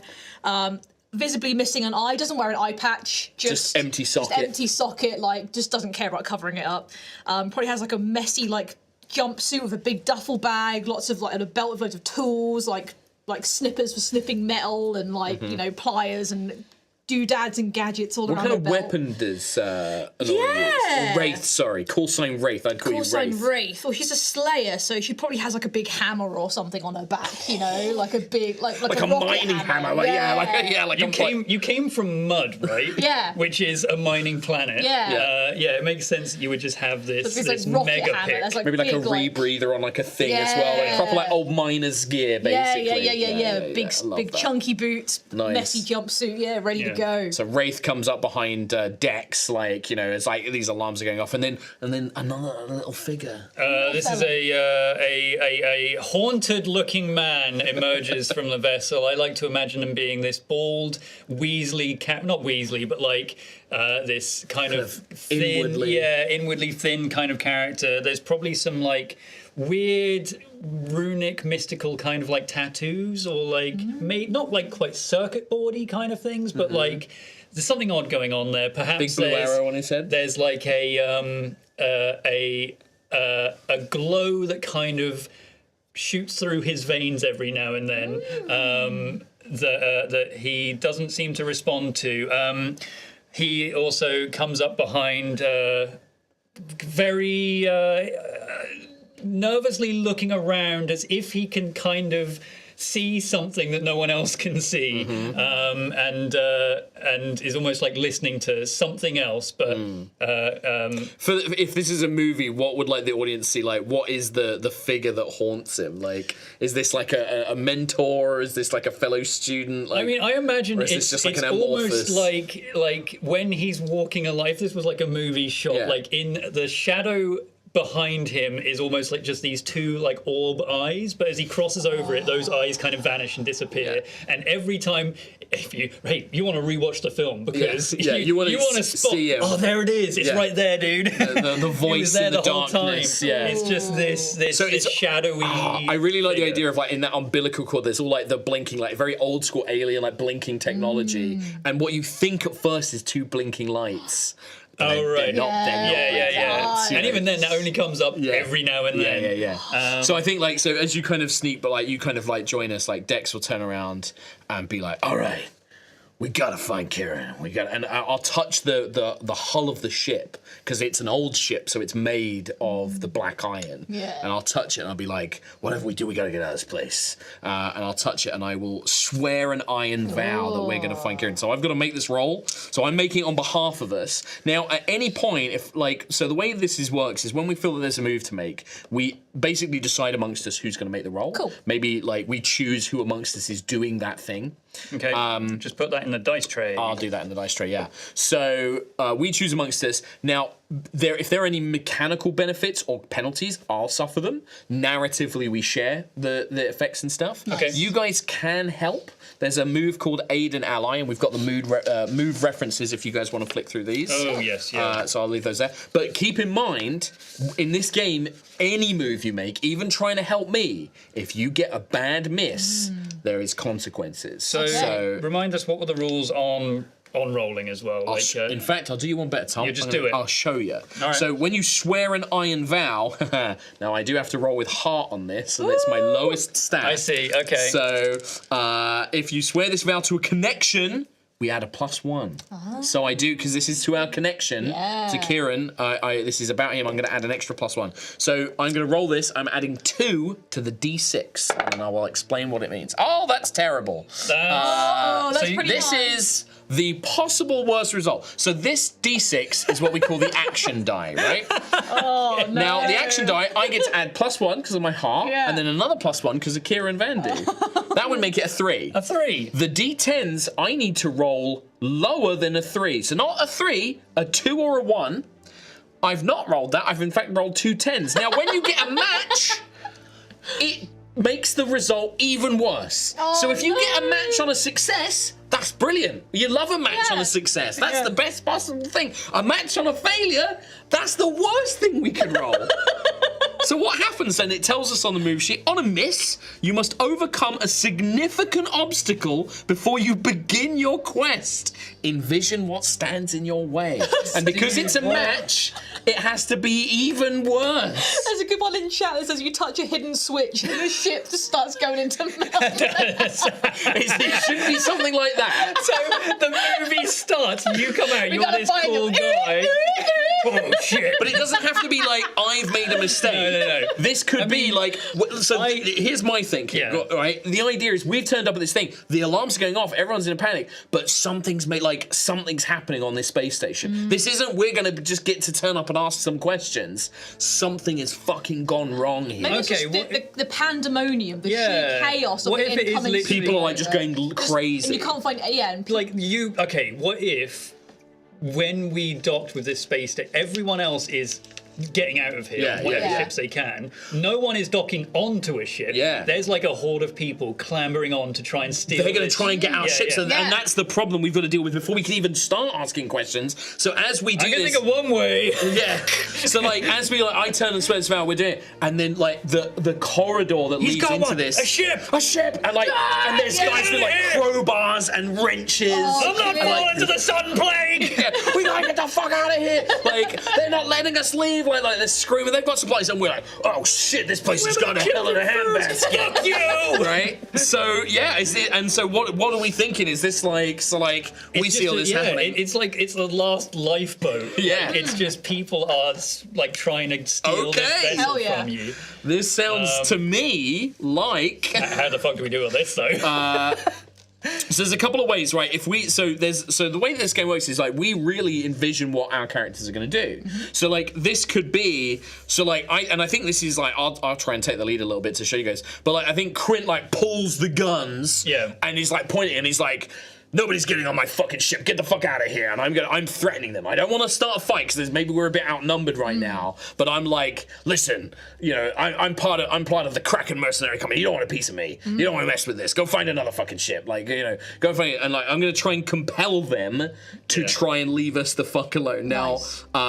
Visibly missing an eye, doesn't wear an eye patch, just empty socket. Just empty socket, just doesn't care about covering it up. Probably has like a messy jumpsuit with a big duffel bag, lots of and a belt with loads of tools, like snippers for snipping metal and pliers and doodads and gadgets all around the belt. What kind of weapon does Honora use? Wraith, sorry. Call sign Wraith. I'd call you Wraith. Call sign Wraith. Well, she's a slayer, so she probably has like a big hammer or something on her back, like a big, like a mining hammer. You came from mud, right? Yeah. Which is a mining planet. Yeah. It makes sense that you would just have this rocket mega hammer. pick. That's Maybe like a rebreather on like a thing as well. Proper like old miner's gear, basically. Yeah. Big chunky boots, messy jumpsuit, ready to go. So Wraith comes up behind Dex, it's like these alarms are going off, and then another little figure. This is a haunted-looking man emerges from the vessel. I like to imagine him being this bald, Weasley not Weasley, but this kind of thin, inwardly thin kind of character. There's probably some weird runic mystical kind of like tattoos or like not like quite circuit boardy kind of things, but like there's something odd going on there. Perhaps Big blue arrow on his head. There's like a glow that kind of shoots through his veins every now and then that he doesn't seem to respond to. He also comes up behind very nervously looking around as if he can kind of see something that no one else can see, and is almost like listening to something else. But if this is a movie, what would like the audience see? Like, what is the figure that haunts him? Like, is this like a mentor? Is this like a fellow student? Like, I mean, I imagine it's just like it's an almost amorphous... like when he's walking alive. If this was like a movie shot, like in the shadow behind him is almost like just these two like orb eyes, but as he crosses over it, those eyes kind of vanish and disappear. And every time, if you want to rewatch the film because you want to spot, see him. oh, there it is, it's right there, dude. The voice there in the whole darkness. time. It's just this shadowy. I really like the idea of like in that umbilical cord. There's all like the blinking, like very old school alien like blinking technology, and what you think at first is two blinking lights. Oh, right. Yeah. And even then, that only comes up every now and then. So I think, like, so as you kind of sneak, but like you kind of like join us, like Dex will turn around and be like, all right, we gotta find Kieran. And I'll touch the hull of the ship because it's an old ship, so it's made of the black iron. Yeah. And I'll touch it and I'll be like, whatever we do, we gotta get out of this place. And I'll touch it and I will swear an iron vow that we're gonna find Kieran. So I've got to make this roll. So I'm making it on behalf of us. Now, at any point, if like, so the way this works is when we feel that there's a move to make, we basically decide amongst us who's gonna make the roll. Cool. Maybe like we choose who amongst us is doing that thing. Okay. Just put that in the dice tray. I'll do that in the dice tray, yeah. So we choose amongst us. Now, if there are any mechanical benefits or penalties, I'll suffer them. Narratively, we share the effects and stuff. Okay. You guys can help. There's a move called Aid an Ally, and we've got the move references if you guys want to flick through these. Oh, yes, yeah. So I'll leave those there. But keep in mind, in this game, any move you make, even trying to help me, if you get a bad miss, there is consequences. So remind us what were the rules on rolling as well. In fact, I'll do you one better, Tom. You just do it. I'll show you. All right. So when you swear an iron vow, now I do have to roll with heart on this, and it's my lowest stat. I see. Okay. So if you swear this vow to a connection, we add a +1. So I do, because this is to our connection to Kieran. This is about him. I'm going to add an extra +1. So I'm going to roll this. I'm adding 2 to the D6, and then I will explain what it means. Oh, that's terrible. That's pretty This is the possible worst result. So this D6 is what we call the action die, right? Oh, no. Now, the action die, I get to add +1 because of my heart, and then another +1 because of Kieran Vandu. That would make it a 3. A 3. The D10s, I need to roll lower than a 3. So not a 3, a 2 or a 1. I've not rolled that. I've in fact rolled 2 10s. Now, when you get a match, it makes the result even worse. So if you get a match on a success, that's brilliant. You love a match on a success. That's the best possible thing. A match on a failure, that's the worst thing we can roll. So what happens then? It tells us on the move sheet, on a miss, you must overcome a significant obstacle before you begin your quest. Envision what stands in your way. And because it's a match, it has to be even worse. There's a good one in chat that says you touch a hidden switch and the ship just starts going into meltdown. It should be something like that. So the movie starts, you come out, you're this cool guy. Oh, shit. But it doesn't have to be like, I've made a mistake. No. This could be like, here's my thinking, right? The idea is we've turned up at this thing, the alarms are going off, everyone's in a panic, but something's happening on this space station. This isn't, we're going to just get to turn up and ask some questions. Something has fucking gone wrong here. Maybe it's just the pandemonium, the sheer chaos of what if it is incoming people are like just going crazy. And you can't find, what if when we docked with this space station, everyone else is getting out of here, whatever ships they can. No one is docking onto a ship. There's like a horde of people clambering on to try and steal. They're going to try and get our ships, and that's the problem we've got to deal with before we can even start asking questions. So as we do I can think of one way. So like, as we like, I turn and swear this vow, we're doing it, and then like the corridor that leads into this, a ship, and like, and there's guys with like crowbars and wrenches. I'm not falling to the sun plague. Yeah, we gotta get the fuck out of here! Like, they're not letting us leave. Like they're screaming. They've got supplies, and we're like, oh shit, this place has got a hell of a handbasket. Fuck you! Right? So yeah, is it? And so what are we thinking? Is this like we see all this happening? It's like it's the last lifeboat. Yeah. Like, it's just people are like trying to steal this vessel from you. This sounds to me like. How the fuck do we do all this though? So there's a couple of ways, right? So the way this game works is like we really envision what our characters are going to do. So like this could be I think this is like I'll try and take the lead a little bit to show you guys. But like I think Quint like pulls the guns, and he's like pointing and he's like, nobody's getting on my fucking ship. Get the fuck out of here. And I'm threatening them. I don't want to start a fight because maybe we're a bit outnumbered right now. But I'm like, listen, you know, I'm part of the Kraken mercenary company. You don't want a piece of me. You don't want to mess with this. Go find another fucking ship. Like, you know, go find it. And like, I'm gonna try and compel them to try and leave us the fuck alone. Now,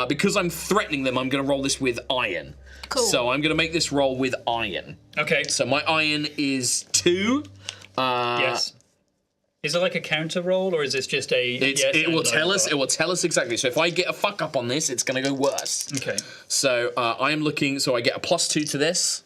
because I'm threatening them, I'm gonna roll this with iron. Cool. So I'm gonna make this roll with iron. Okay. So my iron is 2. Yes. Is it like a counter roll, or is this just a? It will tell us. It will tell us exactly. So if I get a fuck up on this, it's going to go worse. Okay. So I am looking. So I get a +2 to this.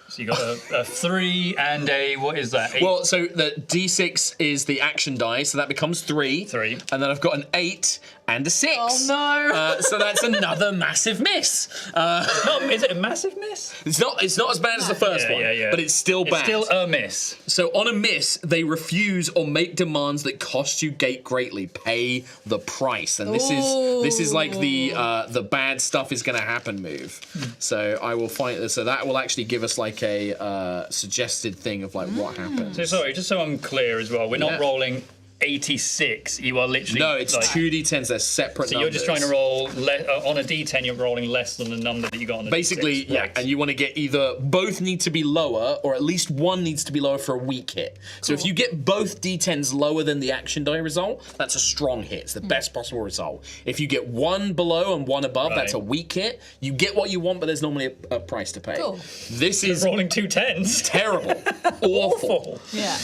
So you got a 3 and a what is that? 8? Well, so the D6 is the action die, so that becomes 3. 3. And then I've got an 8 and a 6. Oh no! So that's another massive miss. Is it a massive miss? It's not as bad as the first one, but it's still bad. It's still a miss. So on a miss, they refuse or make demands that cost you greatly. Pay the price, and this is like the bad stuff is going to happen move. So I will find this. So that will actually give us like a suggested thing of like what happens. So sorry, just so I'm clear as well, we're not rolling 86. You are literally it's like 2d10s. They're separate. So you're just trying to roll on a d10. You're rolling less than the number that you got on the basically d6. Right. And you want to get either both need to be lower, or at least one needs to be lower for a weak hit. So if you get both d10s lower than the action die result, that's a strong hit. It's the best possible result. If you get one below and one above, that's a weak hit. You get what you want, but there's normally a price to pay. Cool. This is rolling 2 10s. Terrible. Awful. Yeah.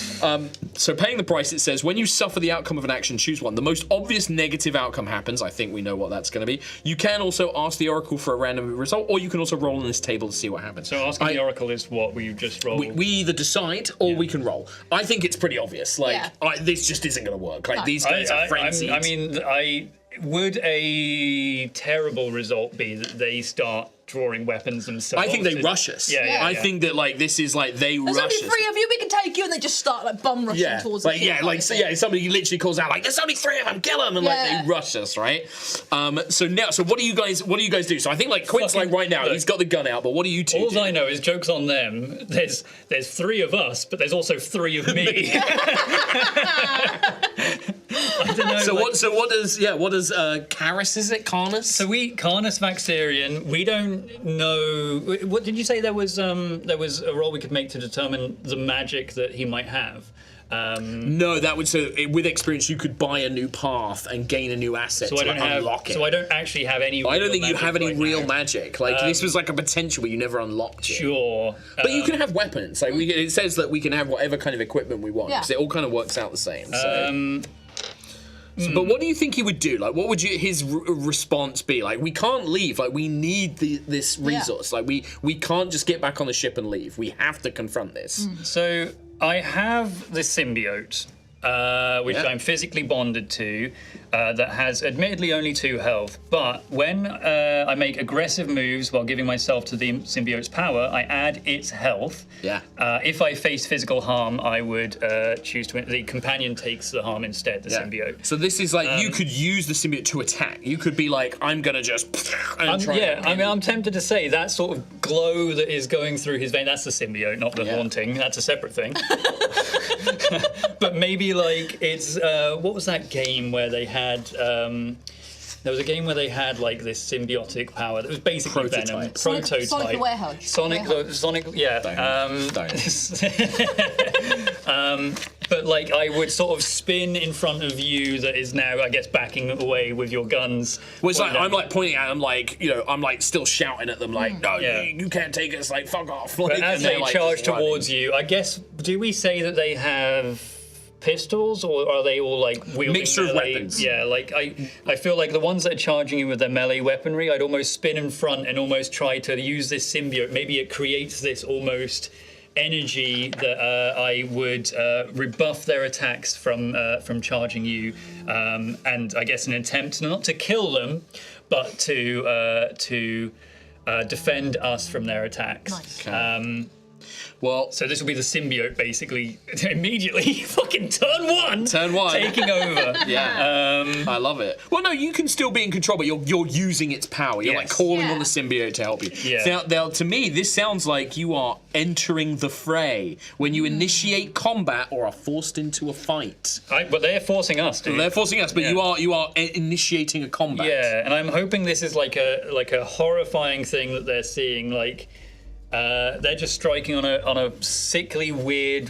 So paying the price, it says, when you suffer the outcome of an action, choose one. The most obvious negative outcome happens. I think we know what that's going to be. You can also ask the Oracle for a random result, or you can also roll on this table to see what happens. So asking the Oracle is what we just roll. We either decide or we can roll. I think it's pretty obvious. Like, this just isn't going to work. Like, these guys are frenzied. Would a terrible result be that they start drawing weapons themselves? I think they rush us. I think that like this is like they rush us. There's only 3 of you. We can take you, and they just start like bum rushing towards us. Somebody literally calls out like, "There's only 3 of them. Kill them!" And like they rush us, right? So what do you guys do? So I think like Quint's like right now he's got the gun out, but what do you two? All I know is jokes on them. There's 3 of us, but there's also 3 of me. I don't know. So what does Karis, is it Karnas? So Karnas Vaxarian, we don't know. What did you say? There was a roll we could make to determine the magic that he might have. No, that would with experience you could buy a new path and gain a new asset to unlock it. So I don't actually have any. I don't think you have any real now. Magic. Like this was like a potential, but you never unlocked it. Sure, but you can have weapons. Like it says that we can have whatever kind of equipment we want because it all kind of works out the same. But what do you think he would do? Like, what would his response be? Like, we can't leave. Like, we need this resource. Like, we can't just get back on the ship and leave. We have to confront this. So I have the symbiote, which I'm physically bonded to, that has admittedly only 2 health. But when I make aggressive moves while giving myself to the symbiote's power, I add its health. Yeah. If I face physical harm, I would choose to. The companion takes the harm instead. The symbiote. So this is like you could use the symbiote to attack. You could be like, I'm gonna just. I'm tempted to say that sort of glow that is going through his vein. That's the symbiote, not the haunting. That's a separate thing. But maybe like it's what was that game where they had there was a game where they had like this symbiotic power that was basically Venom. Prototype. Sonic the Werehog. Sonic, yeah. but like I would sort of spin in front of you that is now, I guess, backing away with your guns. Well, it's like I'm like pointing at them, like I'm like still shouting at them, like no, you can't take us, like fuck off. Like, but as they like, charge towards you, I guess, do we say that they have pistols, or are they all like wielding mixture of melee? weapons? Yeah, like I feel like the ones that are charging you with their melee weaponry, I'd almost spin in front and almost try to use this symbiote. Maybe it creates this almost energy that I would rebuff their attacks from charging you, and I guess an attempt not to kill them, but to defend us from their attacks. Nice. Okay. Well, so this will be the symbiote, basically, immediately fucking turn one, taking over. Yeah, I love it. Well, no, you can still be in control, but you're using its power. You're like calling on the symbiote to help you. Yeah. Now, to me, this sounds like you are entering the fray when you initiate combat or are forced into a fight. But they're forcing us, dude. They're forcing us, but you are initiating a combat. Yeah, and I'm hoping this is like a horrifying thing that they're seeing, like. They're just striking on a sickly, weird,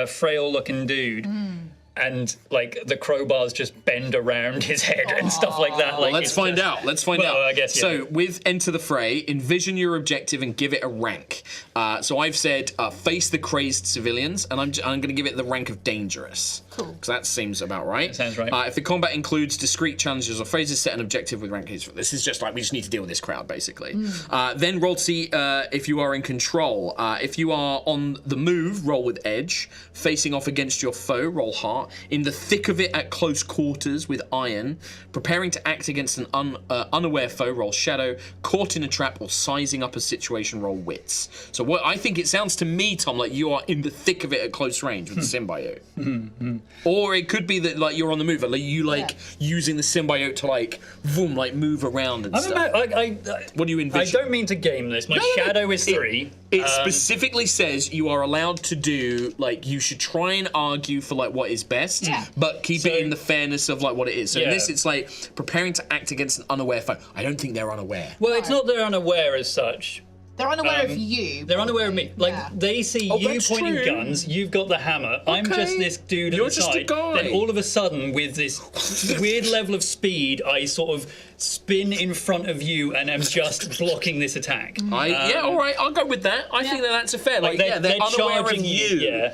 frail-looking dude, and like the crowbars just bend around his head and stuff like that. Like, let's find out. Let's find out. I guess. So with Enter the Fray, envision your objective and give it a rank. So I've said face the crazed civilians, and I'm going to give it the rank of dangerous. Cool. Because that seems about right. That sounds right. If the combat includes discrete challenges or phases, set an objective with rank. This is just like we just need to deal with this crowd, basically. Then roll to see if you are in control. If you are on the move, roll with edge. Facing off against your foe, roll heart. In the thick of it at close quarters with iron. Preparing to act against an unaware foe, roll shadow. Caught in a trap or sizing up a situation, roll wits. So what I think it sounds to me, Tom, like you are in the thick of it at close range with the symbiote. Or it could be that like you're on the move, like you using the symbiote to like move around and stuff. What do you envision? I don't mean to game this. My shadow is 3. It specifically says you are allowed to do like you should try and argue for like what is best, but keep it in the fairness of like what it is. So in this, it's like preparing to act against an unaware foe. I don't think they're unaware. Well, it's not they're unaware as such. They're unaware of you. They're unaware of me. Like they see you pointing guns. You've got the hammer. I'm just this dude at the side. You're just a guy. Then all of a sudden, with this weird level of speed, I sort of spin in front of you and am just blocking this attack. All right, I'll go with that. I think that's a fair. Like, they're unaware of you.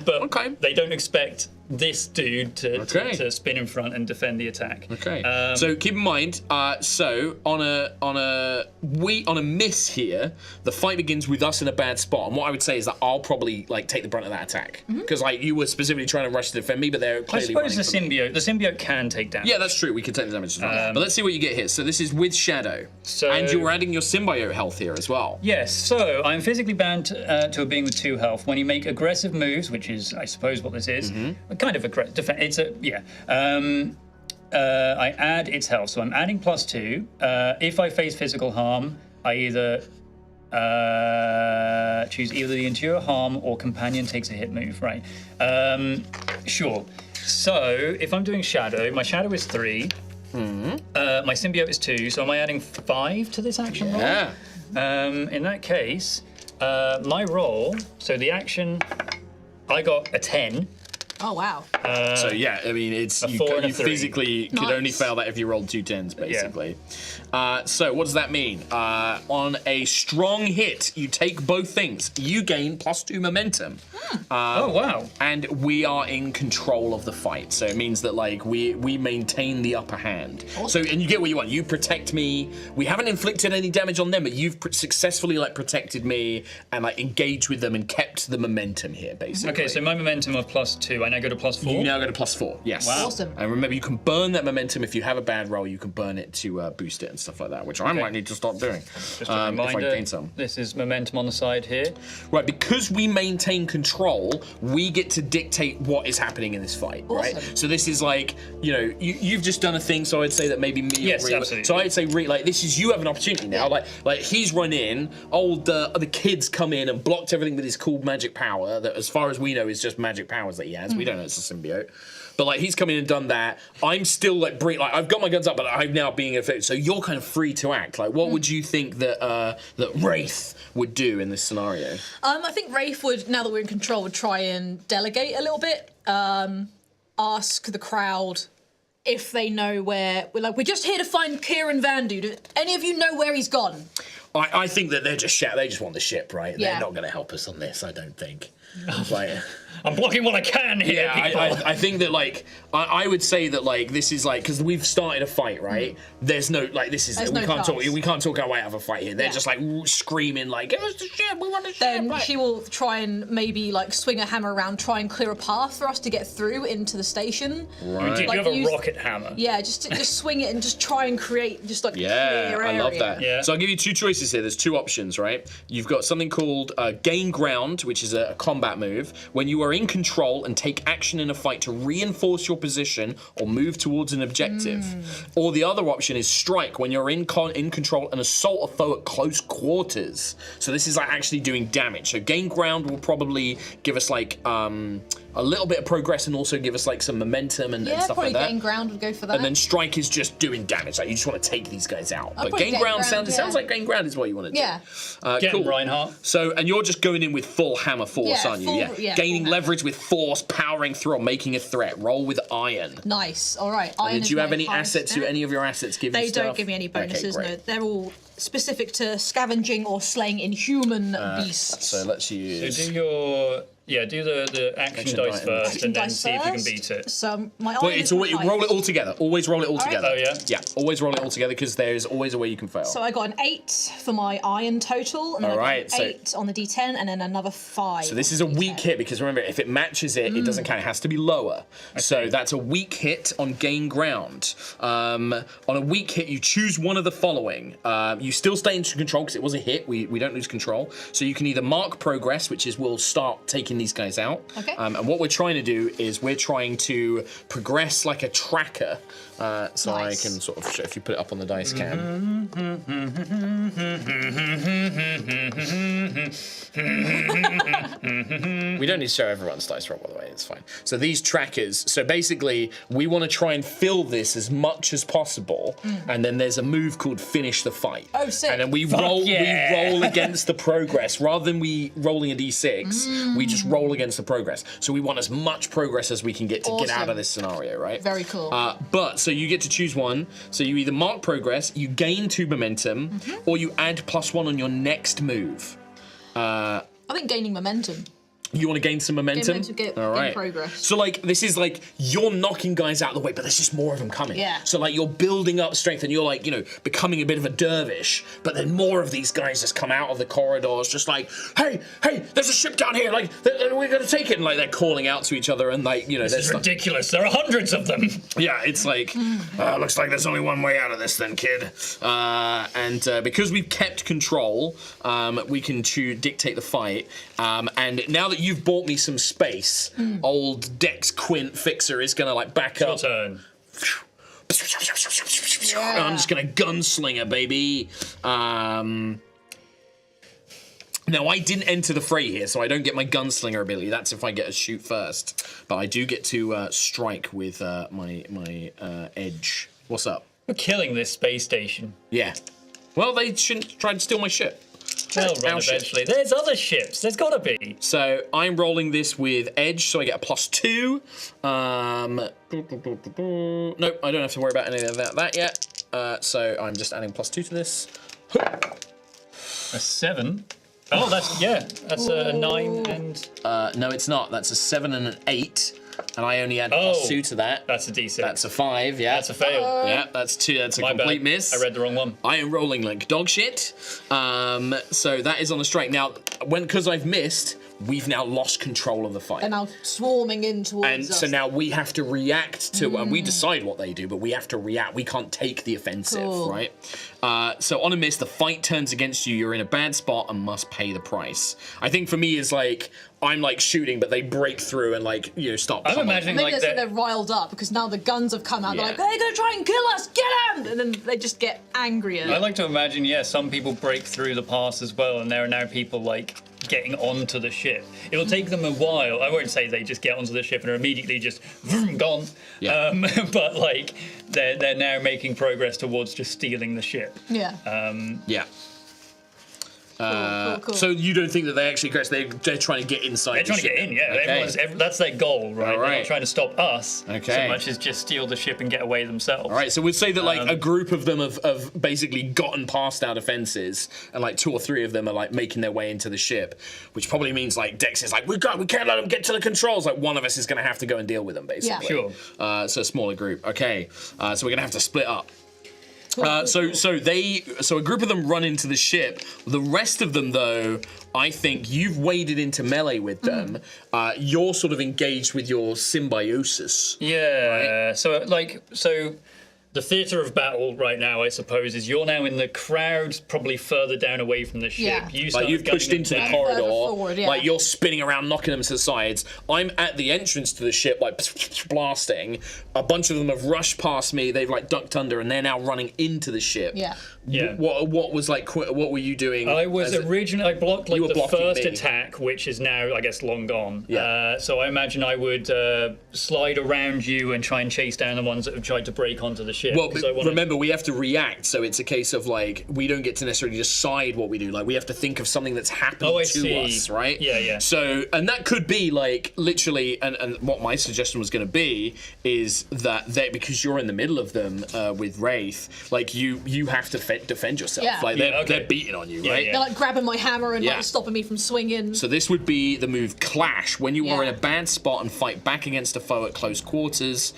But they don't expect this dude to spin in front and defend the attack. Okay. So keep in mind. So on a miss here, the fight begins with us in a bad spot. And what I would say is that I'll probably like take the brunt of that attack because like you were specifically trying to rush to defend me, but they're clearly. I suppose the symbiote can take damage. Yeah, that's true. We can take the damage as well. But let's see what you get here. So this is with shadow, and you're adding your symbiote health here as well. Yes. So I'm physically bound to a being with 2 health. When you make aggressive moves, which is I suppose what this is. Kind of aggressive. It's I add its health, so I'm adding +2. If I face physical harm, I either choose either the endure harm or companion takes a hit move. Right. Sure. So if I'm doing shadow, my shadow is 3. My symbiote is 2. So am I adding 5 to this action roll? Yeah. In that case, my roll. So the action, I got a 10. Oh wow. So yeah, I mean it's you physically could only fail that if you rolled 2 10s basically. So what does that mean? On a strong hit, you take both things. You gain +2 momentum. Oh wow. And we are in control of the fight. So it means that like we maintain the upper hand. Awesome. So and you get what you want. You protect me. We haven't inflicted any damage on them, but you've successfully like protected me and like engaged with them and kept the momentum here basically. Okay, so my momentum of +2. I now go to +4. You now go to +4. Yes. Wow. Awesome. And remember, you can burn that momentum if you have a bad roll. You can burn it to boost it and stuff like that, which I might need to start doing. Just a reminder, if I gain some. This is momentum on the side here. Right, because we maintain control, we get to dictate what is happening in this fight. Awesome. Right. So this is like, you've just done a thing. So I'd say that maybe me. Yes, absolutely. So I'd say like this is you have an opportunity now. Like he's run in. The kids come in and blocked everything with his cool magic power. That, as far as we know, is just magic powers that he has. We don't know it's a symbiote. But like he's come in and done that. I'm still like I've got my guns up, but I'm now being affected. So you're kind of free to act. Like, what would you think that that Wraith would do in this scenario? I think Wraith would, now that we're in control, would try and delegate a little bit. Ask the crowd if they know where. We're just here to find Kieran Vandu. Do any of you know where he's gone? I think that they just want the ship, right? Yeah. They're not going to help us on this. I don't think. Like, I'm blocking what I can here. yeah, I think that like I would say that like this is like because we've started a fight, right? There's no like this is we can't talk our way out of a fight here. They're just like screaming like give us the ship, we want the ship. Then like. she will try and maybe like swing a hammer around, try and clear a path for us to get through into the station. Right. Do you have a rocket hammer? Yeah, just swing it and just try and create just like Yeah, clear area. I love that. Yeah. So I'll give you two choices here. There's two options, right? You've got something called gain ground, which is a combat move. When you are in control and take action in a fight to reinforce your position or move towards an objective. Or the other option is strike, when you're in control and assault a foe at close quarters. So this is like actually doing damage. So gain ground will probably give us like a little bit of progress and also give us like some momentum and stuff like that. Probably gain ground would go for that. And then strike is just doing damage. Like you just want to take these guys out. But probably gain ground sounds yeah. it sounds like gain ground is what you want to do. Yeah. Get cool. him, Reinhardt. So and you're just going in with full hammer force, Yeah, aren't you? full- yeah, Gaining full leverage with force, powering through, or making a threat. Roll with iron. Nice. All right. Iron Did is you have my any highest assets? stat. Any of your assets give you They stuff? don't give me any bonuses. Okay, No, great. they're all specific to scavenging or slaying inhuman beasts. So let's So use. do the action dice die- first, Action and then dice see if you can first. beat it. So my Well, iron it's is my always, highest. roll it all together. Always roll it all right. together. Oh, yeah? Yeah, always roll it all together because there's always a way you can fail. So I got an 8 for my iron total, and then All I right, got so- an 8 on the D10, and then another 5. So this is a weak hit because remember, if it matches it, it doesn't count. It has to be lower. So that's a weak hit on gain ground. On a weak hit, you choose one of the following. You still stay in control because it was a hit. We don't lose control. So you can either mark progress, which is we'll start taking these guys out. Okay. And what we're trying to do is we're trying to progress like a tracker. So Nice. I can sort of show, if you put it up on the dice cam. We don't need to show everyone's dice roll, by the way, it's fine. So these trackers, so basically we want to try and fill this as much as possible, and then there's a move called finish the fight. Oh, sick. And then we Fuck roll yeah. we roll against the progress. Rather than we rolling a d6, we just roll against the progress. So we want as much progress as we can get to get out Awesome. of this scenario, right? Very cool. But so you get to choose one. So you either mark progress, you gain 2 momentum, or you add +1 on your next move. I think gaining momentum. You want to gain some momentum? momentum, get All right. in progress. So like this is like you're knocking guys out of the way, but there's just more of them coming. Yeah. So like you're building up strength and you're like, becoming a bit of a dervish, but then more of these guys just come out of the corridors just like, hey, there's a ship down here, like we're gonna take it, and like they're calling out to each other and like, This is ridiculous. There are hundreds of them. yeah, it's like, looks like there's only one way out of this then, kid. And because we've kept control, we can dictate the fight. And now that you've bought me some space, old Dex Quint Fixer is going to like back Your up. turn. And I'm just going to gunslinger, baby. Now, I didn't enter the fray here, so I don't get my gunslinger ability. That's if I get a shoot first. But I do get to strike with my edge. What's up? We're killing this space station. Yeah. Well, they shouldn't try to steal my ship. They'll run Our ship. eventually. There's other ships. There's gotta be. So I'm rolling this with edge, so I get a +2. Nope, I don't have to worry about any of that yet. So I'm just adding +2 to this. A 7. Oh, that's a 9 and No, it's not. That's a 7 and an 8, and I only add Oh. +2 to that. that's a D6. That's a 5. Yeah, That's a fail. Yeah, that's 2. That's a My complete bad. miss. I read the wrong one. I am rolling like dog shit. So that is on a strike. Now, because I've missed, we've now lost control of the fight. They're now swarming in towards And us. so now we have to react to, and we decide what they do, but we have to react. We can't take the offensive, Cool. right? So on a miss, the fight turns against you. You're in a bad spot and must pay the price. I think for me is like, I'm like shooting, but they break through and like, stop. I'm pummeling. imagining Maybe like that's when that. they're riled up because now the guns have come out. Yeah. They're like, they're gonna try and kill us, get them! And then they just get angrier. I like to imagine, some people break through the pass as well, and there are now people like getting onto the ship. It'll take them a while. I won't say they just get onto the ship and are immediately just vroom, gone. Yeah. But like they're now making progress towards just stealing the ship. Yeah. Yeah. Cool. So you don't think that they actually crash? They're trying to get inside. They're trying to get in, yeah. Okay. That's their goal, right? All right. They're not trying to stop us Okay. so much as just steal the ship and get away themselves. All right, so we'd say that like a group of them have basically gotten past our defenses, and like 2 or 3 of them are like making their way into the ship, which probably means like Dex is like, we can't let them get to the controls. Like one of us is going to have to go and deal with them, basically. Sure. So a smaller group. Okay, so we're going to have to split up. So a group of them run into the ship. The rest of them, though, I think you've waded into melee with them. You're sort of engaged with your symbiosis. Yeah. Right? So the theatre of battle right now, I suppose, is you're now in the crowd, probably further down away from the ship. Yeah. Like you've pushed into the corridor, forward, yeah. like you're spinning around, knocking them to the sides. I'm at the entrance to the ship, like blasting. A bunch of them have rushed past me. They've like ducked under, and they're now running into the ship. Yeah. Yeah. What was like? What were you doing? I was originally I blocked like You were the blocking first me. attack, which is now I guess long gone. Yeah. So I imagine I would slide around you and try and chase down the ones that have tried to break onto the ship. Well, 'cause I wanna- remember, we have to react, so it's a case of like we don't get to necessarily decide what we do. Like we have to think of something that's happening Oh, I to see. us, right? Yeah. So, and that could be like literally, and what my suggestion was going to be is that because you're in the middle of them with Wraith, like you have to defend yourself. Yeah. Like Yeah, okay. they're beating on you, Yeah, right? yeah. They're like grabbing my hammer and Yeah. like stopping me from swinging. So this would be the move Clash. When you are Yeah. in a bad spot and fight back against a foe at close quarters,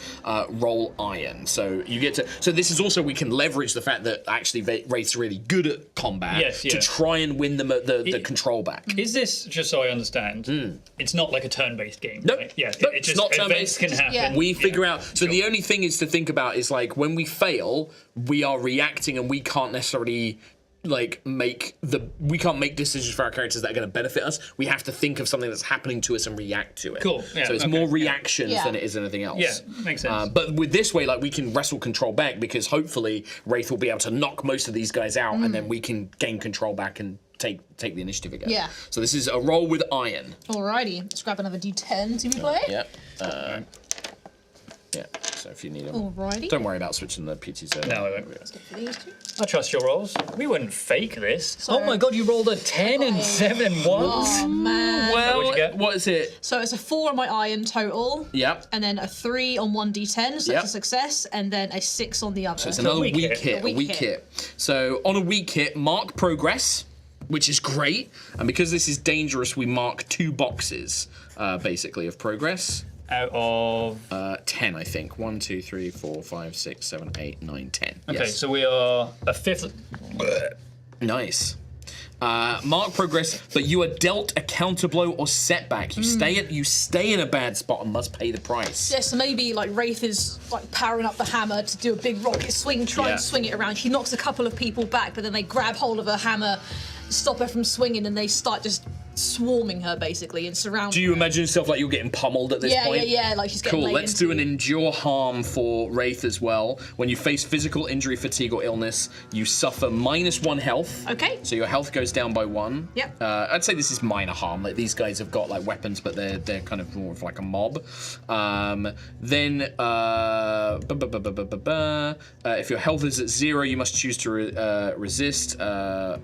roll Iron. So you get to. So this is also we can leverage the fact that actually Wraith's really good at combat Yes, to yeah. try and win them the control back. Is this just so I understand? It's not like a turn-based game, Nope. right? Yeah. Nope, It it's just not events turn-based. can happen. Yeah. We figure out. So Sure. the only thing is to think about is like when we fail, we are reacting and we can't necessarily like we can't make decisions for our characters that are going to benefit us. We have to think of something that's happening to us and react to it. Cool, yeah, so it's okay, more yeah. reactions Yeah. than it is anything else. Yeah, makes sense. But with this way, like we can wrestle control back because hopefully Wraith will be able to knock most of these guys out, and then we can gain control back and take the initiative again. Yeah. So this is a roll with Iron. Alrighty, let's grab another D10 to be played. Yep. Yeah. So if you need them, Alrighty. don't worry about switching the PTs over. No, I won't. Let's go for these two. I trust your rolls. We wouldn't fake this. Sorry. Oh my god, you rolled a 10 and 7 once. Oh man. Well, What'd you get? what is it? So it's a 4 on my iron total. Yep. And then a 3 on one D10, so Yep. that's a success, and then a 6 on the other. So it's another weak weak hit. hit. A weak hit. So on a weak hit, mark progress, which is great. And because this is dangerous, we mark 2 boxes, basically, of progress. Out of 10, I think. 1, 2, 3, 4, 5, 6, 7, 8, 9, 10. okay, Yes. so we are a fifth. Nice. Mark progress, but you are dealt a counterblow or setback. You stay in a bad spot and must pay the price. Yeah, so maybe like Wraith is like powering up the hammer to do a big rocket swing, try Yeah. and swing it around. She knocks a couple of people back, but then they grab hold of her hammer, stop her from swinging, and they start just swarming her basically and surrounding Do you her. imagine yourself like you're getting pummeled at this point? Yeah, like she's getting Cool, laid let's into. do an endure harm for Wraith as well. When you face physical injury, fatigue, or illness, you suffer -1 health. Okay. So your health goes down by 1. Yep. I'd say this is minor harm. Like these guys have got like weapons, but they're kind of more of like a mob. If your health is at 0, you must choose to resist. But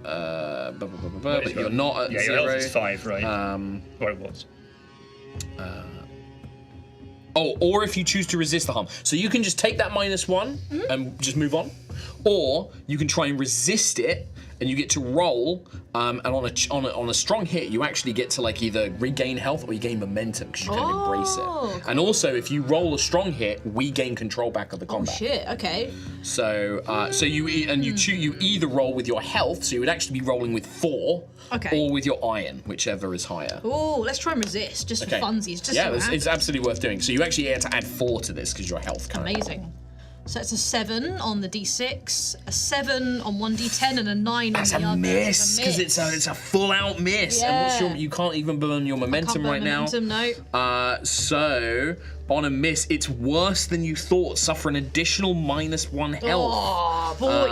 you're not at Yeah, 0. your health is 5, right? What it was. Or if you choose to resist the harm. So you can just take that -1 and just move on. Or you can try and resist it and you get to roll, and on a strong hit, you actually get to like either regain health or you gain momentum because you kind of embrace it. Cool. And also, if you roll a strong hit, we gain control back of the Oh combat. shit, okay. So you either roll with your health, so you would actually be rolling with 4, Okay. or with your iron, whichever is higher. Oh, let's try and resist, just for funsies. Just yeah, so it's absolutely worth doing. So you actually had to add 4 to this because your health kind of. amazing. So it's a 7 on the D6, a 7 on one D10, and a 9 That's on the a other. miss because it's a full out miss. And Yeah. you can't even burn your momentum right momentum, now. No. So on a miss, it's worse than you thought. Suffer an additional -1 health. Oh boy.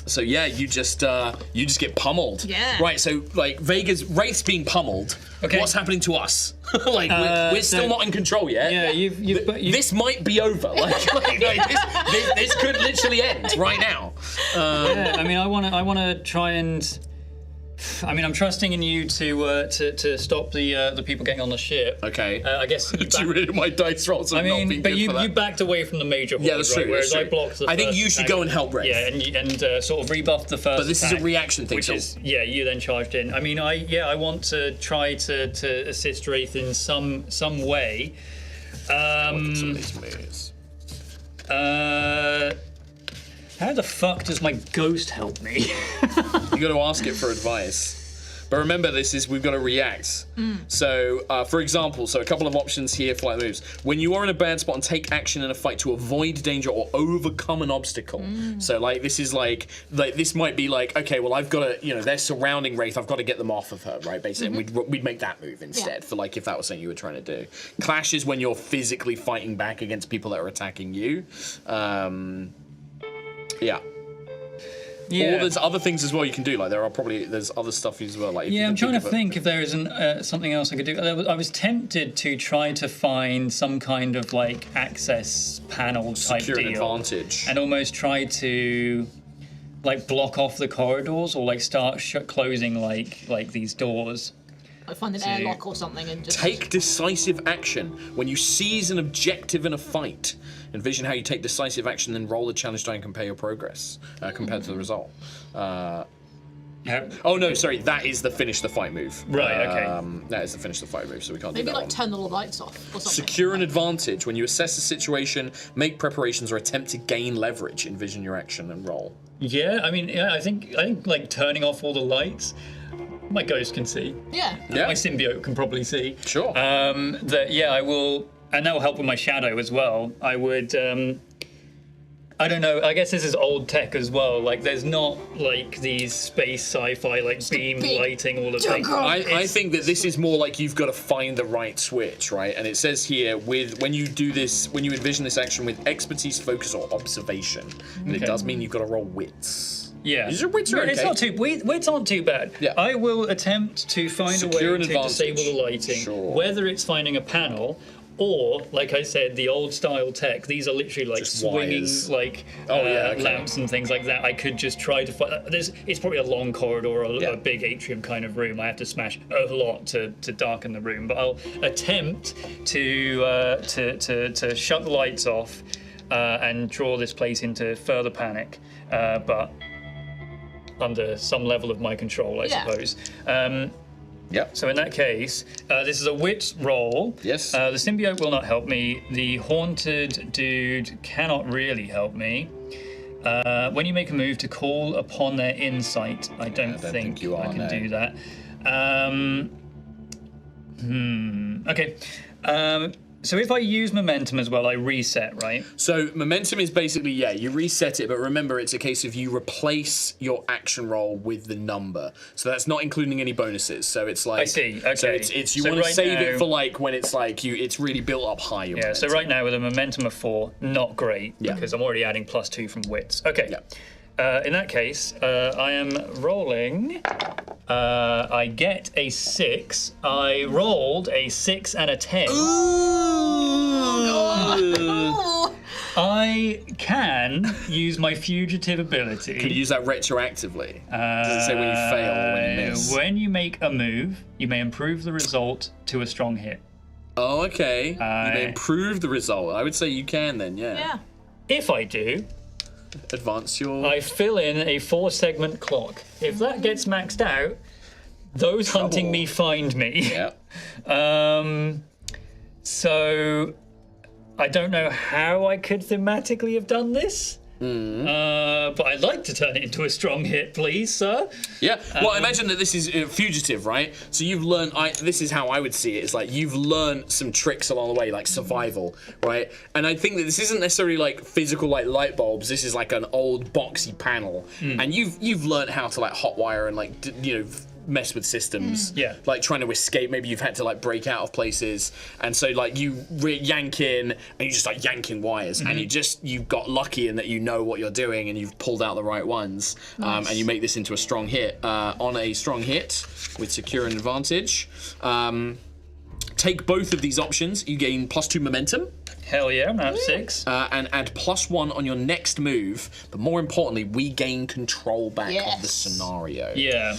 So yeah, you just get pummeled. Yeah. Right. So like Wraith's being pummeled. Okay. What's happening to us? Like we're still not in control yet. Yeah, This might be over. This could literally end right now. Yeah, I mean, I want to try and. I mean, I'm trusting in you to stop the people getting on the ship. Okay. I guess. Get rid of my dice rolls. I mean, but you backed away from the major horde, that's true. right? Whereas that's true. I blocked the I think first you should attack. go and help Wraith. Yeah, and sort of rebuff the first. But this is a attack, reaction thing. which is you then charged in. I mean, I want to try to assist Wraith in some way. Some of these moves. How the fuck does my ghost help me? You got to ask it for advice. But remember, we've got to react. So, for example, a couple of options here, flight moves. When you are in a bad spot and take action in a fight to avoid danger or overcome an obstacle. So, like, this is like this might be like, okay, well, I've got to, they're surrounding Wraith. I've got to get them off of her, right? Basically, and we'd make that move instead for like if that was something you were trying to do. Clash is when you're physically fighting back against people that are attacking you. Yeah. Yeah. Or there's other things as well you can do. Like there's other stuff as well. Like I'm trying to think if there isn't something else I could do. I was tempted to try to find some kind of like access panel type secure an deal, advantage, and almost try to like block off the corridors or like start closing like these doors. I find an airlock or something and just take decisive action when you seize an objective in a fight. Envision how you take decisive action, then roll the challenge die and compare your progress compared to the result. Oh no, sorry, that is the finish the fight move. Right, okay. That is the finish the fight move, so we can't maybe do that like turn the lights off or something. Secure an advantage when you assess a situation, make preparations, or attempt to gain leverage. Envision your action and roll. Yeah, I mean, I think like turning off all the lights. My ghost can see. Yeah. Yeah. My symbiote can probably see. Sure. I will, and that will help with my shadow as well. I would, I don't know. I guess this is old tech as well. Like, there's not like these space sci-fi like beam lighting all the things. I think that this is more like you've got to find the right switch, right? And it says here when you envision this action with expertise, focus, or observation, and it does mean you've got to roll wits. Yeah. Your wits are okay. It's not too. Wits aren't too bad. Yeah. I will attempt to find a way to disable the lighting, Sure. whether it's finding a panel. Or, like I said, the old style tech. These are literally like Just swinging, wires. like lamps and things like that. I could just try to find. It's probably a long corridor, or a big atrium kind of room. I have to smash a lot to darken the room, but I'll attempt to shut the lights off and draw this place into further panic, but under some level of my control, I suppose. Yep. So in that case, this is a wits roll. Yes. The symbiote will not help me. The haunted dude cannot really help me. When you make a move to call upon their insight, I don't think I can do that. Okay. So if I use momentum as well, I reset, right? So momentum is basically, you reset it, but remember it's a case of you replace your action roll with the number. So that's not including any bonuses. So it's like... I see, okay. So it's you So want to right save now- it for like when it's like it's really built up high. Your So right now with a momentum of 4, not great, because I'm already adding +2 from wits. Okay. Yeah. In that case, I am rolling. I get a 6. I rolled a 6 and a 10. I can use my fugitive ability. Can you use that retroactively? Does it say when you fail or when you miss? When you make a move, you may improve the result to a strong hit. Oh, okay. You may improve the result. I would say you can then, Yeah. If I do, advance your... I fill in a 4-segment clock. If that gets maxed out, those hunting me find me. Yeah. So I don't know how I could thematically have done this. But I'd like to turn it into a strong hit, please, sir. Yeah. Well, I imagine that this is fugitive, right? So you've learned. This is how I would see it. It's like you've learned some tricks along the way, like survival, right? And I think that this isn't necessarily like physical, like light bulbs. This is like an old boxy panel, and you've learned how to like hotwire and like mess with systems. Yeah. Like trying to escape. Maybe you've had to like break out of places, and so like you yank in, and you just like yanking wires, and you've got lucky in that you know what you're doing, and you've pulled out the right ones, and you make this into a strong hit. On a strong hit with secure and advantage, take both of these options. You gain +2 momentum. Hell yeah, I'm at 6. And add +1 on your next move, but more importantly, we gain control back of the scenario. Yeah.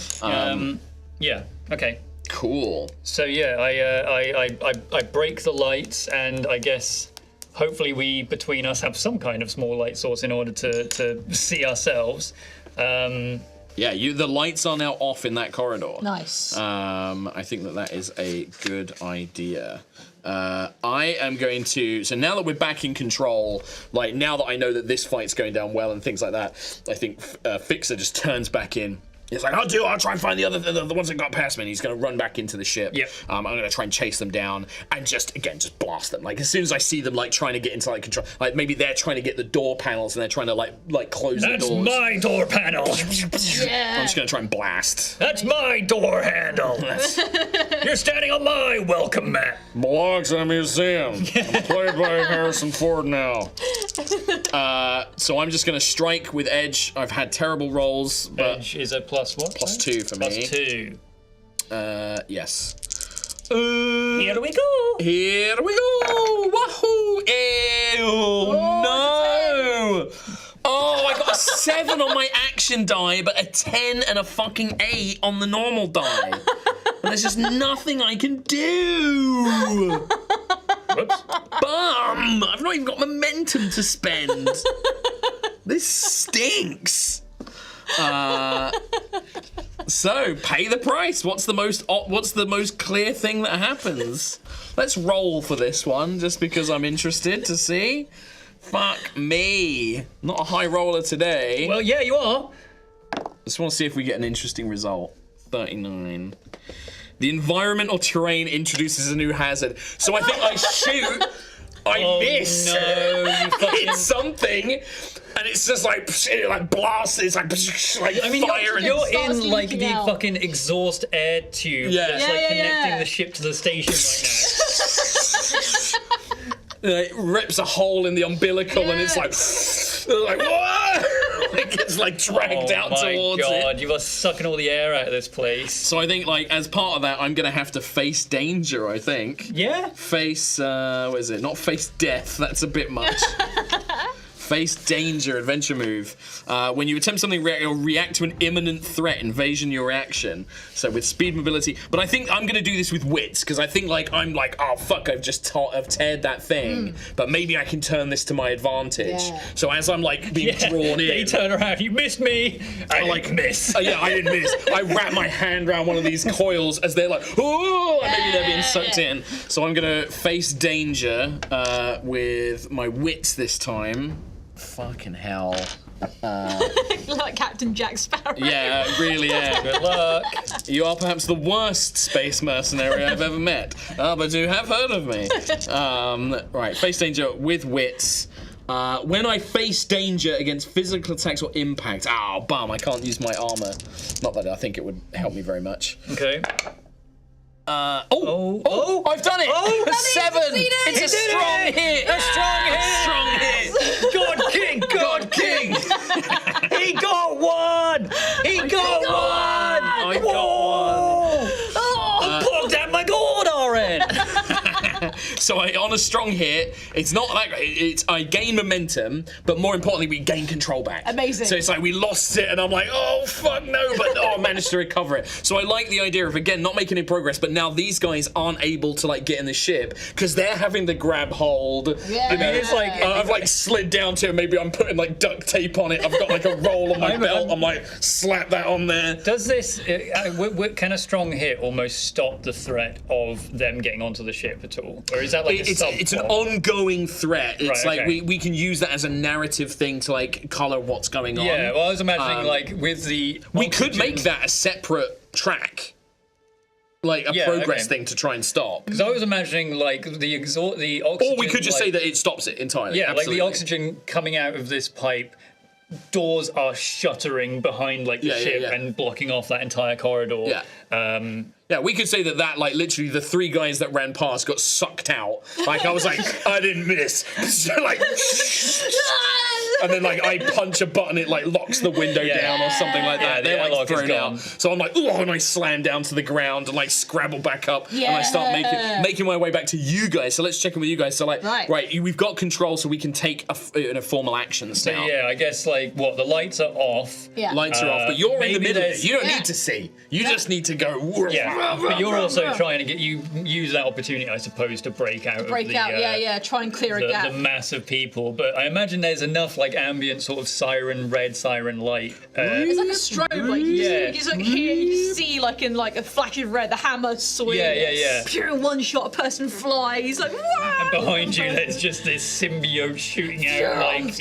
Yeah. Okay. Cool. So yeah, I break the lights, and I guess hopefully we between us have some kind of small light source in order to see ourselves. Yeah, the lights are now off in that corridor. Nice. I think that is a good idea. I am going to... So now that we're back in control, like now that I know that this fight's going down well and things like that, I think Fixer just turns back in. He's like, I'll try and find the ones that got past me. And he's going to run back into the ship. Yep. I'm going to try and chase them down and just blast them. Like as soon as I see them like trying to get into like control, like maybe they're trying to get the door panels and they're trying to like close the doors. That's my door panel. I'm just going to try and blast. That's my door handle. You're standing on my welcome mat. Belongs in a museum. I'm played by Harrison Ford now. So I'm just going to strike with Edge. I've had terrible rolls, but Edge is a +1. +2 for me. +2. Yes. Here we go. Here we go. Wahoo! Ew, no. Oh, I got a 7 on my action die, but a 10 and a fucking 8 on the normal die. And there's just nothing I can do. Whoops. Bum! I've not even got momentum to spend. This stinks. So pay the price. What's the most clear thing that happens? Let's roll for this one, just because I'm interested to see. Fuck me. Not a high roller today. Well, yeah, you are. Just want to see if we get an interesting result. 39. The environmental terrain introduces a new hazard. So I think I shoot, I miss. No, you fucking... hit something, and it's just like it like blasts. It's like I mean, fire. you're starts in like the leaking out. fucking exhaust air tube Yeah. that's Yeah, like connecting yeah. the ship to the station right It rips a hole in the umbilical, and it's like what? It gets like dragged now. out Oh my towards god, it. you are sucking all the air out of this place. So I think like as part of that, I'm gonna have to face danger. I think. Yeah? Face, what is it? Not face death, that's a bit much. Face danger, adventure move. When you attempt something, react to an imminent threat, invasion your reaction. So with speed, mobility. But I think I'm gonna do this with wits, because I think like, I'm like, oh fuck, I've teared that thing. But maybe I can turn this to my advantage. Yeah. So as I'm like being drawn in. They turn around, you missed me. I like miss. Yeah, I didn't miss. I wrap my hand around one of these coils as they're like, oh, and maybe they're being sucked in. So I'm gonna face danger with my wits this time. Fucking hell. Like Captain Jack Sparrow. Yeah, really, yeah. Good luck. You are perhaps the worst space mercenary I've ever met, but you have heard of me. Right, face danger with wits. When I face danger against physical attacks or impact, bum, I can't use my armor. Not that I think it would help me very much. Okay. I've done it! Oh, a 7! It's a strong hit! A strong hit! Strong hit! God King! God King! He got one! He got one! I got one. I plugged out my gold already! So on a strong hit, it's not like I gain momentum, but more importantly, we gain control back. Amazing. So it's like we lost it, and I'm like, oh fuck no, but I managed to recover it. So I like the idea of again not making any progress, but now these guys aren't able to like get in the ship because they're having the grab hold. Yeah. You know, It's like I've like slid down to it. Maybe I'm putting like duct tape on it. I've got like a roll on my belt. I'm like slap that on there. Does this can a strong hit almost stop the threat of them getting onto the ship at all, or is that like It's an ongoing threat. It's Right, like okay. we can use that as a narrative thing to like color what's going on. Yeah, well, I was imagining like with the We could oxygen- make that a separate track, like a Yeah, progress okay. thing to try and stop. Because I was imagining like the oxygen. Or we could just like, say that it stops it entirely. yeah, absolutely. like the oxygen coming out of this pipe doors are shuttering behind like the ship and blocking off that entire corridor. Yeah, we could say that like literally the 3 guys that ran past got sucked out. Like I was like, I didn't miss. So, like, and then like I punch a button, it like locks the window down or something like that. They're like thrown out. So I'm like, oh, and I slam down to the ground and like scrabble back up, and I start making my way back to you guys. So let's check in with you guys. So like, right, we've got control, so we can take a formal actions now. So I guess like what the lights are off. Lights are off, but you're in the middle of it. You don't need to see. You just need to go. But you're also trying to use that opportunity, I suppose, to break out. Try and clear a gap. The mass of people, but I imagine there's enough like ambient sort of red siren light. It's like a strobe, like you just like hear, you see like in like a flash of red, the hammer swing. Pure one shot, a person flies like. Whoa! And behind you, there's just this symbiote shooting out, like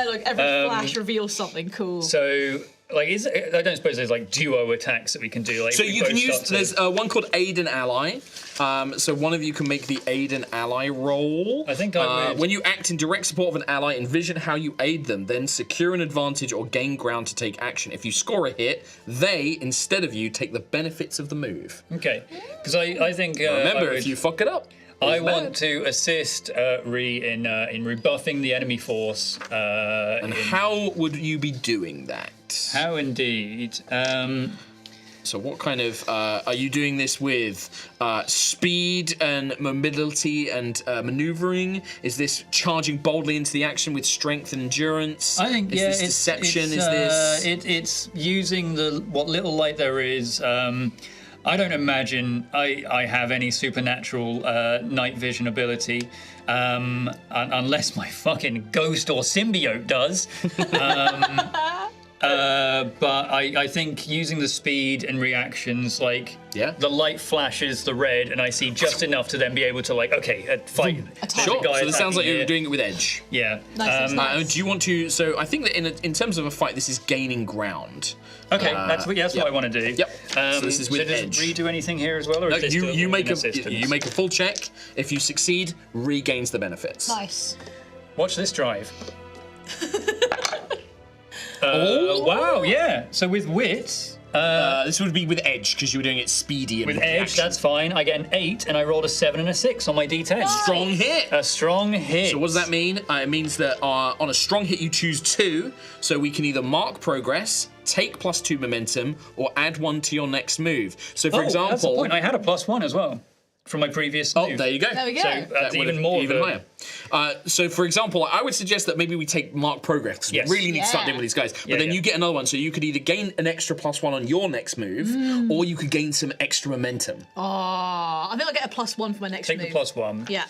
like every flash reveals something cool. So. Like, I don't suppose there's like duo attacks that we can do. Like, so you can use. There's one called Aid an Ally. So one of you can make the Aid an Ally roll. I think I would. When you act in direct support of an ally, envision how you aid them, then secure an advantage or gain ground to take action. If you score a hit, they, instead of you, take the benefits of the move. Okay. Because I think. Remember, if you fuck it up. I want to assist Ree in rebuffing the enemy force. And how would you be doing that? How indeed? So what kind of are you doing this with? Speed and mobility and maneuvering? Is this charging boldly into the action with strength and endurance? I think is this deception? Is this? It's using what little light there is. I don't imagine I have any supernatural night vision ability, unless my fucking ghost or symbiote does. But I think using the speed and reactions, like the light flashes the red, and I see just enough to then be able to fight. Sure. So it sounds like you're doing it with edge. Yeah. Nice. Do you want to? So I think that in terms of a fight, this is gaining ground. Okay, that's what I want to do. Yep. So this is with edge. Does Ree do anything here as well, or no, is this you make a full check. If you succeed, regains the benefits. Nice. Watch this drive. Wow, yeah. So with wit... this would be with edge, because you were doing it speedy and with edge, action. That's fine. I get an 8, and I rolled a 7 and a 6 on my D10. Nice. Strong hit. A strong hit. So what does that mean? It means that on a strong hit, you choose 2, so we can either mark progress, take +2 momentum, or add 1 to your next move. So for example... that's the point. I had a +1 as well. From my previous move. Oh, there you go. There we go. So that's even higher. So, for example, I would suggest that maybe we take mark progress, because we really need to start dealing with these guys. But then you get another one, so you could either gain an extra +1 on your next move, or you could gain some extra momentum. Oh, I think I'll get a +1 for my next move. Take the +1. Yeah.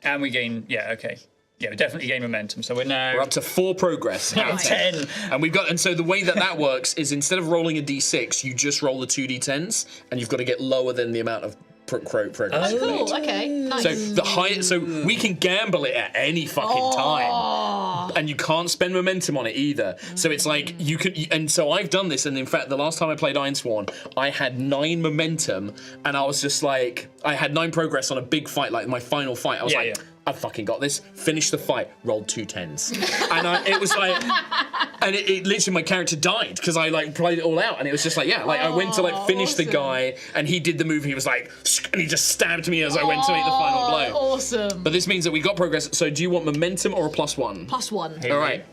And we gain, okay. Yeah, we definitely gain momentum. So we're up to 4 progress out of 10. And so the way that works is instead of rolling a d6, you just roll the 2 d10s, and you've got to get lower than the amount of progress. Oh, cool. Okay, nice. So we can gamble it at any fucking time, and you can't spend momentum on it either. So it's like you could, and so I've done this. And in fact, the last time I played Ironsworn, I had 9 momentum, and I was just like, I had 9 progress on a big fight, like my final fight. I was I fucking got this. Finished the fight. Rolled 2 10s, and it was like, and it literally my character died because I played it all out, and it was just like I went to finish the guy, and he did the move. He was like, and he just stabbed me as I went to make the final blow. Awesome. But this means that we got progress. So do you want momentum or a +1? +1. Hey, all right.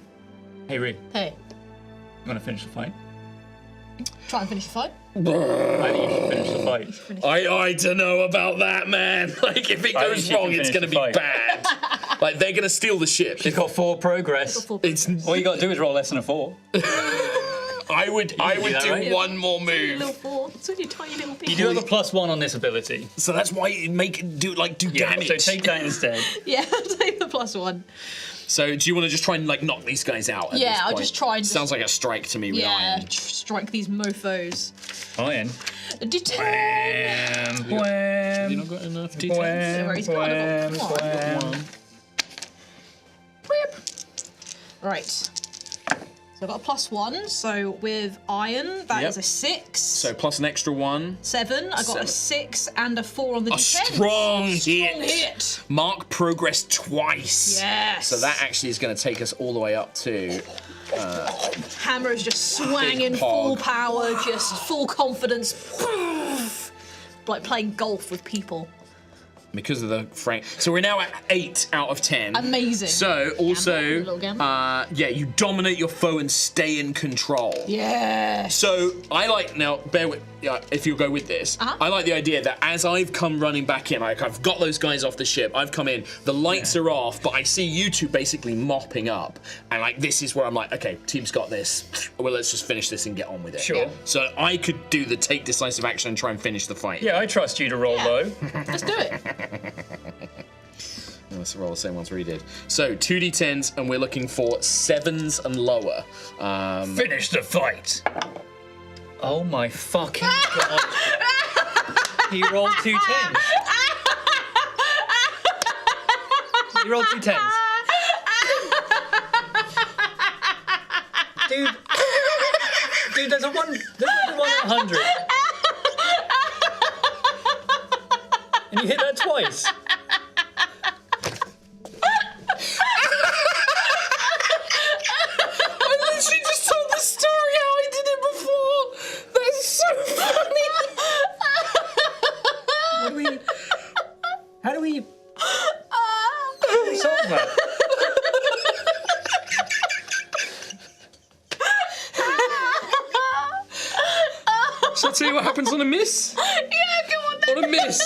Hey, Ree. Hey. You want to finish the fight? Try and finish the fight. I think you should finish the fight. I don't know about that, man. If it goes wrong, it's going to be bad. They're going to steal the ship. You've got 4 progress. All you got to do is roll less than a 4. I would do one more move. Little 4. It's only a tiny little bit. You do have a +1 on this ability. So that's why you do damage. So take that instead. Yeah, take the +1. So do you want to just try and knock these guys out? Yeah, I'll just try and. Sounds like a strike to me with iron. Strike these mofo's. Iron. D10. Wham. Have you not got enough D10s? Come on. Right. So I've got a +1, so with iron, that Yep. is a 6. So plus an extra 1. 7. I got Seven. a 6 and a 4 on the A D10. strong Strong hit. hit. Mark progress twice. Yes. So that actually is going to take us all the way up to. Hammer is just swanging Big full pog. power, just full confidence. Like playing golf with people. Because of the frame. So we're now at 8 out of 10. Amazing. So also, Little gamble. yeah, you dominate your foe and stay in control. Yeah. So I like, now bear with, if you'll go with this, I like the idea that as I've come running back in, like I've got those guys off the ship, I've come in, the lights are off, but I see you two basically mopping up, and like this is where I'm like, okay, team's got this. Well, let's just finish this and get on with it. Sure. So I could do the take decisive action and try and finish the fight. Yeah, I trust you to roll low. Let's do it. Let's roll the same ones we did. So 2d10s, and we're looking for 7s and lower. Finish the fight. Oh my fucking god. He rolled 2 10s. He rolled 2 10s. Dude, there's a 1 in 100. And you hit that twice. I literally just told the story how I did it before. That's so funny. How do we solve that? Shall I tell you what happens on a miss? Yeah, come on then. On a miss,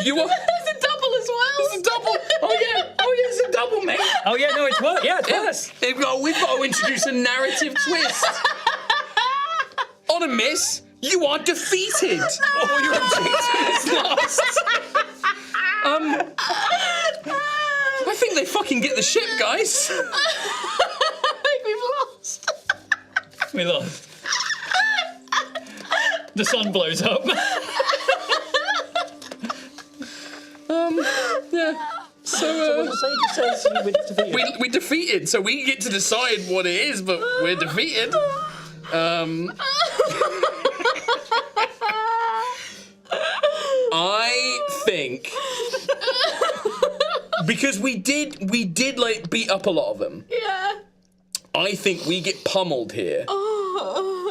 you are. There's a double as well. It's a double. Oh yeah, it's a double, mate. Oh yeah, no, it's worse. Yeah, it's worse. We've got to introduce a narrative twist. On a miss, you are defeated. Or your objective is lost. I think they fucking get the ship, guys. I think we've lost. We lost. The sun blows up. Yeah. So, we defeated, so we get to decide what it is, but we're defeated. I think because we did like beat up a lot of them. Yeah. I think we get pummeled here,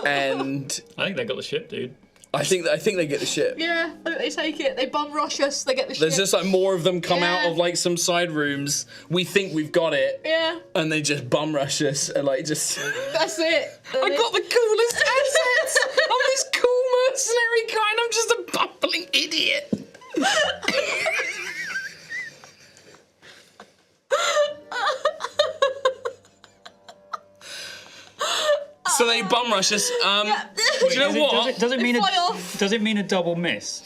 and I think they got the ship, dude. I think they get the ship. Yeah, they take it. They bum rush us. They get the There's ship. just like more of them come Yeah. out of like some side rooms. We think we've got it, Yeah, and they just bum rush us and like just. that's it. I got the coolest assets. I'm this cool mercenary guy, and I'm just a bumbling idiot. So they bum rush us. Do you know Is it- what? Does it mean Fly off. does it mean a double miss?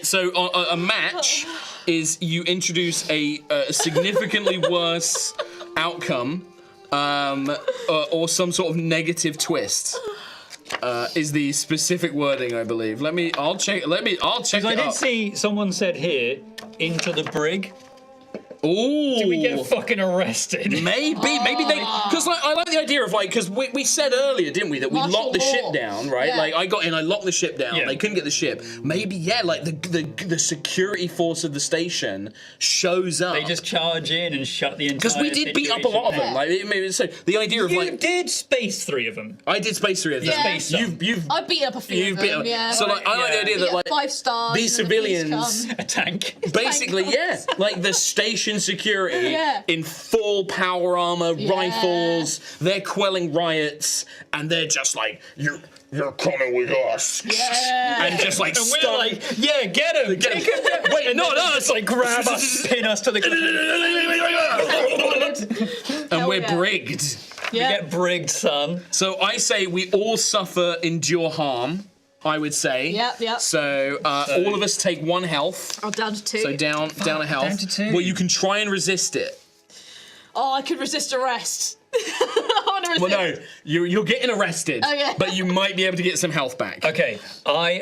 So a match is you introduce a significantly worse outcome, or some sort of negative twist. Is the specific wording, I believe. I'll check Because I it did up. see someone said here, into the brig. Ooh. Do we get fucking arrested? Maybe they, because I like the idea of like, because we said earlier, didn't we, that we Martial locked the ship law. down, right? Yeah. Like I got in, I locked the ship down. Yeah. They couldn't get the ship. Maybe like the security force of the station shows up. They just charge in and shut the entire. because we did beat up a lot of them. Like so the idea of You like did space 3 of them. I did space 3 of them. Yeah. Space some. You've I beat up a few you've of them. been Yeah. so like I like the Yeah. idea Beat that up like 5 stars. these and then the police civilians. come. A tank. Basically, yeah, like the station security Yeah. in full power armor, rifles. They're quelling riots, and they're just like, "You're coming with us," Yeah. and just like And we're stun- like, yeah, get him. Get Take him. him. Wait, And no, then no, they it's just like grab us, pin us to the ground. and we're yeah. brigged. Yeah. Get brigged, son. So I say we all suffer, endure harm. I would say. Yep. So all of us take 1 health. I'm down to 2. So down a health. down to 2. Well, you can try and resist it. Oh, I could resist arrest. Well, no, you're getting arrested, but you might be able to get some health back. Okay,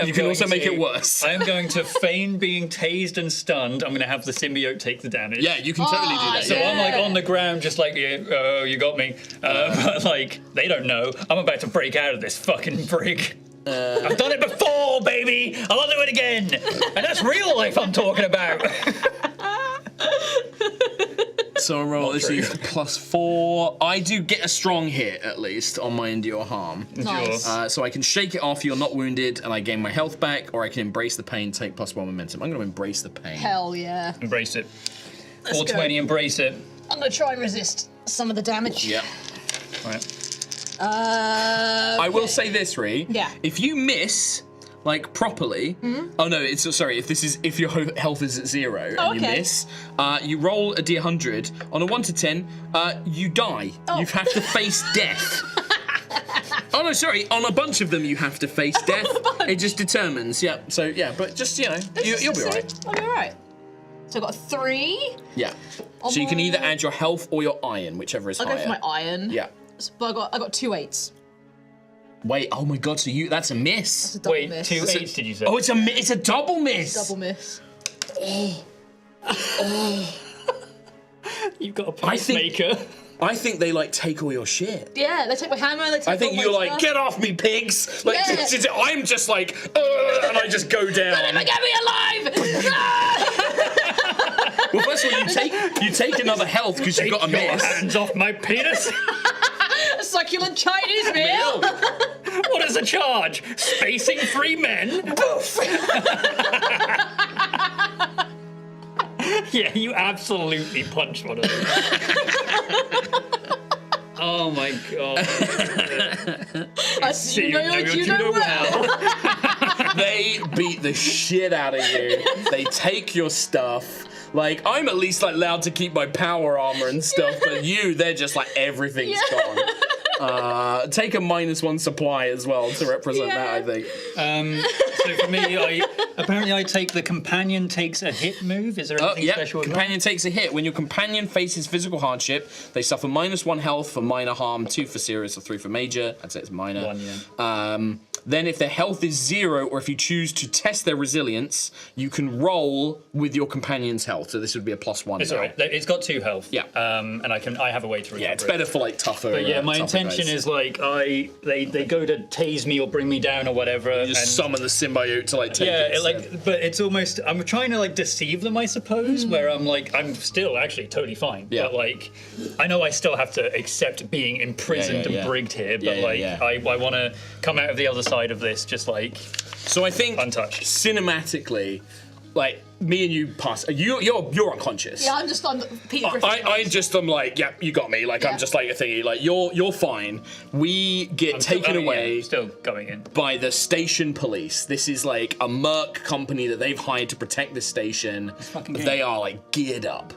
you can also make it worse. I am going to feign being tased and stunned. I'm going to have the symbiote take the damage. Yeah, you can totally do that. So I'm like on the ground, just like, you got me. But like, they don't know. I'm about to break out of this fucking brig. I've done it before, baby. I'll do it again. And that's real life I'm talking about. So I roll this is +4. I do get a strong hit at least on my endure harm. Nice. So I can shake it off. You're not wounded, and I gain my health back, or I can embrace the pain, take +1 momentum. I'm going to embrace the pain. Hell yeah. Embrace it. Let's 420, embrace it. I'm gonna try and resist some of the damage. Yeah. Right. I will say this, Ree. Yeah. If you miss, like properly. Oh no, if your health is at 0 and you miss, you roll a d100. On a 1 to 10, you die. You have to face death. Oh no, sorry. On a bunch of them, you have to face death. It just determines. Yeah. So yeah, but just you'll be alright. I'll be alright. So I got a 3. Yeah. So you can either add your health or your iron, whichever is higher. I'll go for my iron. Yeah. But I got 2 8s. Wait. Oh my God. So that's a miss. It's a double Wait, miss. 2 8s did you say? Oh, it's a double miss. Double miss. You've got a pacemaker. I think they like take all your shit. Yeah, they take my hammer. They take I think all you're my like, stuff. get off me, pigs! Like, Yeah. I'm just like, and I just go down. Don't even get me alive! Well, first of all, you take another health because you've got a Take your miss. hands off my penis. A succulent Chinese meal. What is the charge? Spacing 3 men? Poof! Yeah, you absolutely punched one of them. Oh my God. I see you know your judo well. They beat the shit out of you. They take your stuff. Like, I'm at least like allowed to keep my power armor and stuff, but they're just like, everything's gone. Take a -1 supply as well to represent that, I think. So for me, I take the companion takes a hit move. Is there anything special? Companion takes a hit. When your companion faces physical hardship, they suffer -1 health for minor harm, 2 for serious, or 3 for major. I'd say it's minor. 1, yeah. Then if their health is 0, or if you choose to test their resilience, you can roll with your companion's health. So this would be a +1. It's alright. It's got 2 health. Yeah. And I have a way to recover. Yeah, it's better for like tougher. But yeah, my tougher intention guys. is like they go to tase me or bring me down or whatever. You just summon the symbiote to like take it. But it's almost I'm trying to like deceive them, I suppose. Where I'm like I'm still actually totally fine. Yeah. But like I know I still have to accept being imprisoned and brigged here. But I want to come out of the other side of this just like. So I think untouched. Cinematically, like me and you pass. You're unconscious. Yeah, I'm Peter Griffin. I'm like, yeah, you got me. Like I'm just like a thingy. Like you're fine. We get taken away. Still going in. By the station police. This is like a merc company that they've hired to protect the station. They are like geared up.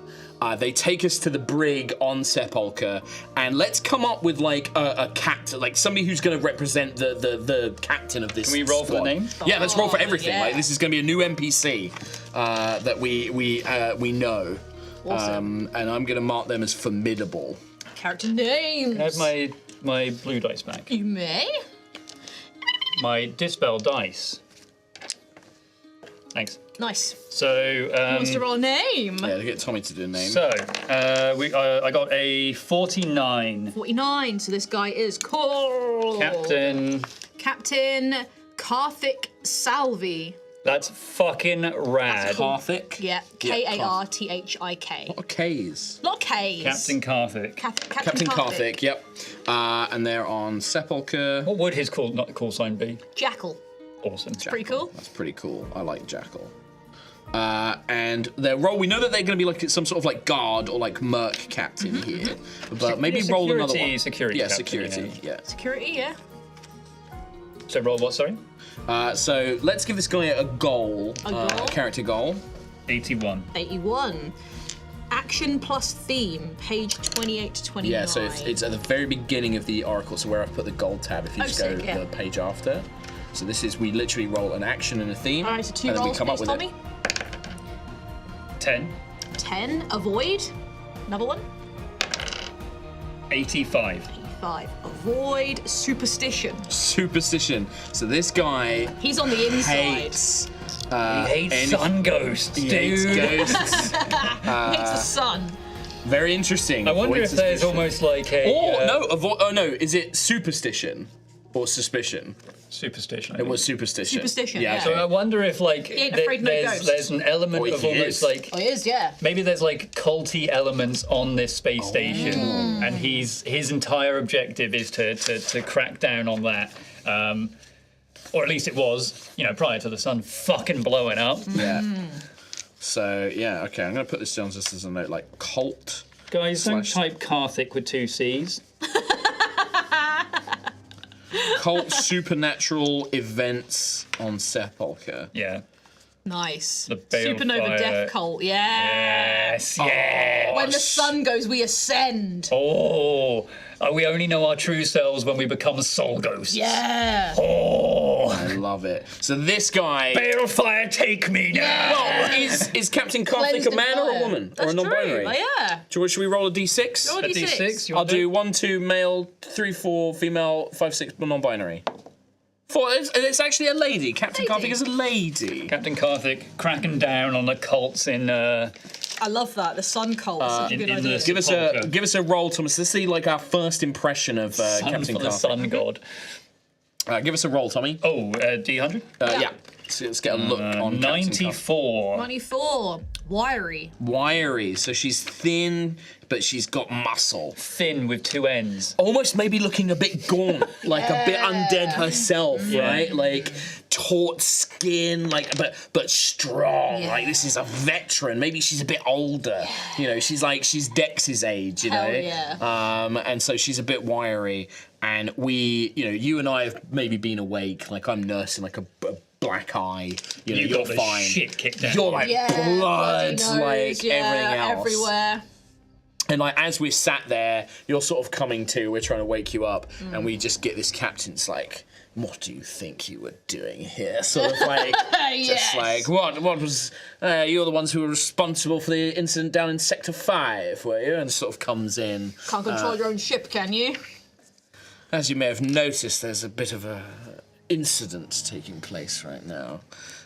They take us to the brig on Sepulchre, and let's come up with like a captain, like somebody who's going to represent the captain of this. Can we roll squad. for the name? Yeah, let's roll for everything. Yeah. Like this is going to be a new NPC that we know, Awesome. and I'm going to mark them as formidable. Character names. I have my blue dice back. You may. My dispel dice. Thanks. Nice. So Wants to roll a name. Yeah, get Tommy to do a name. So, I got a 49. 49. So this guy is cool. Captain Karthik Salvi. That's fucking rad. Karthik. Yeah. Karthik. What are K's? Not K's. Captain Karthik. Captain Karthik. Yep. And they're on Sepulchre. What would his call sign be? Jackal. Awesome. Pretty cool. That's pretty cool. I like Jackal. And their role, we know that they're going to be like some sort of like guard or like merc captain here, but maybe roll another one. Security. Yeah, captain, security. yeah. Security, yeah. So roll what? Sorry. So let's give this guy a goal. A character goal. 81. 81. Action plus theme, page 28 to 29. Yeah, so it's at the very beginning of the Oracle, so where I've put the gold tab, if you just go to the page after. So this is, we literally roll an action and a theme. Alright, so 2 and then rolls, we come up with Tommy. it. 10. 10. Avoid. Another one. 85. 5. Avoid superstition. Superstition. So this guy He's on the inside. hates. He hates sun ghosts, He dude. hates ghosts. He hates the sun. Very interesting. I wonder Avoid if there's suspicion. almost like a Or no, no. Is it superstition or suspicion? superstition. I It think. was superstition. Superstition, yeah. So I wonder if like ain't afraid no ghosts. there's an element Oh, of he almost is. like Oh, he is, yeah. maybe there's like culty elements on this space station, and his entire objective is to crack down on that. Or at least it was, prior to the sun fucking blowing up. Yeah. So yeah, okay. I'm gonna put this down just as a note, like cult. Guys, don't Slash- type Karthik with 2 C's. Cult supernatural events on Sepulchre. Yeah. Nice. The balefire. Supernova death cult, yeah. Yes, yes. When the sun goes, we ascend. Oh, we only know our true selves when we become soul ghosts. Yeah. Oh, I love it. So this guy. balefire, take me now. Well, is Captain Karthik Cleansed a in man or a fire. woman That's or a non-binary? true. Oh, yeah. Should we roll a d6? Roll a A D6. You I'll want do 1, 2 male, 3, 4 female, 5, 6 non-binary. 4. It's actually a lady. Captain Lady. Karthik is a lady. Captain Karthik cracking down on the cults in. I love that. The sun cult. Such a in- good in idea. the- Give us a roll, Thomas. Let's see like our first impression of Captain the Karthik. sun god. Give us a roll, Tommy. Oh, D100? Yeah. So let's get a look on Captain Karthik. 94. 24. Wiry. Wiry. So she's thin, but she's got muscle. Thin with 2 ends. Almost maybe looking a bit gaunt, like a bit undead herself, right? Like taut skin, like but strong. Yeah. Like this is a veteran. Maybe she's a bit older. She's Dex's age, Hell yeah. And so she's a bit wiry. And you and I have maybe been awake. Like I'm nursing like a black eye. You You're got the fine. shit kicked out. You're like blood, bloody nose, like everything else. everywhere. And like as we're sat there, you're sort of coming to. We're trying to wake you up, and we just get this captain's like, "What do you think you were doing here?" Sort of like, just like, what was? You're the ones who were responsible for the incident down in Sector 5, were you? And sort of comes in. Can't control your own ship, can you? As you may have noticed, there's a bit of a incident taking place right now.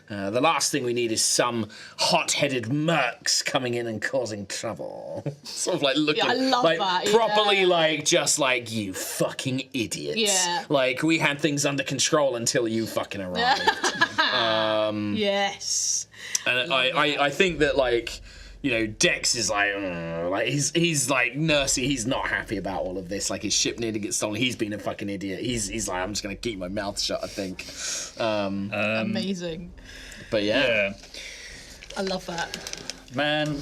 The last thing we need is some hot-headed mercs coming in and causing trouble. Sort of like looking, I love like that, properly, yeah. like just like you fucking idiots. Yeah. Like we had things under control until you fucking arrived. Yes. And I think that like. Dex is like he's like nursing. He's not happy about all of this. Like his ship nearly gets stolen. He's been a fucking idiot. He's like, I'm just gonna keep my mouth shut, I think. Amazing. But yeah. I love that. Man.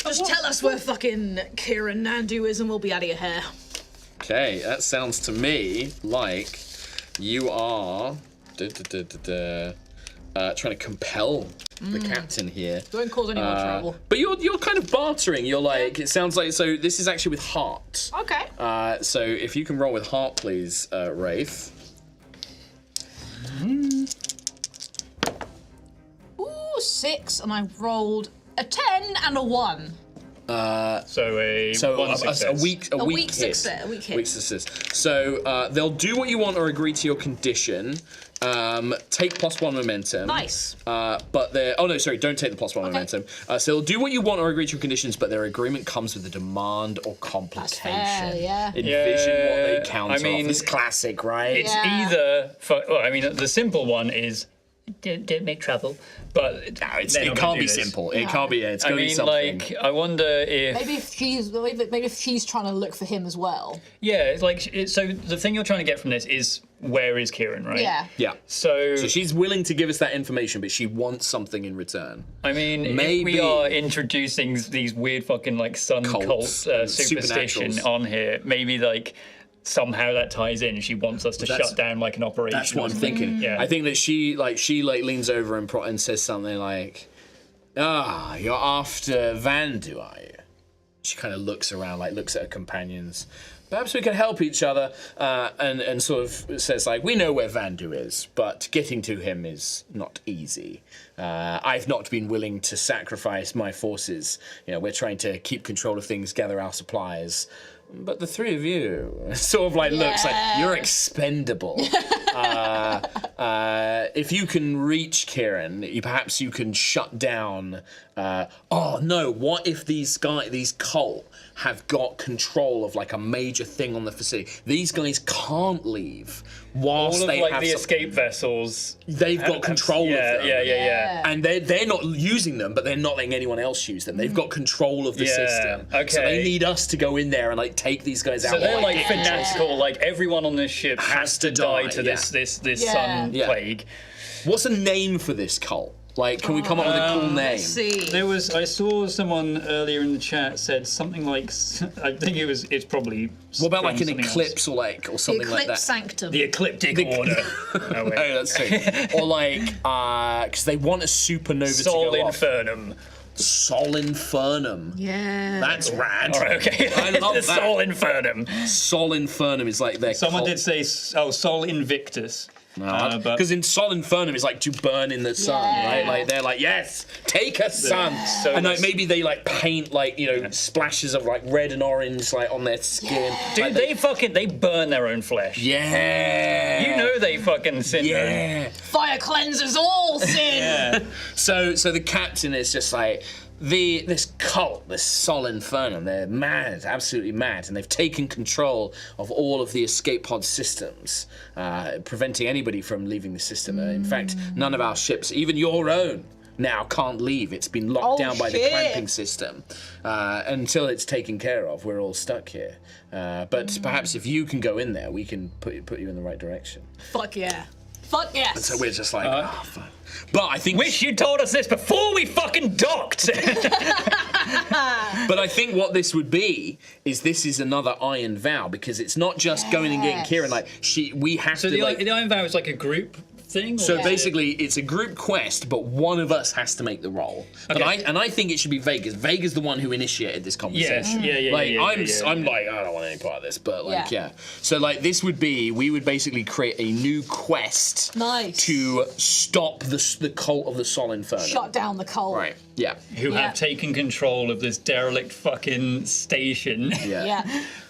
Just tell us where fucking Kieran Nandu is and we'll be out of your hair. Okay, that sounds to me like you are trying to compel the captain here. Don't cause any more trouble. But you're kind of bartering. You're like, it sounds like, so this is actually with heart. Okay. So if you can roll with heart, please, Rafe. Ooh, 6, and I rolled a 10 and a 1. So one success. a weak hit. success. A weak hit. Weak success. So they'll do what you want or agree to your condition. Take +1 momentum. Nice. But they're don't take the +1 momentum. So they'll do what you want or agree to your conditions, but their agreement comes with a demand or complication. That's fair, yeah. Envision what they counter I mean, off. It's classic, right? It's Yeah. either the simple one is don't make trouble, but it they're not can't gonna be do this. simple. It can't be. It's I going to be mean, something. like, I wonder if Maybe if she's trying to look for him as well. yeah, it's like so. The thing you're trying to get from this is where is Kieran, right? Yeah. yeah. So she's willing to give us that information, but she wants something in return. I mean, if Maybe- we are introducing these weird fucking like sun Cults cult and superstition supernaturals. on here, maybe like somehow that ties in. She wants us to That's- shut down like an operation. That's what or I'm something. thinking. Yeah. I think that she leans over and says something like, you're after Vandu, are you? She kind of looks around, like looks at her companions, perhaps we can help each other, and sort of says, like, we know where Vandu is, but getting to him is not easy. I've not been willing to sacrifice my forces. We're trying to keep control of things, gather our supplies. But the three of you sort of like looks like you're expendable. If you can reach Kieran, perhaps you can shut down. Oh no! What if these cult have got control of like a major thing on the facility? These guys can't leave whilst all of they like have the escape vessels. They've got control of them. Yeah. And they're not using them, but they're not letting anyone else use them. They've got control of the system. Okay. So they need us to go in there and like take these guys out. So they're like fanatical. Like everyone on this ship has to die to yeah. this sun plague. What's a name for this cult? Like, can we come up with a cool name? Let's see. I saw someone earlier in the chat said something like, I think it's probably. What about like an something eclipse else. or something like that? Sanctum. The ecliptic order. Oh, let's see. Or like, because they want a supernova Sol to go off. Infernum. Sol Infernum. Yeah. That's rad. All right, okay. I love the that. Sol Infernum. Sol Infernum is like their Someone cult. did say, Sol Invictus. But Because in Sol Infernum is like to burn in the sun, right? Like they're like, yes, take a sun, So and like maybe they like paint like splashes of like red and orange like on their skin. dude, Like, they burn their own flesh. yeah, You know they fucking sin. yeah. Fire cleanses all sin. Yeah. So the captain is just like. This cult, this Sol Infernum, they're mad, absolutely mad, and they've taken control of all of the escape pod systems, preventing anybody from leaving the system. In fact, none of our ships, even your own, now can't leave. It's been locked down by the clamping system. Until it's taken care of, we're all stuck here. But perhaps if you can go in there, we can put you in the right direction. Fuck yeah. Fuck yes. And so we're just like, oh, fuck. But I think Wish you told us this before we fucking docked. But I think what this would be is this is another iron vow, because it's not just going and getting Kieran. Like we have So to. the Iron Vow is like a group thing? So or- basically, it's a group quest, but one of us has to make the roll. But Okay. I think it should be Vegas. Vegas the one who initiated this conversation. Yeah. Like yeah. I'm like, I don't want any part of this, but like So like this would be, we would basically create a new quest to stop the cult of the Sol Infernum. Shut down the cult. Right. Yeah. Who have taken control of this derelict fucking station. Yeah.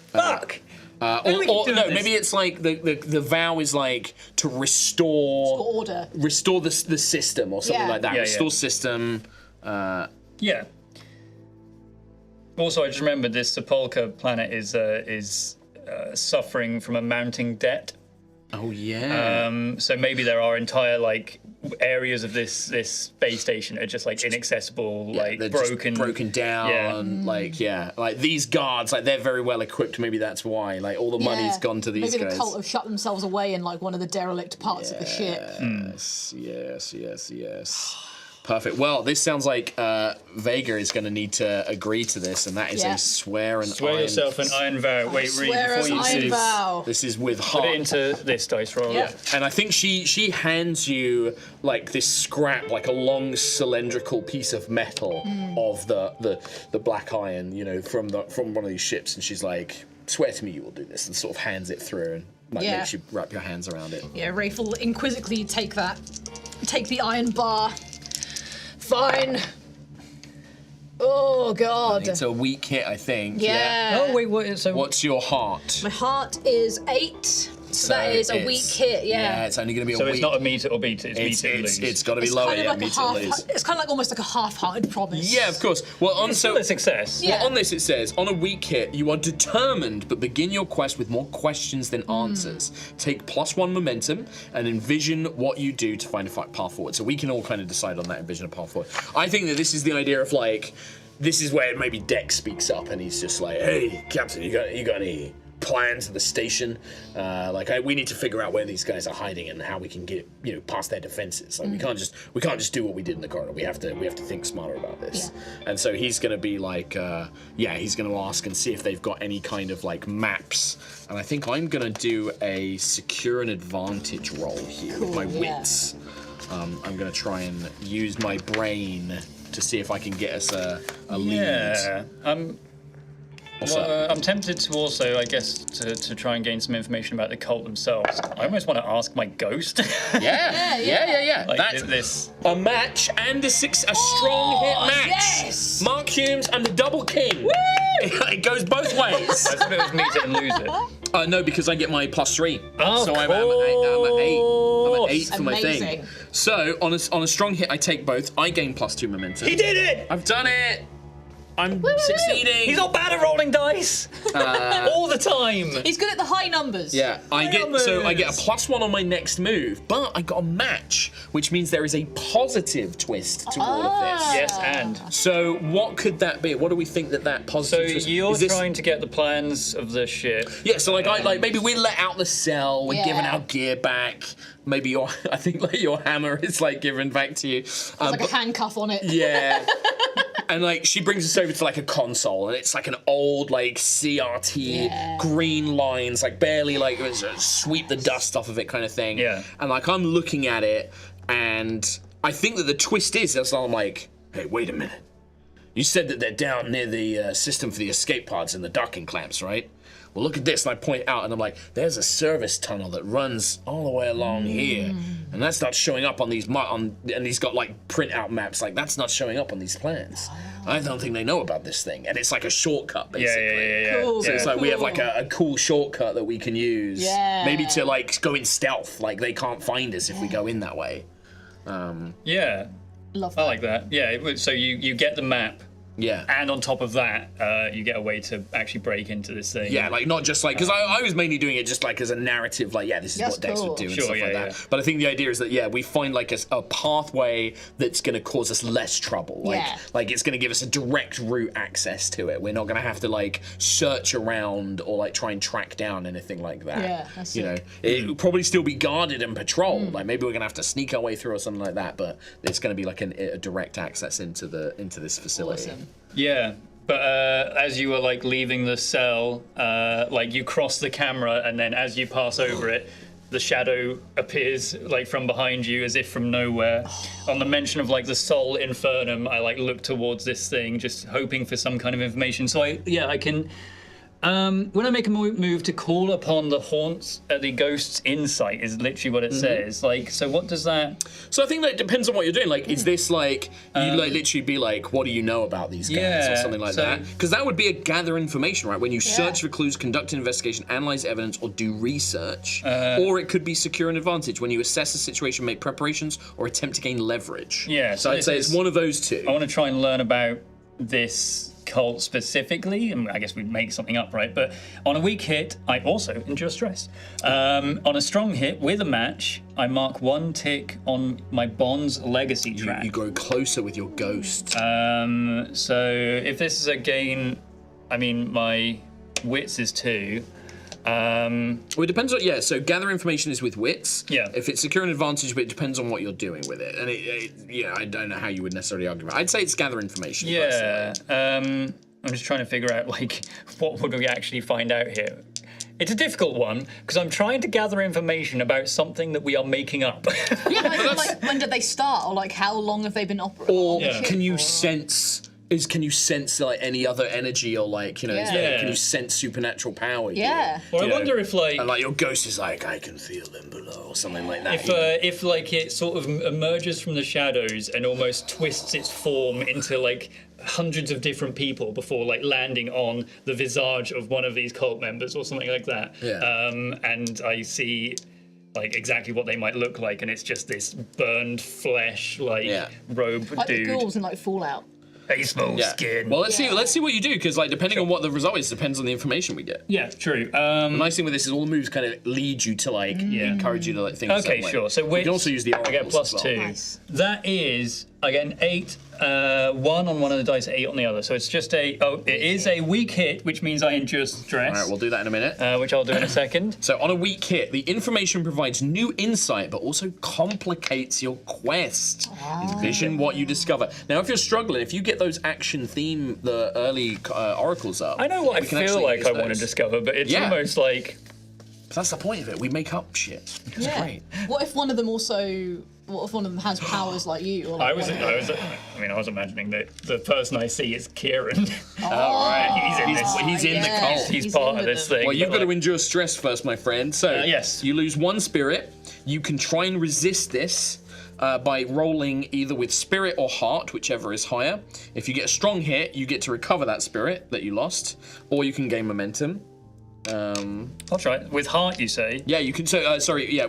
Fuck. Or do no, this. maybe it's like the vow is like to restore Order. restore the system or something like that. Yeah, Restore system. Yeah. Also, I just remembered this Sepulchre planet is suffering from a mounting debt. Oh yeah. So maybe there are entire like areas of this space station are just like inaccessible, like they're just broken, broken down. Like these guards, like they're very well equipped. Maybe that's why. Like all the money's gone to these Maybe guys. the cult have shut themselves away in like one of the derelict parts of the ship. Yes. Perfect. Well, this sounds like Vega is going to need to agree to this, and that is a swear and Swear iron. yourself an iron vow. Wait, read Swear before you us iron say. vow. This is with heart. Put it into this dice roll. Yeah. And I think she hands you like this scrap, like a long cylindrical piece of metal of the black iron, from one of these ships, and she's like, "Swear to me you will do this," and sort of hands it through and makes you wrap your hands around it. Yeah, Rafe will inquisitively take the iron bar. Fine. Oh god. It's a weak hit, I think. Yeah. Oh wait, what? So What's your heart? My heart is 8. So that is a weak hit, Yeah, it's only going to be a so weak. it's not a meet it or beat it. It's meet it or lose. It's got to be It's lower. kind of Yeah, like meet it or lose. it's kind of like almost like a half-hearted promise. Yeah, of course. Well, on It's still a success. Yeah. Well, on this it says, on a weak hit, you are determined, but begin your quest with more questions than answers. Take +1 momentum and envision what you do to find a path forward. So we can all kind of decide on that, envision a path forward. I think that this is the idea of like, this is where maybe Dex speaks up and he's just like, "Hey, Captain, you got any plans of the station? We need to figure out where these guys are hiding and how we can get past their defenses. Like we can't just do what we did in the corridor. We have to think smarter about this." And so he's going to be like, he's going to ask and see if they've got any kind of like maps. And I think I'm going to do a secure and advantage roll here with my wits. I'm going to try and use my brain to see if I can get us a lead. Yeah. Well, I'm tempted to also, I guess, to try and gain some information about the cult themselves. I almost want to ask my ghost. Yeah. Like That's this. a match and a strong hit match. Yes! Mark Humes and the double king. Woo! It goes both ways. I thought it was me to lose it. No, because I get my +3. Oh, so I'm at 8. I'm at 8 for my thing. Amazing. So on a strong hit, I take both. I gain +2 momentum. He did it! I've done it. I'm succeeding. He's not bad at rolling dice. All the time. He's good at the high numbers. Yeah, I get a numbers. +1 on my next move, but I got a match, which means there is a positive twist to all of this. Yes, and. So what could that be? What do we think that So positive twist you're is? This, trying to get the plans of the ship. yeah, so like maybe we let out the cell, we're giving our gear back. Maybe I think like your hammer is like given back to you. There's like a handcuff on it. Yeah. And like she brings us over to like a console, and it's like an old like CRT green lines, like barely like sweep the dust off of it kind of thing. Yeah. And like I'm looking at it, and I think that the twist is that's I'm like, hey, wait a minute. You said that they're down near the system for the escape pods and the docking clamps, right? Well, look at this, and I point out, and I'm like, there's a service tunnel that runs all the way along here, and that's not showing up on these, and he's got like printout maps, like that's not showing up on these plans. I don't think they know about this thing, and it's like a shortcut, basically. Yeah. Cool. So it's like we have like a cool shortcut that we can use, Yeah. maybe to like go in stealth, like they can't find us if we go in that way. Yeah. Love I that. like that. Yeah, so you get the map, Yeah. and on top of that, you get a way to actually break into this thing. Yeah, like not just like, because I was mainly doing it just like as a narrative, like, yeah, this is That's what Dex cool. would do and Sure, stuff like yeah, that. yeah. But I think the idea is that, yeah, we find like a pathway that's going to cause us less trouble. Like it's going to give us a direct route access to it. We're not going to have to like search around or like try and track down anything like that. Yeah, that's you know, sick. it will probably still be guarded and patrolled. Like maybe we're going to have to sneak our way through or something like that. But it's going to be like a direct access into this facility. Awesome. Yeah. But as you were like leaving the cell, like you cross the camera, and then as you pass over it, the shadow appears like from behind you, as if from nowhere. On the mention of like the Sol Infernum, I like look towards this thing, just hoping for some kind of information. So I can. When I make a move to call upon the haunts, the ghost's insight is literally what it says. Like, so what does that? So I think that depends on what you're doing. Like, is this like you like literally be like, what do you know about these guys or Yeah, something like so- that? Because that would be a gather information, right? When you search for clues, conduct an investigation, analyze evidence, or do research. Or it could be secure an advantage when you assess a situation, make preparations, or attempt to gain leverage. Yeah, So so I'd say this it's is- one of those two. I want to try and learn about this cult specifically, and I guess we'd make something up, right? But on a weak hit, I also endure stress. On a strong hit with a match, I mark 1 tick on my Bond's legacy track. You grow closer with your ghost. So if this is a gain, I mean, my wits is 2. Well, it depends on, so gather information is with wits. Yeah. If it's secure an advantage, but it depends on what you're doing with it. And I don't know how you would necessarily argue about it. I'd say it's gather information. Yeah. personally. I'm just trying to figure out, like, what would we actually find out here? It's a difficult one, because I'm trying to gather information about something that we are making up. Like, when did they start, or like how long have they been operating? Or Yeah. can you sense like any other energy, or like, is there, Yeah. can you sense supernatural power here? Yeah. Or I You know, wonder if, like, And like your ghost is like, I can feel them below, or something like that. if like it sort of emerges from the shadows and almost twists its form into like hundreds of different people before like landing on the visage of one of these cult members or something like that. Yeah. And I see like exactly what they might look like, and it's just this burned flesh like robe Like the dude. ghouls in like Fallout. Baseball skin. Well, let's see what you do, because like depending on what the result is, depends on the information we get. Yeah, true. The nice thing with this is all the moves kind of lead you to like encourage you to like think. a Okay, certain way. sure. So you can also use the I get oracles plus as well. 2. Nice. That is, I get an 8, 1 on one of the dice, 8 on the other. So it's just it is a weak hit, which means I endure stress. All right, we'll do that in a minute. Which I'll do in a second. So on a weak hit, the information provides new insight, but also complicates your quest. Envision what you discover. Now, if you're struggling, if you get those action theme, the early oracles up, I know what I we can feel actually like use I want to those. discover, but it's Yeah. almost like that's the point of it. We make up shit. It's great. What if one of them has powers like you? Or like I was imagining that the person I see is Kieran. Right. He's in the cult. He's part of this thing. Well, you've got to endure stress first, my friend. So, yes. You lose 1 spirit. You can try and resist this by rolling either with spirit or heart, whichever is higher. If you get a strong hit, you get to recover that spirit that you lost, or you can gain momentum. I'll try it. With heart, you say? Yeah, you can.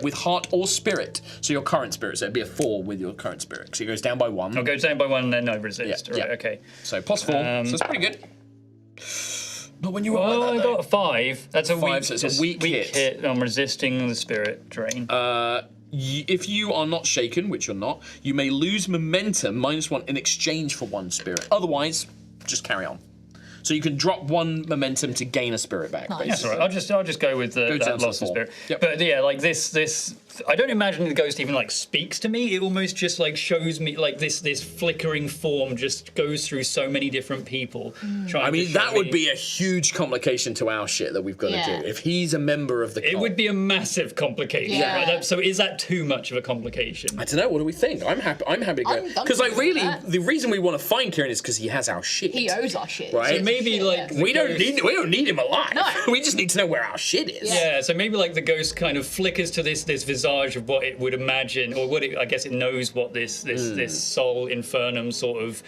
With heart or spirit. So your current spirit. So it'd be a 4 with your current spirit. So it goes down by 1. I'll go down by 1 and then I resist. Yeah, Right, okay. So +4. So it's pretty good. But when you Oh, I got a 5. That's a 5, weak, so it's a weak hit. I'm resisting the spirit drain. If you are not shaken, which you're not, you may lose momentum -1 in exchange for 1 spirit. Otherwise, just carry on. So you can drop 1 momentum to gain a spirit back. Nice. That's all right. I'll just go with that down to loss of 4. spirit. Yep. But yeah, like this, I don't imagine the ghost even like speaks to me. It almost just like shows me like this flickering form just goes through so many different people. I mean, that would be a huge complication to our shit that we've got to do. If he's a member of the cult. It would be a massive complication. Yeah. Right? So is that too much of a complication? I don't know. What do we think? I'm happy to go I'm because good with that. the reason we want to find Kieran is because he has our shit. He owes our shit. Right. So Maybe shit, like yeah. We don't need him alive. No. We just need to know where our shit is. Yeah, so maybe like the ghost kind of flickers to this visage of what it would imagine, or what it, I guess it knows what this soul infernum sort of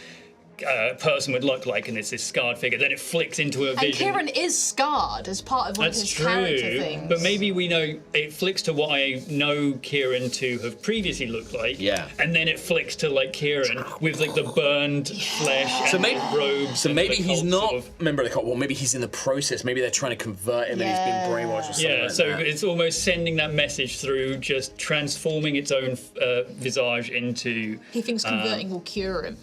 person would look like, and it's this scarred figure. Then it flicks into a And vision. Kieran is scarred as part of one That's of his true, character things. but maybe we know it flicks to what I know Kieran to have previously looked like. Yeah. and then it flicks to like Kieran with like the burned flesh and robes. So and maybe the he's cult not sort of- member of the cult. Well, maybe he's in the process. Maybe they're trying to convert him and he's been brainwashed or something Yeah, like so that. it's almost sending that message through, just transforming its own visage into. He thinks converting will cure him.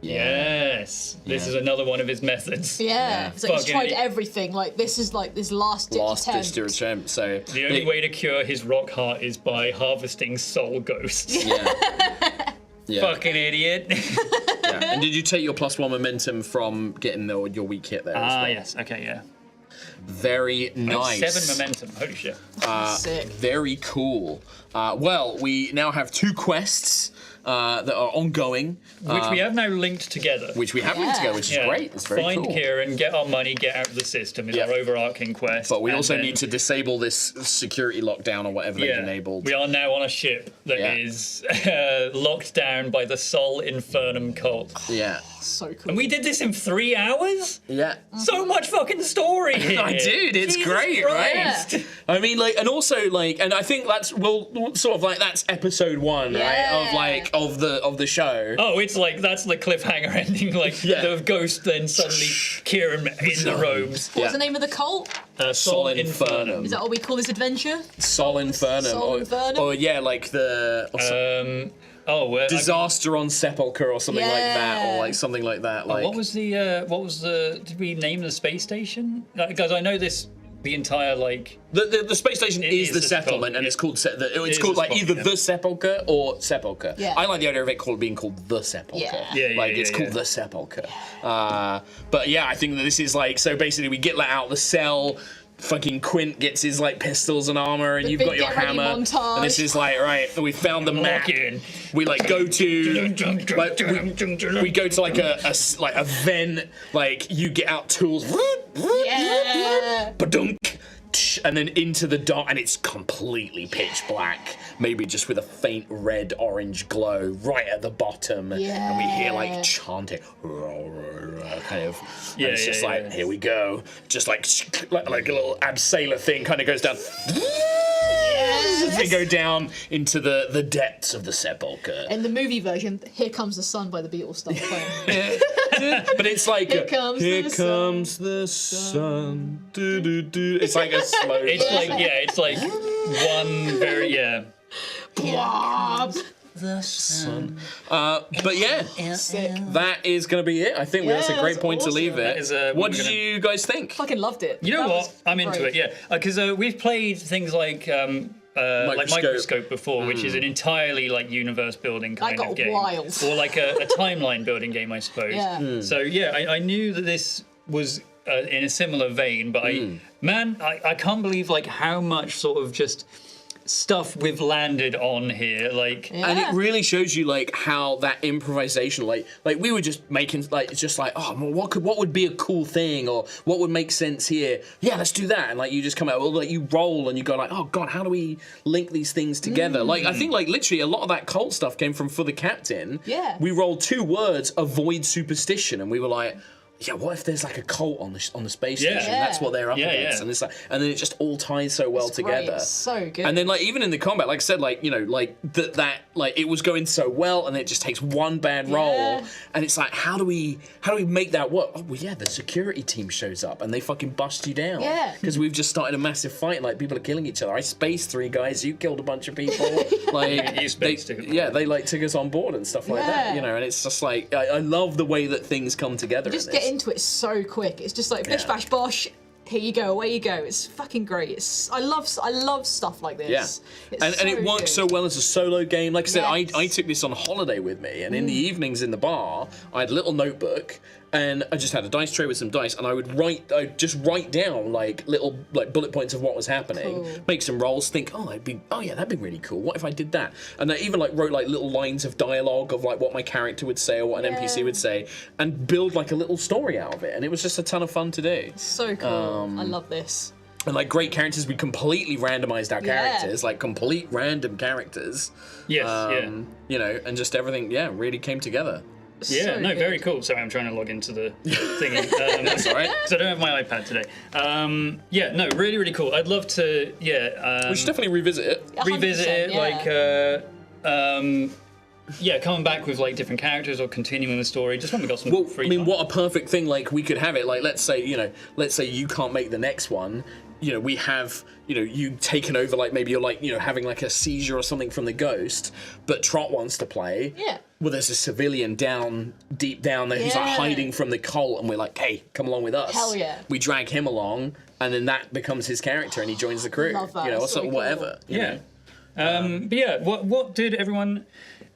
Yes, this is another one of his methods. Yeah. It's like he's Fucking tried it- everything. Like this is like this last ditch attempt. attempt. So The only way to cure his rock heart is by harvesting soul ghosts. Yeah. Yeah. Fucking idiot. Yeah. And did you take your +1 momentum from getting your weak hit there? as well? Yes. Okay. Yeah. Very nice. 7 momentum. Holy shit. Sick. Very cool. Well, we now have 2 quests that are ongoing, Which we have now linked together. which we have linked together, which is Yeah. great. It's very Find cool. Kieran, get our money, get out of the system is Yeah. our overarching quest. But we and also then- need to disable this security lockdown or whatever they've enabled. We are now on a ship that Yeah. is locked down by the Sol Infernum cult. Yeah. So cool. And we did this in 3 hours? Yeah. So much fucking story here. I did. It's Jesus great, Christ. right? I mean, like, and also, like, and I think that's sort of like that's episode 1, right? Of like of the show. Oh, it's like that's the cliffhanger ending. Like Yeah. the ghost, then suddenly Kieran in the robes. What's the name of the cult? Sol Infernum. Is that what we call this adventure? Sol Infernum. Sol Infernum? Or yeah, like the disaster on Sepulchre or something like that, or like something like that. Like What was the? Did we name the space station? Guys, I know this. The entire like the space station is is the the settlement, and Sepulchre. it's called it's is called the like either Sepulchre. the Sepulchre or Sepulchre. Yeah. I like the idea of it being called the Sepulchre. Yeah. Yeah, like yeah, it's yeah, called yeah. the Sepulchre. But yeah, I think that this is like, so basically we get let out the cell. Fucking Quint gets his like pistols and armor, and you've big got your get ready hammer. montage. And this is like, right, we found the map. in. We like go to like, we go to like a vent. Like you get out tools. Yeah. Ba-dunk. And then into the dark, and it's completely pitch black, maybe just with a faint red orange glow right at the bottom, and we hear like chanting, kind of, and it's just like, here we go, just like a little abseiler thing kind of goes down. As we go down into the depths of the sepulchre. In the movie version, Here Comes the Sun by the Beatles starts playing. But it's like Here comes the sun. comes the sun. Do, do, do. It's like a slow. It's like one very Blob. But yeah, that is going to be it. I think that's a Yeah, great that's point to awesome. leave it. That is, what we're did gonna- you guys think? Fucking loved it. You know That what? was I'm into great. it. Yeah, because we've played things like Microscope before, which is an entirely like universe building kind got of game, wild. or like a timeline building game, I suppose. Yeah. So yeah, I knew that this was in a similar vein, but I can't believe like how much sort of just stuff we've landed on here, like, and it really shows you like how that improvisation, like we were just making like it's just like, oh, well, what would be a cool thing, or what would make sense here? Yeah, let's do that, and like you just come out, well, like you roll and you go like, oh god, how do we link these things together? Like I think like literally a lot of that cult stuff came from For the Captain. Yeah, we rolled 2 words, avoid superstition, and we were like, yeah, what if there's like a cult on the space station? That's what they're up against, and it's like, and then it just all ties so well together. It's so good. And then like even in the combat, like I said, like you know, like that like it was going so well, and it just takes one bad roll, and it's like, how do we make that work? Oh well, yeah, the security team shows up and they fucking bust you down. Yeah. Because we've just started a massive fight, and like people are killing each other. I spaced 3 guys, you killed a bunch of people. Like you spaced it. yeah, they like took us on board and stuff like that, you know. And it's just like I love the way that things come together. Just get into it so quick. It's just like bish bash bosh. Here you go, away you go. It's fucking great. I love stuff like this. Yeah, and it works so well as a solo game. Like I said, Yes. I took this on holiday with me, and in the evenings in the bar, I had a little notebook, and I just had a dice tray with some dice, and I'd just write down like little like bullet points of what was happening, make some rolls, think, that'd be really cool. What if I did that? And I even like wrote like little lines of dialogue of like what my character would say or what an NPC would say, and build like a little story out of it. And it was just a ton of fun to do. So cool. I love this. And like great characters, we completely randomized our characters, like complete random characters. Yes, You know, and just everything, really came together. Yeah, So no, good. very cool. Sorry, I'm trying to log into the thingy. That's all right. Because I don't have my iPad today. Yeah, no, really, really cool. I'd love to, We should definitely revisit it. 100%, revisit it, yeah. coming back with like different characters or continuing the story. Just when we got some Well, free I mean, time. what a perfect thing! Like we could have it. Like let's say you can't make the next one. You know, we have, you taken over, like maybe you're like, having like a seizure or something from the ghost, but Trot wants to play. Yeah. Well, there's a civilian deep down there who's like hiding from the cult, and we're like, hey, come along with us. Hell yeah. We drag him along, and then that becomes his character, and he joins the crew. Love that. Or That's really whatever. cool. you know? But yeah, what did everyone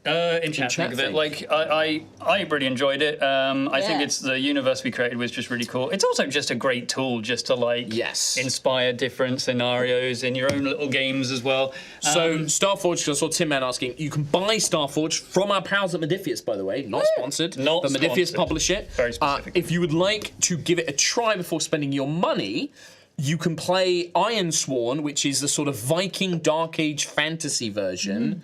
in chat think of it? think? Like, I really enjoyed it. I think Yeah. it's the universe we created was just really cool. It's also just a great tool just to like inspire different scenarios in your own little games as well. So Starforged, I saw Tim Man asking, you can buy Starforged from our pals at Modiphius, by the way, not sponsored, Not but Modiphius sponsored. publish it. Very specific. If you would like to give it a try before spending your money, you can play Ironsworn, which is the sort of Viking Dark Age fantasy version.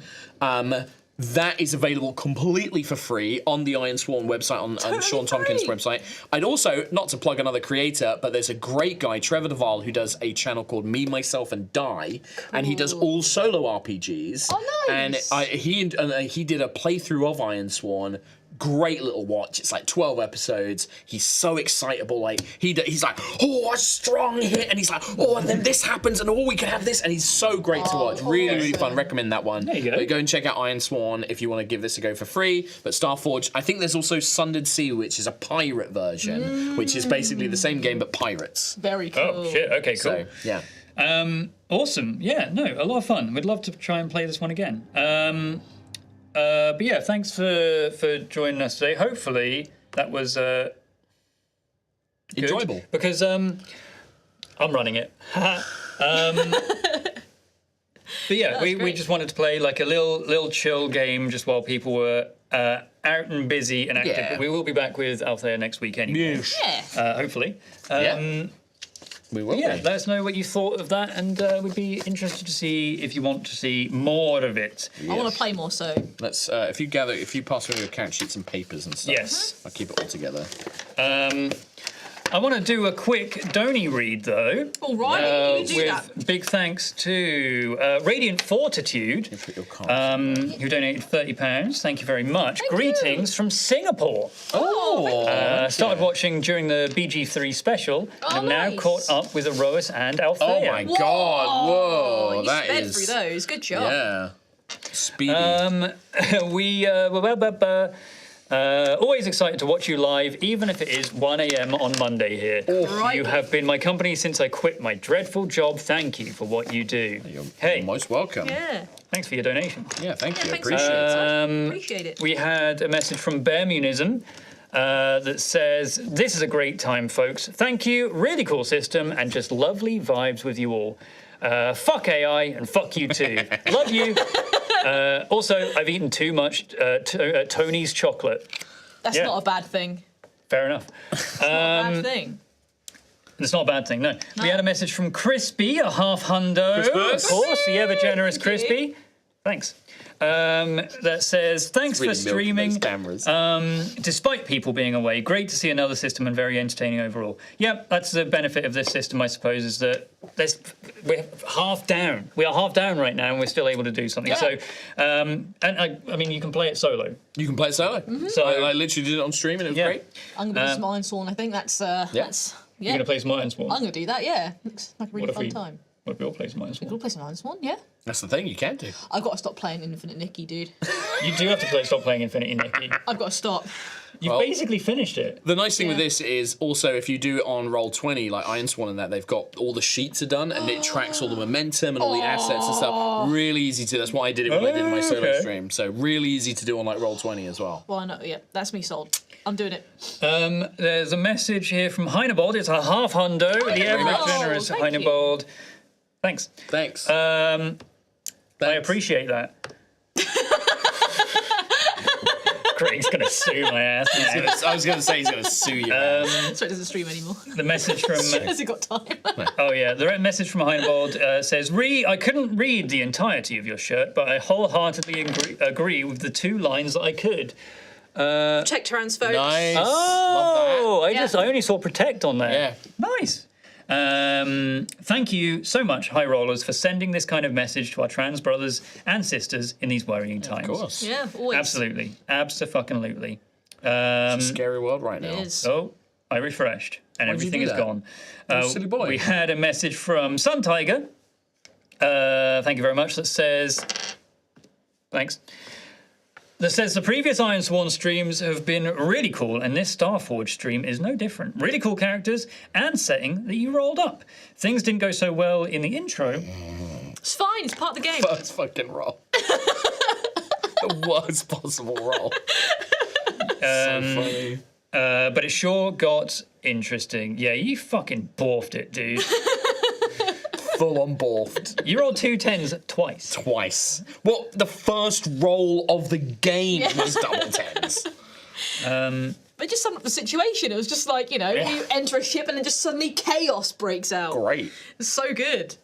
That is available completely for free on the Ironsworn website, on Sean Tompkins' website. I'd also, not to plug another creator, but there's a great guy, Trevor Duvall, who does a channel called Me, Myself, and Die, and he does all solo RPGs. Oh, nice. And he did a playthrough of Ironsworn. Great little watch. It's like 12 episodes. He's so excitable. Like he's like, oh, a strong hit, and he's like, oh, and then this happens, and we can have this, and he's so great to watch. Really, really fun. Recommend that one. There you go. But go and check out Ironsworn if you want to give this a go for free. But Starforged, I think there's also Sundered Sea, which is a pirate version, which is basically the same game but pirates. Very cool. Oh shit! Okay, cool. So yeah. Awesome. Yeah, no, a lot of fun. We'd love to try and play this one again. But yeah, thanks for joining us today. Hopefully that was good, Enjoyable. because I'm running it. But yeah, we just wanted to play like a little chill game just while people were out and busy and active. Yeah. But we will be back with Althea next week anyway. Yeah. Hopefully. We will. Yeah, be. let us know what you thought of that, and we'd be interested to see if you want to see more of it. I want to play more so. Let's if you pass me your account sheets and papers and stuff. Yes. I'll keep it all together. I want to do a quick Donny read though. All right, you do with that. big thanks to Radiant Fortitude, Put your cards. who donated £30. Thank you very much. Thank Greetings from Singapore. Started watching during the BG3 special, and am now nice. caught up with Erois and Althea. Oh my God! Whoa, You that sped is through those. Good job. yeah, speedy. We always excited to watch you live, even if it is 1 a.m. on Monday here. Right. You have been my company since I quit my dreadful job. Thank you for what you do. You're most welcome. Yeah. Thanks for your donation. Yeah, thank you. Thanks Appreciate it. Appreciate it. We had a message from Bearmunism. that says, "This is a great time, folks. Thank you. Really cool system and just lovely vibes with you all. Fuck AI and fuck you too. Love you. Also, I've eaten too much Tony's chocolate." That's not a bad thing. Fair enough. It's not a bad thing. It's not a bad thing, no. We had a message from Crispy, a half hundo. Christmas. Of course, the ever generous Crispy. Thanks. That says, "Thanks for streaming. Despite people being away, great to see another system and very entertaining overall." Yeah, that's the benefit of this system, I suppose, is that we're half down. We are half down right now, and we're still able to do something. Yeah. So, and I mean, you can play it solo. You can play it solo. So I literally did it on stream, and it was great. I'm gonna do some Ironsworn. I think that's You're gonna play some Ironsworn. I'm gonna do that. Yeah, looks like a really fun time. What if we all play some Ironsworn? We'll play some Ironsworn. Yeah. That's the thing, you can do. I've got to stop playing Infinite Nikki, dude. You do have to stop playing Infinity Nikki. I've got to stop. You've basically finished it. The nice thing with this is also if you do it on Roll20, like Ironsworn and that, they've got all the sheets are done and it tracks all the momentum and all the assets and stuff. Really easy to. That's why I did it when I did my solo stream. So really easy to do on like Roll20 as well. Well, I know. Yeah, that's me sold. I'm doing it. There's a message here from Heinebold. It's a half hundo. The ever generous Heinebold. Thanks. Thanks. I appreciate that. Craig's gonna sue my ass. I was going to say he's going to sue you. So it doesn't stream anymore. The message from Has he got time? oh yeah, the message from Heinebold says, I couldn't read the entirety of your shirt, but I wholeheartedly agree with the 2 lines that I could. Protect trans folks. Nice. Oh, Love that. I only saw protect on there. Yeah. Nice. Thank you so much, High Rollers, for sending this kind of message to our trans brothers and sisters in these worrying times. Of course. Yeah, always. Absolutely. Abso-fucking-lutely. It's a scary world right now. It is. Oh, I refreshed, and Why'd you everything do is that? gone. You silly boy. We had a message from Sun Tiger. Thank you very much. That says, thanks. That says the previous Ironsworn streams have been really cool, and this Starforged stream is no different. Really cool characters and setting that you rolled up. Things didn't go so well in the intro. It's fine. It's part of the game. First fucking roll. The worst possible roll. So funny. But it sure got interesting. Yeah, you fucking borfed it, dude. Full on borfed. You rolled 2 10s twice. Twice. Well, the first roll of the game was double 10s. But just summed up the situation. It was just like, you enter a ship and then just suddenly chaos breaks out. Great. It's so good.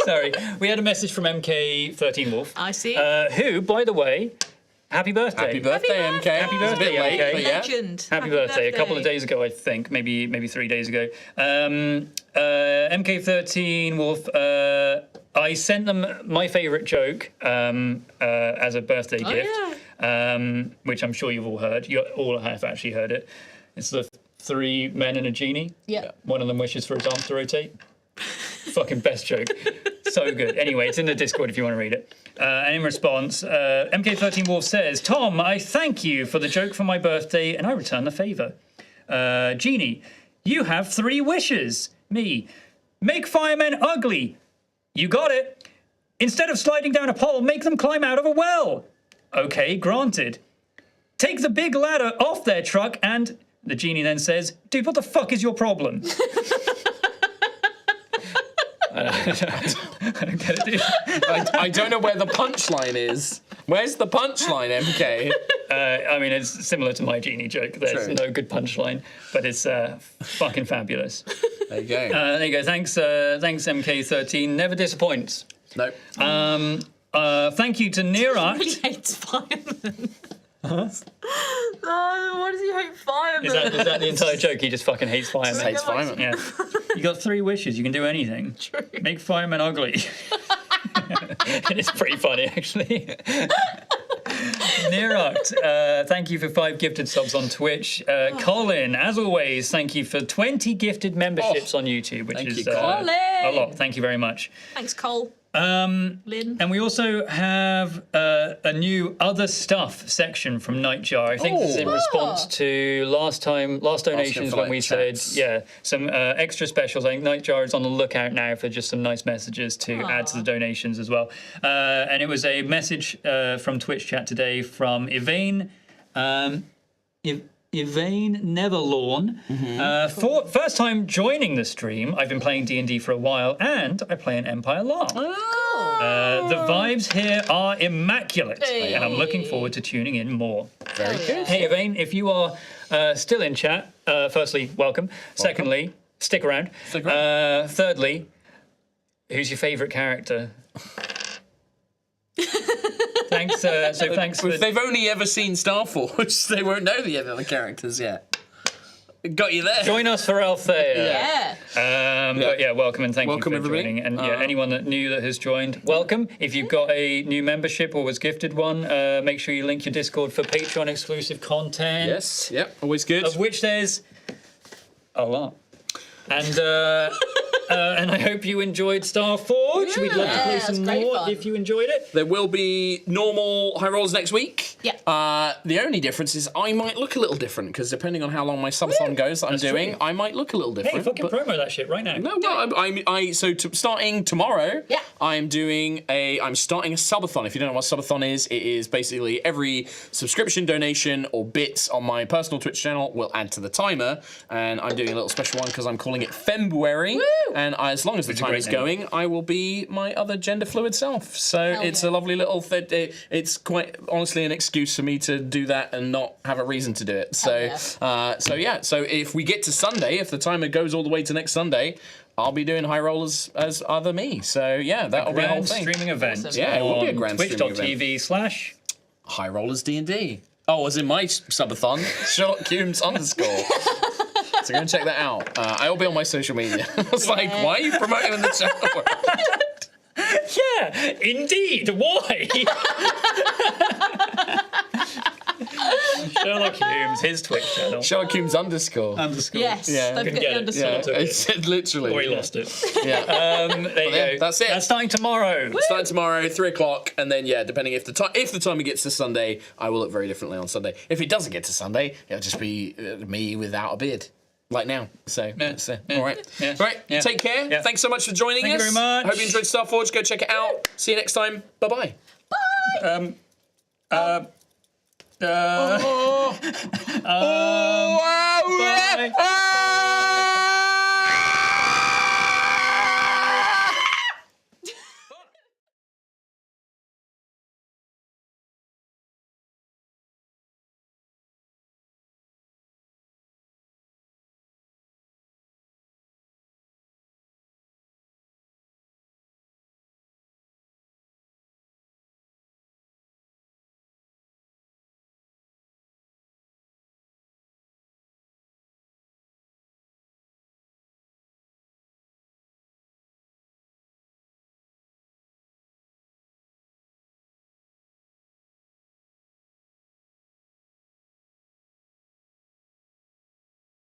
Sorry. We had a message from MK13 Wolf. I see. Who, by the way, happy birthday. Happy birthday, MK. Happy It's a bit birthday, late, MK. but yeah. Legend. Happy birthday. A couple of days ago, I think. Maybe 3 days ago. MK13 Wolf, I sent them my favourite joke as a birthday gift, which I'm sure you've all heard. You all have actually heard it. It's the 3 men and a genie. Yeah. One of them wishes for his arms to rotate. Fucking best joke. So good. Anyway, it's in the Discord if you want to read it. And in response, MK13 Wolf says, "Tom, I thank you for the joke for my birthday, and I return the favour. Genie, you have 3 wishes. Me, make firemen ugly. You got it. Instead of sliding down a pole, make them climb out of a well. Okay, granted. Take the big ladder off their truck and..." The genie then says, "Dude, what the fuck is your problem?" I don't get it, dude. I don't know where the punchline is. Where's the punchline, MK? I mean, it's similar to my genie joke. There's True. no good punchline, but it's fucking fabulous. There you go. There you go. Thanks, MK13. Never disappoints. Nope. Thank you to Niraj. He hates firemen. Oh, why does he hate firemen? Is that the entire joke? He just fucking hates firemen. Hates firemen. Yeah. You got 3 wishes. You can do anything. True. Make firemen ugly. It is pretty funny, actually. Nirakt, thank you for 5 gifted subs on Twitch. Colin, as always, thank you for 20 gifted memberships on YouTube, which thank is you, a Colin. lot. Thank you very much. Thanks, Cole. Lynn. And we also have a new other stuff section from Nightjar. I think this is in response to last donations when we said, some extra specials. I think Nightjar is on the lookout now for just some nice messages to add to the donations as well. And it was a message from Twitch chat today from Yvain. Yvain Neverlawn. For first time joining the stream. I've been playing D&D for a while, and I play an Empire LARP. The vibes here are immaculate, and I'm looking forward to tuning in more. Very good. Hey, Yvain, if you are still in chat, firstly, welcome. Secondly, stick around. Thirdly, who's your favourite character? Thanks. Thanks. If they've only ever seen Starforged, they won't know the other characters yet. Got you there. Join us for Althea. Yeah. But yeah, welcome and thank Welcome, you for everybody. joining. And anyone that new that has joined, welcome. If you've got a new membership or was gifted one, make sure you link your Discord for Patreon exclusive content. Yes. Yep. Always good. Of which there's a lot. And I hope you enjoyed Starforged. We'd love to play some more fun. if you enjoyed it. There will be normal high rolls next week. Yeah. The only difference is I might look a little different because depending on how long my subathon goes that I'm doing, true. I might look a little Hey, different. fucking promo that shit right now. No, well, starting tomorrow, Yeah. I'm starting a subathon. If you don't know what subathon is, it is basically every subscription, donation, or bits on my personal Twitch channel will add to the timer, and I'm doing a little special one because I'm calling it February. And as long as the time is going, I will be my other gender fluid self. So it's a lovely little it's quite honestly an excuse for me to do that and not have a reason to do it. So so if we get to Sunday, if the timer goes all the way to next Sunday, I'll be doing high rollers as other me. So yeah, that'll be a whole Grand thing. streaming event. Awesome. Yeah, it will be a grand streaming event. Twitch.tv/ High rollers D&D. Oh, as in my subathon, Sherlock Coombs _ So go and check that out. I'll be on my social media. I was like, why are you promoting in the channel? Yeah, indeed. Why? Sherlock Holmes, his Twitch channel. Sherlock Coombs _. Yes. Yeah. Don't Couldn't forget get the it. underscore. Yeah. It's literally. Or he lost it. Yeah. There you go. That's it. That's starting tomorrow. Starting tomorrow, 3 o'clock, and then depending if the timer gets to Sunday, I will look very differently on Sunday. If it doesn't get to Sunday, it'll just be me without a beard. Like now. So, that's it. All right. Yeah. Right. Yeah. Take care. Yeah. Thanks so much for joining us. Thank you very much. Hope you enjoyed Starforged. Go check it out. See you next time. Bye-bye. Bye.